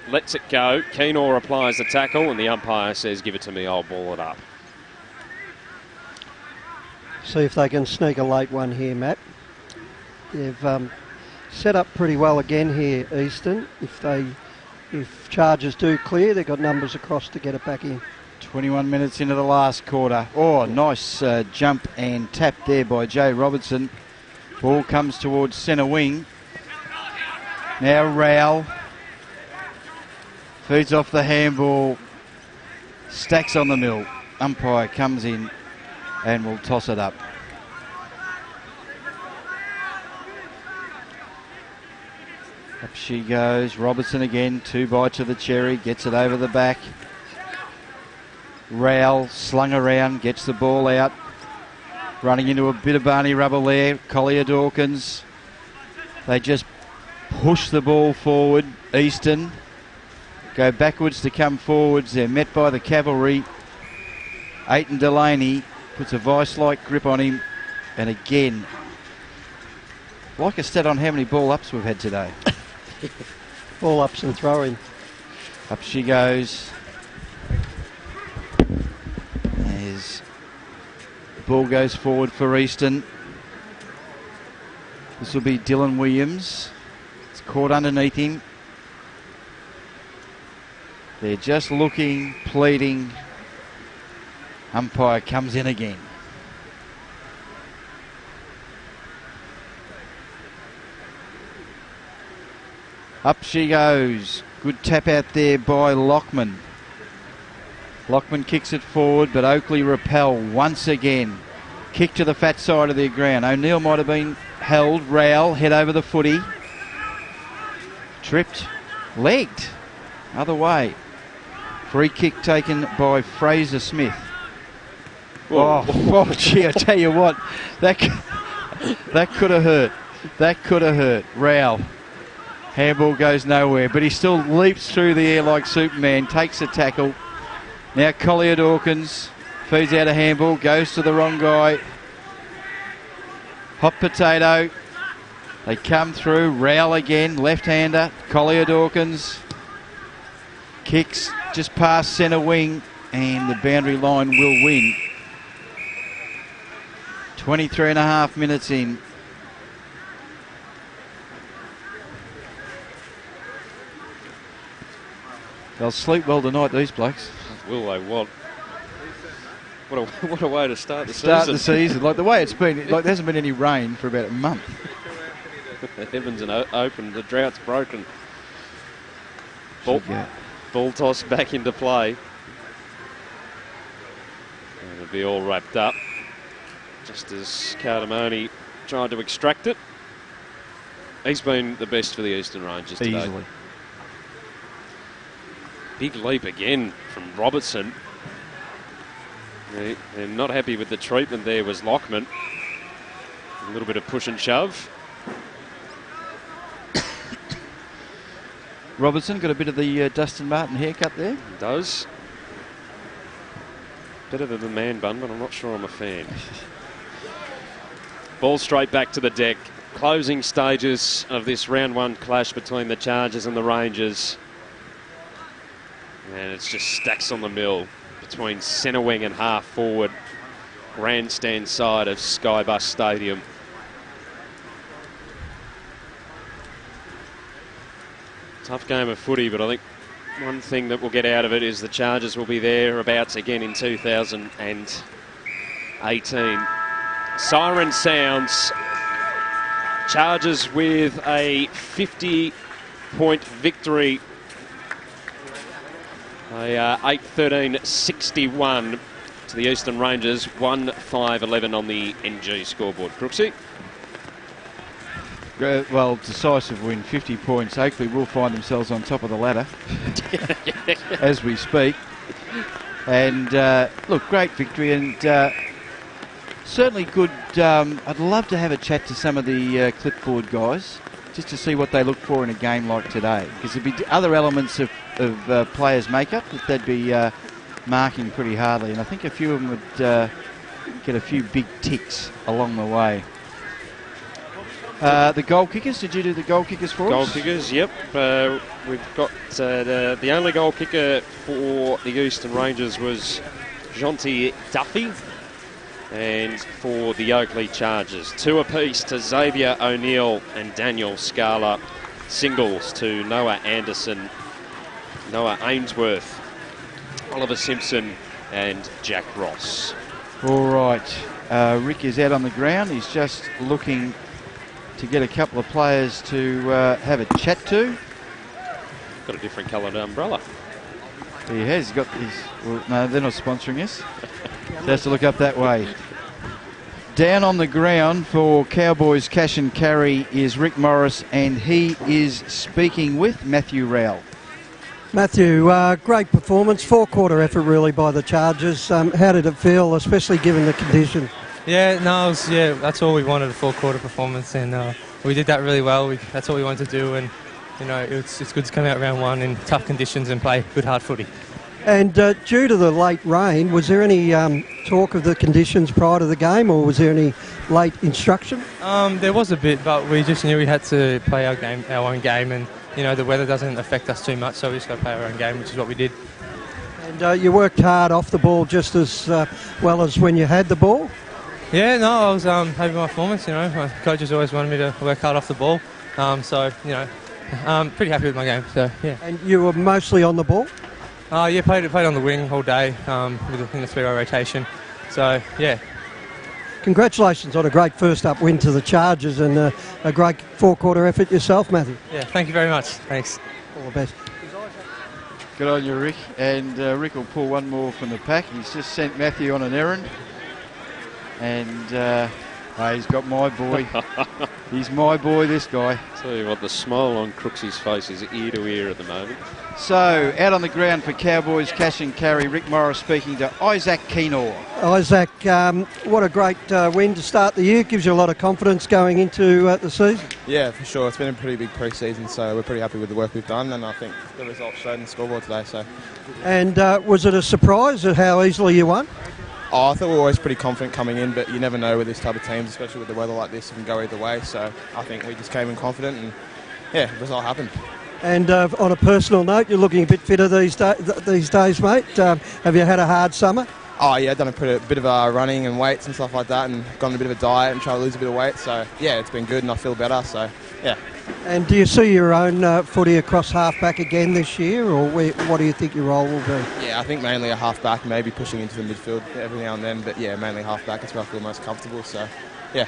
Lets it go. Keenor applies the tackle and the umpire says, give it to me, I'll ball it up. See if they can sneak a late one here, Matt. They've set up pretty well again here, Eastern. If Chargers do clear, they've got numbers across to get it back in. 21 minutes into the last quarter. Oh, nice jump and tap there by Jay Robertson. Ball comes towards centre wing. Now Rowell feeds off the handball. Stacks on the mill. Umpire comes in and will toss it up. Up she goes. Robertson again. 2 bites of the cherry. Gets it over the back. Rowell slung around. Gets the ball out. Running into a bit of Barney rubble there. Collier Dawkins. They just push the ball forward. Easton go backwards to come forwards. They're met by the cavalry. Aiton Delaney puts a vice-like grip on him. And again, like a stat on how many ball ups we've had today. Ball ups and throwing. Up she goes. As the ball goes forward for Easton. This will be Dylan Williams. It's caught underneath him. They're just looking, pleading. Umpire comes in again. Up she goes. Good tap out there by Lockman. Lockman kicks it forward, but Oakleigh repel once again. Kick to the fat side of the ground. O'Neill might have been held. Rowell head over the footy. Tripped. Legged. Other way. Free kick taken by Fraser Smith. Oh, gee, I tell you what. That could have hurt. That could have hurt. Rowell. Handball goes nowhere, but he still leaps through the air like Superman, takes a tackle. Now Collier Dawkins feeds out a handball, goes to the wrong guy. Hot potato. They come through. Rowell again, left-hander. Collier Dawkins kicks just past centre wing, and the boundary line will win. 23 and a half minutes in. They'll sleep well tonight, these blokes. Will they what? What a way to start the season. Start the season. Like the way it's been, like there hasn't been any rain for about a month. The heavens are open, the drought's broken. Ball toss back into play. And it'll be all wrapped up. Just as Cardamone tried to extract it. He's been the best for the Eastern Rangers today. Easily. Big leap again from Robertson. They're not happy with the treatment there was Lockman. A little bit of push and shove. Robertson got a bit of the Dustin Martin haircut there. He does. Better than the man bun, but I'm not sure I'm a fan. Ball straight back to the deck. Closing stages of this round one clash between the Chargers and the Rangers. And it's just stacks on the mill between centre wing and half forward. Grandstand side of Skybus Stadium. Tough game of footy, but I think one thing that we'll get out of it is the Chargers will be thereabouts again in 2018. Siren sounds. Chargers with a 50-point victory. A 8-13-61 to the Eastern Rangers. 1-5-11 on the NG scoreboard. Crooksy. Well, decisive win, 50 points. Oakleigh will find themselves on top of the ladder as we speak. And look, great victory, and certainly good. I'd love to have a chat to some of the clipboard guys just to see what they look for in a game like today, because there'd be other elements of players' makeup that they'd be marking pretty hardly, and I think a few of them would get a few big ticks along the way. The goal kickers, did you do the goal kickers for us? Goal kickers, yep. We've got the only goal kicker for the Eastern Rangers was Jonty Duffy. And for the Oakleigh Chargers, 2 apiece to Xavier O'Neill and Daniel Scala. Singles to Noah Anderson, Noah Ainsworth, Oliver Simpson and Jack Ross. All right, Rick is out on the ground. He's just looking to get a couple of players to have a chat to. Got a different coloured umbrella. He has got his. Well, no, they're not sponsoring us. He has to look up that way. Down on the ground for Cowboys cash and carry is Rick Morris, and he is speaking with Matthew Rowell. Matthew, great performance, 4-quarter effort really by the Chargers. How did it feel, especially given the conditions? Yeah, no, that's all we wanted, a 4-quarter performance, and we did that really well. That's all we wanted to do, and you know, it's good to come out round one in tough conditions and play good hard footy. And due to the late rain, was there any talk of the conditions prior to the game, or was there any late instruction? There was a bit, but we just knew we had to play our own game, and you know, the weather doesn't affect us too much, so we just got to play our own game, which is what we did. And you worked hard off the ball just as well as when you had the ball? Yeah, no, I was happy with my performance. You know, my coaches always wanted me to work hard off the ball, so you know, I'm pretty happy with my game. So yeah. And you were mostly on the ball? Yeah, played on the wing all day in the 3-row rotation. So, yeah. Congratulations on a great first-up win to the Chargers and a great 4-quarter effort yourself, Matthew. Yeah, thank you very much. Thanks. All the best. Good on you, Rick. And Rick will pull one more from the pack. He's just sent Matthew on an errand. And he's got my boy. He's my boy, this guy. Tell you what, the smile on Crooksy's face is ear to ear at the moment. So, out on the ground for Cowboys cash and carry, Rick Morris speaking to Isaac Keenor. Isaac, what a great win to start the year. Gives you a lot of confidence going into the season. Yeah, for sure. It's been a pretty big pre-season, so we're pretty happy with the work we've done, and I think the results showed in the scoreboard today. So. And was it a surprise at how easily you won? Oh, I thought we were always pretty confident coming in, but you never know with this type of teams, especially with the weather like this, it can go either way. So I think we just came in confident, and yeah, the result happened. And on a personal note, you're looking a bit fitter these days, mate. Have you had a hard summer? Oh yeah, I've done a bit of running and weights and stuff like that, and gone on a bit of a diet and tried to lose a bit of weight. So yeah, it's been good, and I feel better. So yeah. And do you see your own footy across half-back again this year, or what do you think your role will be? Yeah, I think mainly a half-back, maybe pushing into the midfield every now and then, but yeah, mainly half-back. It's where I feel most comfortable, so yeah.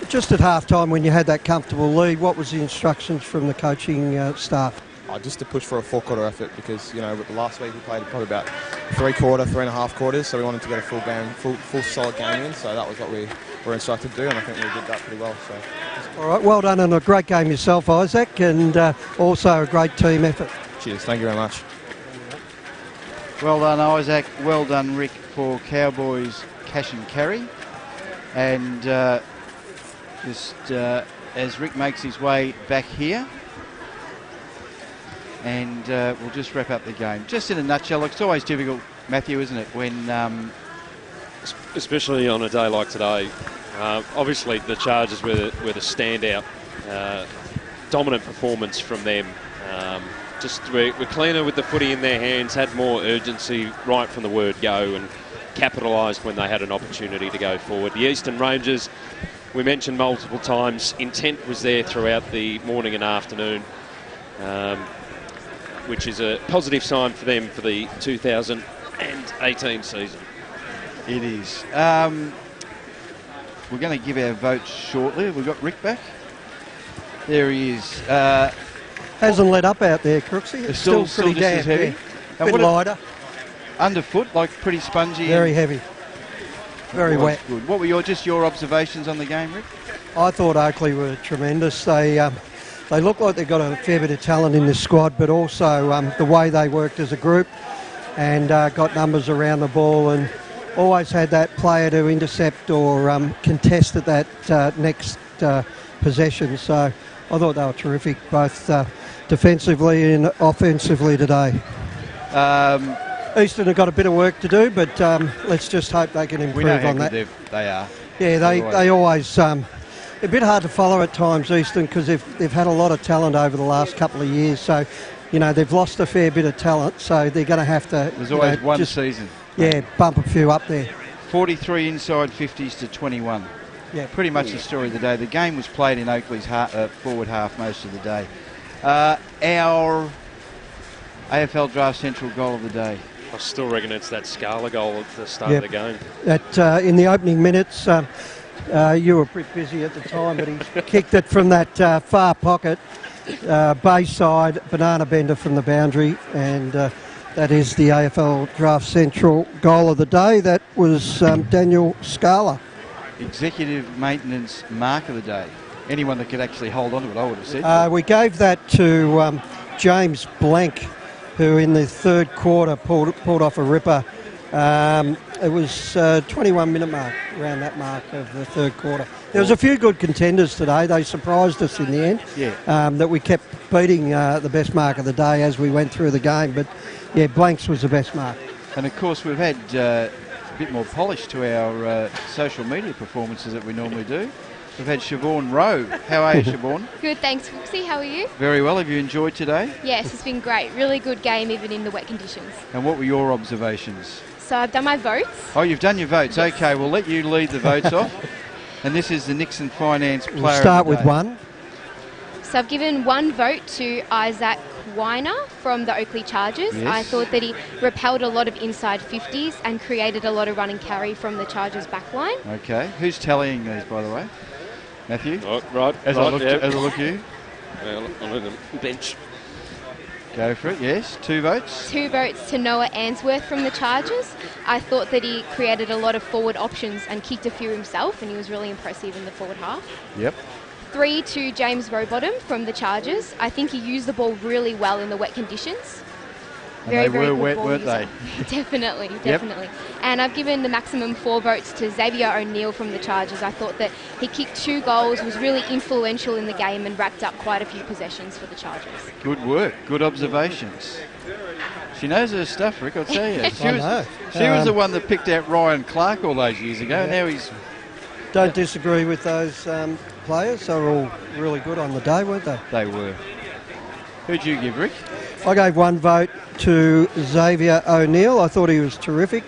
Just at half-time when you had that comfortable lead, what was the instructions from the coaching staff? Just to push for a 4-quarter effort, because, you know, with the last week we played probably about 3.5 quarters, so we wanted to get a full solid game in, so that was what we were instructed to do, and I think we did that pretty well. So. All right, well done and a great game yourself, Isaac, and also a great team effort. Cheers, thank you very much. Well done, Isaac. Well done, Rick, for Cowboys cash and carry. And just as Rick makes his way back here, and we'll just wrap up the game. Just in a nutshell, it's always difficult, Matthew, isn't it, when... Especially on a day like today. Obviously, the Chargers were the standout. Dominant performance from them. We're cleaner with the footy in their hands, had more urgency right from the word go, and capitalised when they had an opportunity to go forward. The Eastern Rangers, we mentioned multiple times, intent was there throughout the morning and afternoon. which is a positive sign for them for the 2018 season. It is. We're going to give our votes shortly. We've got Rick back. There he is. Hasn't let up out there, Crooksy. It's still pretty just as damp. heavy. A bit lighter. Underfoot, like pretty spongy. Very heavy. Very wet. Good. What were your observations on the game, Rick? I thought Oakleigh were tremendous. They look like they've got a fair bit of talent in this squad, but also the way they worked as a group and got numbers around the ball and always had that player to intercept or contest at that next possession. So I thought they were terrific, both defensively and offensively today. Eastern have got a bit of work to do, but let's just hope they can improve on that. They are. Yeah, they always a bit hard to follow at times, Eastern, because they've had a lot of talent over the last couple of years. So, they've lost a fair bit of talent. So they're going to have to. There's always one season. Yeah, bump a few up there. 43 inside 50s to 21. Yeah, pretty much the story of the day. The game was played in Oakleigh's forward half most of the day. Our AFL Draft Central goal of the day. I still reckon it's that Scala goal at the start of the game. In the opening minutes, you were pretty busy at the time, but he kicked it from that far pocket, bayside, banana bender from the boundary, and that is the AFL Draft Central goal of the day. That was Daniel Scala. Executive maintenance mark of the day. Anyone that could actually hold on to it, I would have said. We gave that to James Blank, who in the third quarter pulled off a ripper. It was 21-minute mark, around that mark of the third quarter. There was a few good contenders today. They surprised us in the end, that we kept beating the best mark of the day as we went through the game. But, yeah, Blank's was the best mark. And, of course, we've had a bit more polish to our social media performances that we normally do. We've had Siobhan Rowe. How are you, Siobhan? Good, thanks, Fuxie. How are you? Very well. Have you enjoyed today? Yes, it's been great. Really good game, even in the wet conditions. And what were your observations? So I've done my votes. Oh, you've done your votes. Yes. Okay, we'll let you lead the votes off. And this is the Nixon Finance player. We'll start with one. So I've given one vote to Isaac Weiner from the Oakleigh Chargers. Yes. I thought that he repelled a lot of inside 50s and created a lot of run and carry from the Chargers back line. Okay. Who's tallying these, by the way? Matthew? Right. As I look at you. I'm on the bench. Go for it, yes. 2 votes. 2 votes to Noah Answorth from the Chargers. I thought that he created a lot of forward options and kicked a few himself, and he was really impressive in the forward half. Yep. 3 to James Rowbottom from the Chargers. I think he used the ball really well in the wet conditions. And they were wet, weren't they? Definitely. And I've given the maximum 4 votes to Xavier O'Neill from the Chargers. I thought that he kicked 2 goals, was really influential in the game and racked up quite a few possessions for the Chargers. Good work. Good observations. She knows her stuff, Rick, I'll tell you. She was the one that picked out Ryan Clark all those years ago. Yeah. Now he's... Don't disagree with those players. They were all really good on the day, weren't they? They were. Who'd you give, Rick? I gave 1 vote to Xavier O'Neill. I thought he was terrific.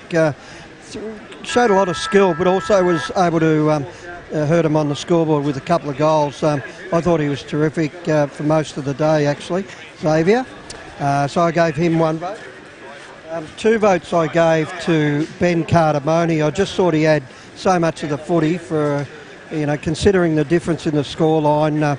Showed a lot of skill, but also was able to hurt him on the scoreboard with a couple of goals. I thought he was terrific for most of the day, actually, Xavier. So I gave him 1 vote. 2 votes I gave to Ben Cardamone. I just thought he had so much of the footy for, considering the difference in the scoreline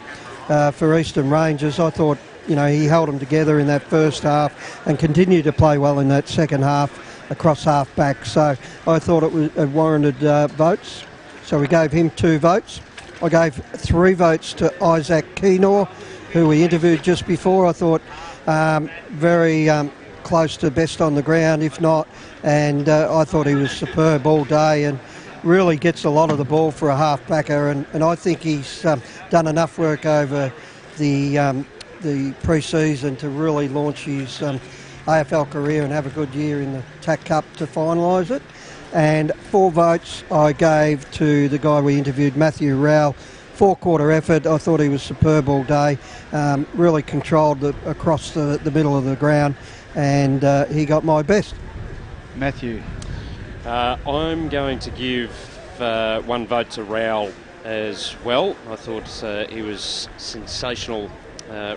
for Eastern Rangers. I thought, he held them together in that first half and continued to play well in that second half across half back. So I thought it warranted votes. So we gave him 2 votes. I gave 3 votes to Isaac Keenor, who we interviewed just before. I thought very close to best on the ground, if not. And I thought he was superb all day and really gets a lot of the ball for a half-backer. And I think he's done enough work over the pre-season to really launch his AFL career and have a good year in the TAC Cup to finalise it. And 4 votes I gave to the guy we interviewed, Matthew Rowell. 4-quarter effort. I thought he was superb all day. Really controlled across the middle of the ground, and he got my best. Matthew? I'm going to give 1 vote to Rowell as well. I thought he was sensational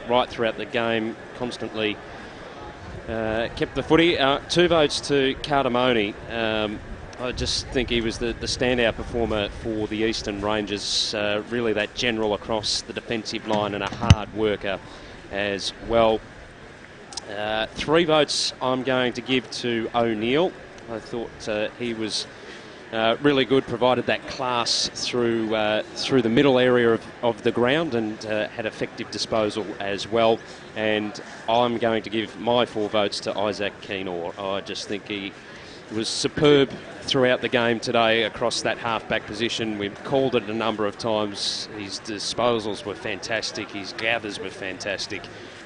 right throughout the game, constantly kept the footy. 2 votes to Cardamone. I just think he was the standout performer for the Eastern Rangers. Really that general across the defensive line and a hard worker as well. 3 votes I'm going to give to O'Neill. I thought he was really good, provided that class through the middle area of the ground and had effective disposal as well. And I'm going to give my 4 votes to Isaac Keenor. I just think he was superb throughout the game today across that half-back position. We've called it a number of times. His disposals were fantastic. His gathers were fantastic.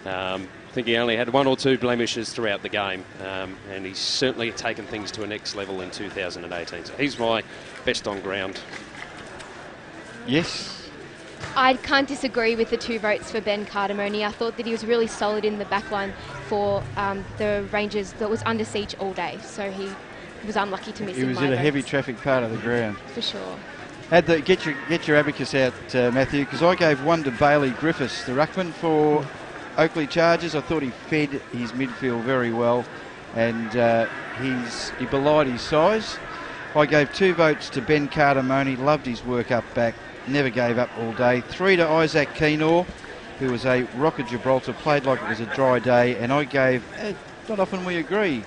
I think he only had 1 or 2 blemishes throughout the game, and he's certainly taken things to a next level in 2018. So he's my best on ground. Yes. I can't disagree with the 2 votes for Ben Cardamone. I thought that he was really solid in the backline for the Rangers that was under siege all day. So he was unlucky to miss. He was in a heavy traffic part of the ground. For sure. Get your abacus out, Matthew, because I gave 1 to Bailey Griffiths, the ruckman for Oakleigh Chargers. I thought he fed his midfield very well, and he belied his size. I gave 2 votes to Ben Cardamone. Loved his work up back. Never gave up all day. 3 to Isaac Keenor, who was a rock of Gibraltar, played like it was a dry day. And I gave, not often we agree,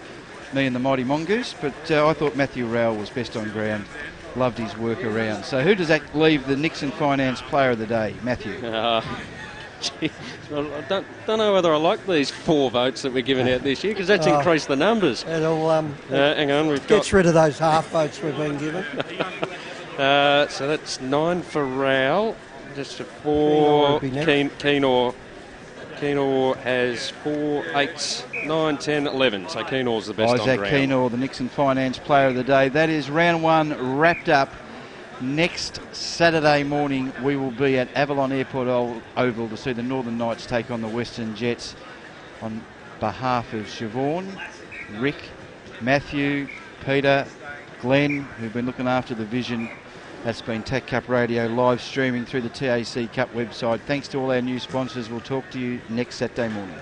me and the Mighty Mongoose, but I thought Matthew Rowell was best on ground. Loved his work around. So who does that leave the Nixon Finance Player of the Day? Matthew. Gee, well, I don't know whether I like these 4 votes that we're giving out this year, because that's increased the numbers. It'll hang on, we've gets rid of those half votes we've been given. So that's 9 for Rowell, just a 4. Keenor has 4, 8, 9, 10, 11. So Keenor's the best on ground. Isaac Keenor, the Nixon Finance Player of the Day. That is round 1 wrapped up. Next Saturday morning, we will be at Avalon Airport Oval to see the Northern Knights take on the Western Jets. On behalf of Siobhan, Rick, Matthew, Peter, Glenn, who've been looking after the vision, that's been TAC Cup Radio live streaming through the TAC Cup website. Thanks to all our new sponsors. We'll talk to you next Saturday morning.